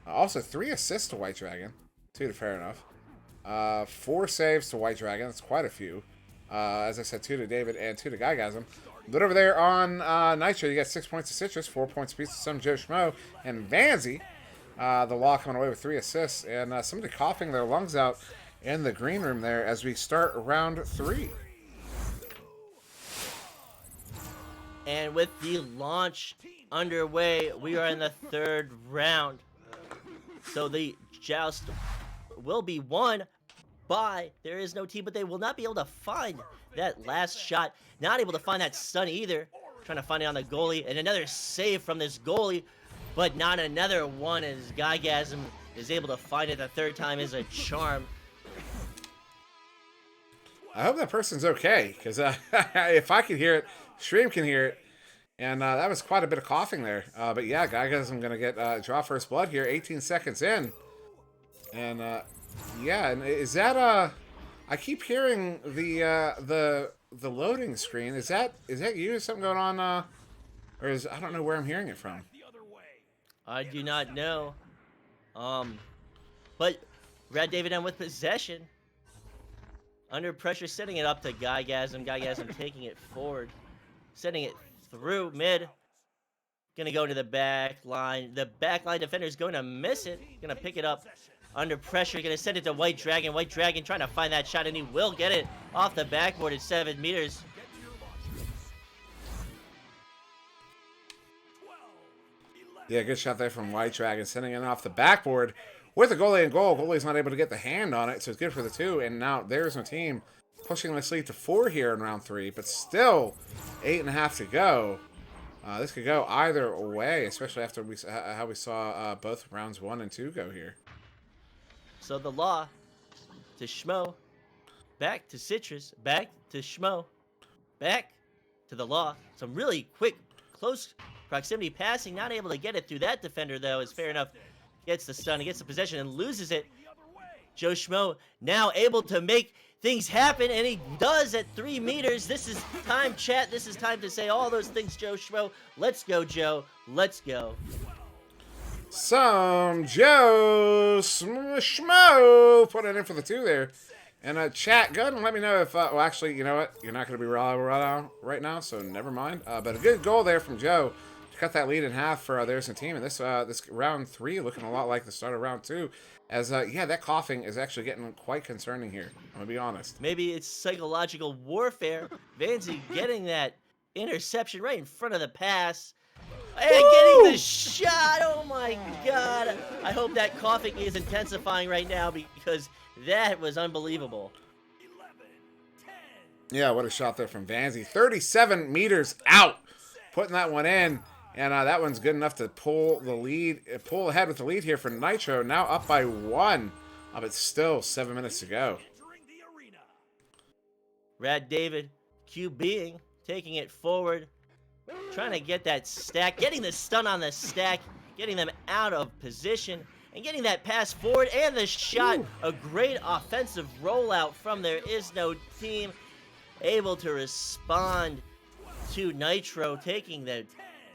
Also 3 assists to White Dragon, 2 to Fair Enough. 4 saves to White Dragon. That's quite a few. As I said, 2 to David and 2 to Guygasm. But over there on Nitro, you got 6 points to Citrus, 4 points apiece to some Joe Schmo, and Vanzy, the Law, coming away with 3 assists, and somebody coughing their lungs out in the green room there as we start round 3. And with the launch underway, we are in the 3rd round. So the joust will be won by There Is No Team, but they will not be able to find that last shot. Not able to find that stun either. Trying to find it on the goalie. And another save from this goalie, but not another one as Guygasm is able to find it. The 3rd time is a charm. I hope that person's okay, because if I can hear it, stream can hear it. And that was quite a bit of coughing there. But yeah, Guygasm going to get draw first blood here, 18 seconds in. And yeah, and is that I keep hearing the loading screen. Is that you? Is something going on? Or is I don't know where I'm hearing it from. I do not know. But Red David M with possession. Under pressure, setting it up to Guygasm. Guygasm taking it forward. Setting it through mid. Gonna go to the back line. The back line defender is going to miss it. Gonna pick it up under pressure. Gonna send it to White Dragon. White Dragon trying to find that shot, and he will get it off the backboard at 7 meters. Yeah, good shot there from White Dragon, sending it off the backboard with the goalie in goal. Goalie's not able to get the hand on it, so it's good for the 2. And now There's No Team pushing this lead to 4 here in round 3, but still 8.5 to go. This could go either way, especially after how we saw both rounds 1 and 2 go here. So the Law to Schmo, back to Citrus, back to Schmo, back to the Law. Some really quick, close proximity passing, not able to get it through that defender, though, is Fair Enough. Gets the stun, he gets the possession, and loses it. Joe Schmo now able to make things happen, and he does at 3 meters. This is time, chat. This is time to say all those things, Joe Schmo. Let's go, Joe. Let's go. Some Joe Schmo put it in for the 2 there. And chat, go ahead and let me know if, well, actually, you know what? You're not going to be right now, so never mind. But a good goal there from Joe to cut that lead in half for There's No Team. And this round 3 looking a lot like the start of round 2. As, yeah, that coughing is actually getting quite concerning here. I'm going to be honest. Maybe it's psychological warfare. Vanzy getting that interception right in front of the pass. And getting the shot. Oh, my God. I hope that coughing is intensifying right now because that was unbelievable. Yeah, what a shot there from Vanzy. 37 meters out. Putting that one in. And that one's good enough to pull ahead with the lead here for Nitro. Now up by 1. But still 7 minutes to go. Rad David QBing, taking it forward. Trying to get that stack. Getting the stun on the stack. Getting them out of position. And getting that pass forward. And the shot. Ooh. A great offensive rollout from There Is No Team. Able to respond to Nitro. Taking the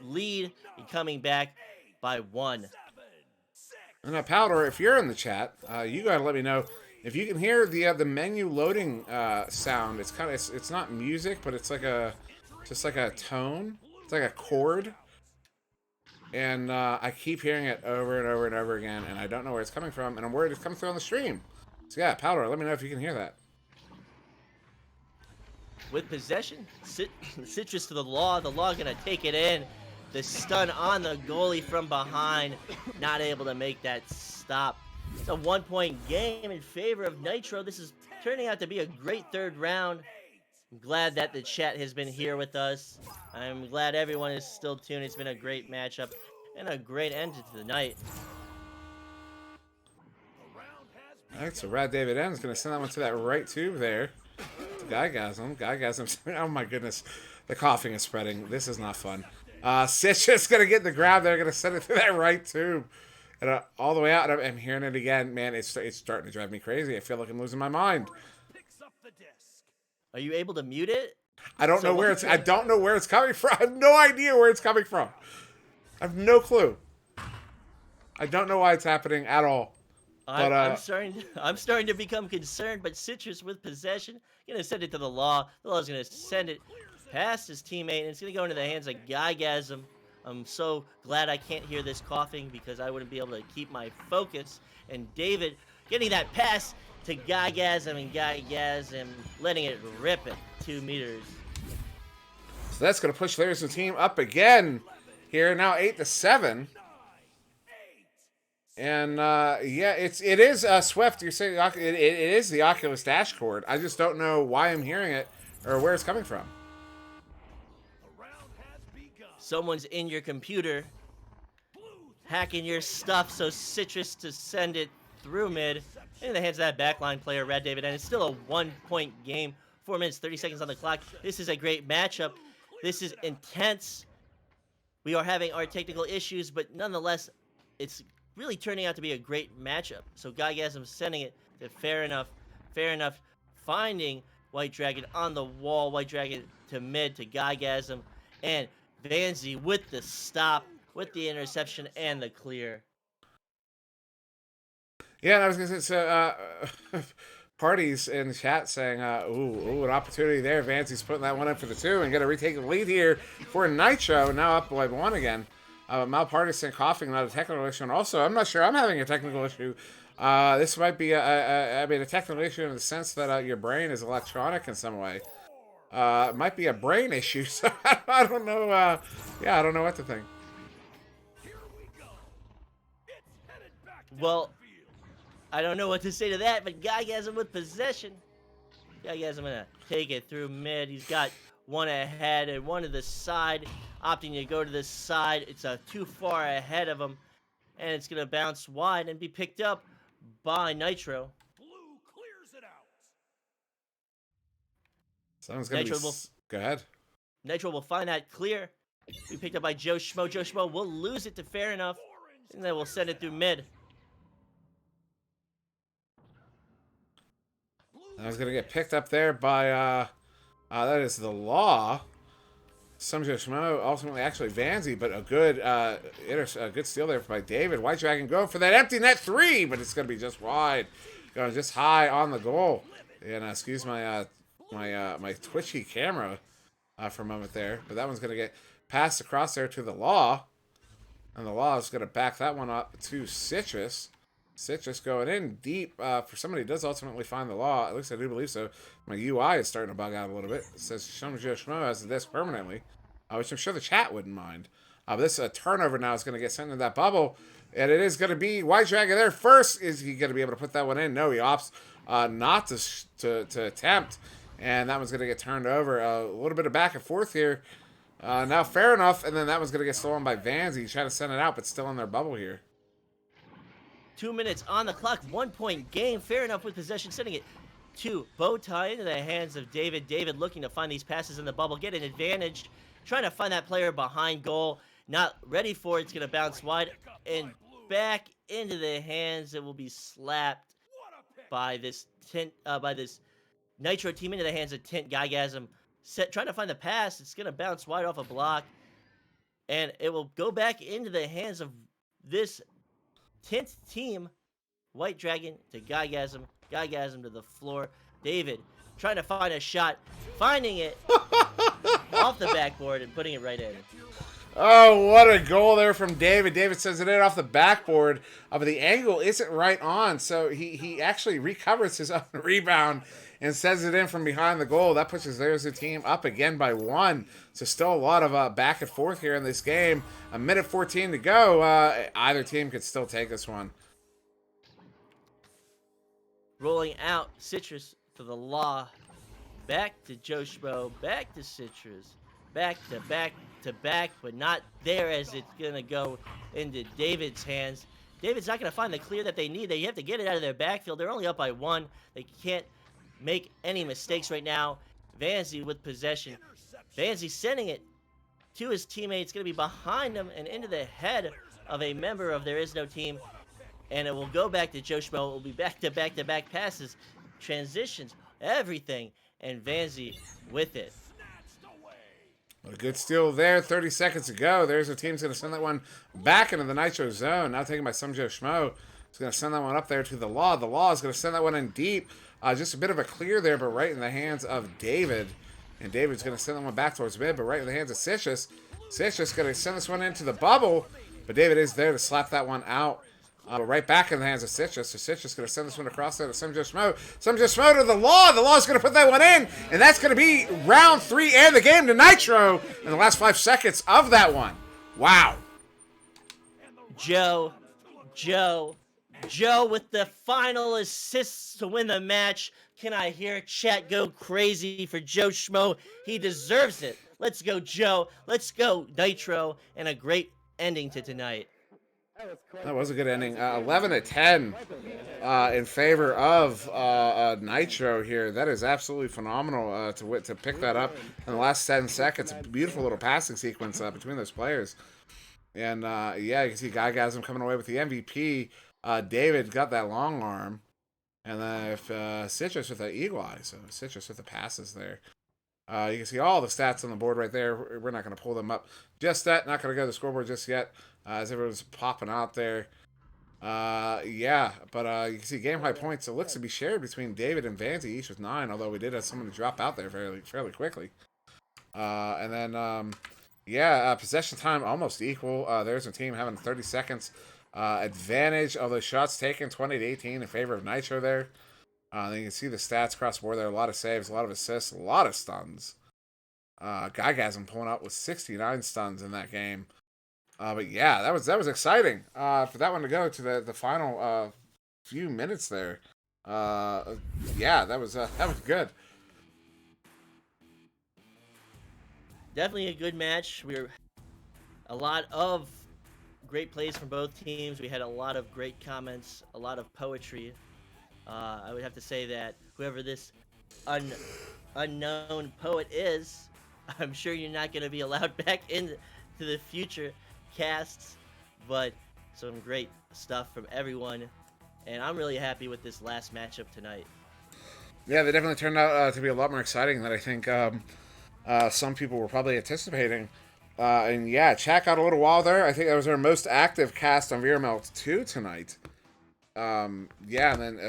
lead and coming back by 1. And now, Powder, if you're in the chat, you gotta let me know if you can hear the menu loading sound. It's kind of it's not music, but it's like just like a tone. It's like a chord. And I keep hearing it over and over and over again, and I don't know where it's coming from, and I'm worried it's coming through on the stream. So yeah, Powder, let me know if you can hear that. With possession, Citrus to the Law gonna take it in. The stun on the goalie from behind, not able to make that stop. It's a 1-point game in favor of Nitro. This is turning out to be a great third round. I'm glad that the chat has been here with us. I'm glad everyone is still tuned. It's been a great matchup and a great end to the night. All right, so Rad David N is going to send that one to that right tube there. Guygasm. Oh my goodness. The coughing is spreading. This is not fun. Citrus going to get the grab there. Going to send it to that right tube. And all the way out. I'm hearing it again. Man, it's starting to drive me crazy. I feel like I'm losing my mind. Are you able to mute it? I don't know where it's coming from. I have no idea where it's coming from. I have no clue. I don't know why it's happening at all. But, I'm starting to become concerned, but Citrus with possession, gonna send it to the Law. The Law's gonna send it past his teammate, and it's gonna go into the hands of Guygasm. I'm so glad I can't hear this coughing because I wouldn't be able to keep my focus. And David getting that pass to Guygasm, and Guygasm letting it rip at 2 meters. So that's gonna push Larry's team up again. Here now 8-7. And yeah, it is Swift. You're saying it is the Oculus dashboard. I just don't know why I'm hearing it or where it's coming from. Someone's in your computer, hacking your stuff. So Citrus to send it through mid in the hands of that backline player, Rad David, and it's still a 1-point game. 4 minutes 30 seconds on the clock. This is a great matchup. This is intense. We are having our technical issues, but nonetheless, it's really turning out to be a great matchup. So Guygasm sending it to Fair Enough, finding White Dragon on the wall. White Dragon to mid to Guygasm, and Vanzi with the stop, with the interception and the clear. Yeah, and I was gonna say, so parties in the chat saying, ooh, an opportunity there. Vanzi's putting that one up for the 2 and gonna retake the lead here for Nitro. Now up by 1 again. Malpartisan coughing, not a technical issue. And also, I'm not sure I'm having a technical issue. This might be a technical issue in the sense that your brain is electronic in some way. It might be a brain issue. So I don't know. Yeah, I don't know what to think. Well, I don't know what to say to that, but Guygasm with possession. Guygasm gonna take it through mid. He's got one ahead and one to the side, opting to go to the side. It's too far ahead of him, and it's gonna bounce wide and be picked up by Nitro. Blue clears it out. Someone's gonna go ahead. Nitro will find that clear. Be picked up by Joe Schmo. Joe Schmo will lose it to Fair Enough, and then we'll send it through mid. I was gonna get picked up there by that is the Law. Some Joe Schmo, ultimately actually Vanzi, but a good steal there by David. White Dragon go for that empty net 3, but it's gonna be just wide, going just high on the goal. And excuse my my twitchy camera for a moment there, but that one's gonna get passed across there to the Law, and the Law is gonna back that one up to Citrus. Citrus going in deep for somebody who does ultimately find the Law. At least I do believe so. My UI is starting to bug out a little bit. It says Joe Schmo has this permanently, which I'm sure the chat wouldn't mind. But this turnover now is going to get sent into that bubble, and it is going to be White Dragon there first. Is he going to be able to put that one in? No, he opts not to attempt, and that one's going to get turned over. A little bit of back and forth here. Now Fair Enough, and then that one's going to get stolen by Vanzi. He's trying to send it out, but still in their bubble here. 2 minutes on the clock, 1-point game. Fair Enough with possession, sending it to Bowtie into the hands of David. David looking to find these passes in the bubble, get an advantage, trying to find that player behind goal. Not ready for it. It's going to bounce wide and back into the hands. It will be slapped by this TINT, by this Nitro team into the hands of TINT. Guygasm trying to find the pass. It's going to bounce wide off a block, and it will go back into the hands of this TINT team. White Dragon to Guygasm. Guygasm to the floor. David trying to find a shot, finding it off the backboard and putting it right in. Oh, what a goal there from David. David sends it in off the backboard, but the angle isn't right on, so he actually recovers his own rebound and sends it in from behind the goal. That pushes there's the team up again by 1. So still a lot of back and forth here in this game. A minute 14 to go. Either team could still take this one. Rolling out Citrus for the Law. Back to Joe Schmo. Back to Citrus. Back to back to back, but not there as it's going to go into David's hands. David's not going to find the clear that they need. They have to get it out of their backfield. They're only up by 1. They can't make any mistakes right now. Vanzi with possession. Vanzi sending it to his teammates. Going to be behind him and into the head of a member of There Is No Team. And it will go back to Joe Schmo. It will be back to back to back passes, transitions, everything. And Vanzi with it. A good steal there. 30 seconds to go. There's a team's going to send that one back into the Nitro zone. Now taken by some Joe Schmo. He's going to send that one up there to the Law. The Law is going to send that one in deep. Just a bit of a clear there, but right in the hands of David. And David's going to send that one back towards mid, but right in the hands of Citrus. Citrus going to send this one into the bubble, but David is there to slap that one out. Right back in the hands of Citrus. So Citrus going to send this one across there to some Joe Schmo. Some Joe Schmo to the Law. The Law is going to put that one in, and that's going to be round 3 and the game to Nitro in the last 5 seconds of that one. Wow. Joe with the final assists to win the match. Can I hear chat go crazy for Joe Schmo? He deserves it. Let's go, Joe. Let's go, Nitro. And a great ending to tonight. That was a good ending. 11-10 in favor of Nitro here. That is absolutely phenomenal to pick that up in the last 10 seconds. A beautiful little passing sequence between those players. And, yeah, you can see Guygasm coming away with the MVP. David got that long arm. And then Citrus with the eagle eye. So Citrus with the passes there. You can see all the stats on the board right there. We're not going to pull them up just yet. Not going to go to the scoreboard just yet. As everyone's popping out there. Yeah, but you can see game high points. It looks to be shared between David and Vanzi, each with 9, although we did have someone to drop out there fairly quickly. And then, yeah, possession time almost equal. There's a team having 30 seconds advantage of the shots taken, 20-18 in favor of Nitro there. Then you can see the stats across the board there. A lot of saves, a lot of assists, a lot of stuns. Guygasm pulling out with 69 stuns in that game. But yeah, that was exciting for that one to go to the final few minutes there. Yeah, that was good. Definitely a good match. A lot of great plays from both teams. We had a lot of great comments, a lot of poetry. I would have to say that whoever this unknown poet is, I'm sure you're not going to be allowed back into the future casts, but some great stuff from everyone, and I'm really happy with this last matchup tonight. Yeah, they definitely turned out to be a lot more exciting than I think some people were probably anticipating. And yeah, chat got a little wild there. I think that was our most active cast on VRML 2 tonight. Yeah, and then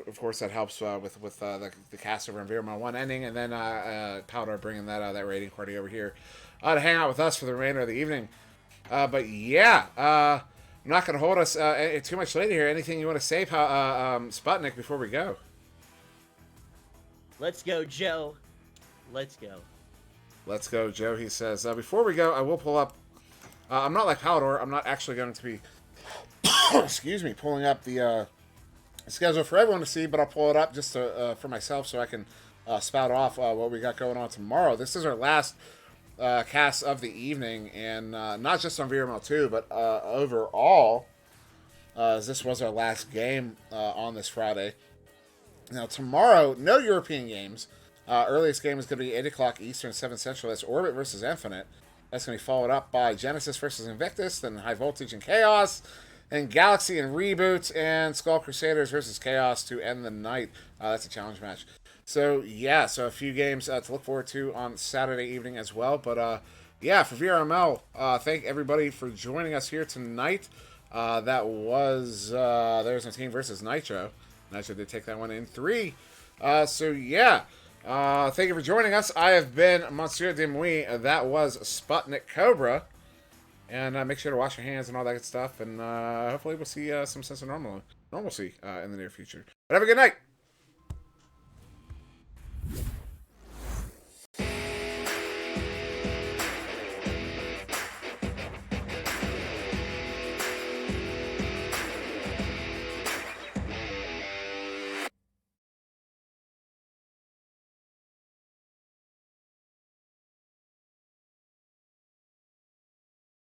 of course that helps with the cast over in VRML 1 ending, and then Powder bringing that rating party over here to hang out with us for the remainder of the evening. But yeah, I'm not going to hold us too much later here. Anything you want to say, Sputnik, before we go? Let's go, Joe. Let's go. Let's go, Joe, he says. Before we go, I will pull up... I'm not like Powder. I'm not actually going to be... excuse me, pulling up the schedule for everyone to see, but I'll pull it up just for myself so I can spout off what we got going on tomorrow. This is our last cast of the evening, and not just on VRML 2, but overall, as this was our last game on this Friday. Now, tomorrow, no European games. Earliest game is going to be 8 o'clock Eastern, 7 Central. That's Orbit versus Infinite. That's going to be followed up by Genesis versus Invictus, then High Voltage and Chaos, and Galaxy and Reboot, and Skull Crusaders versus Chaos to end the night. That's a challenge match. So, yeah, so a few games to look forward to on Saturday evening as well. But, yeah, for VRML, thank everybody for joining us here tonight. That was There's a Team versus Nitro. Nitro did take that one in 3. So, yeah. Thank you for joining us. I have been SirDimwi. That was Sputnik Cobra. And make sure to wash your hands and all that good stuff. And hopefully we'll see some sense of normalcy in the near future. But have a good night.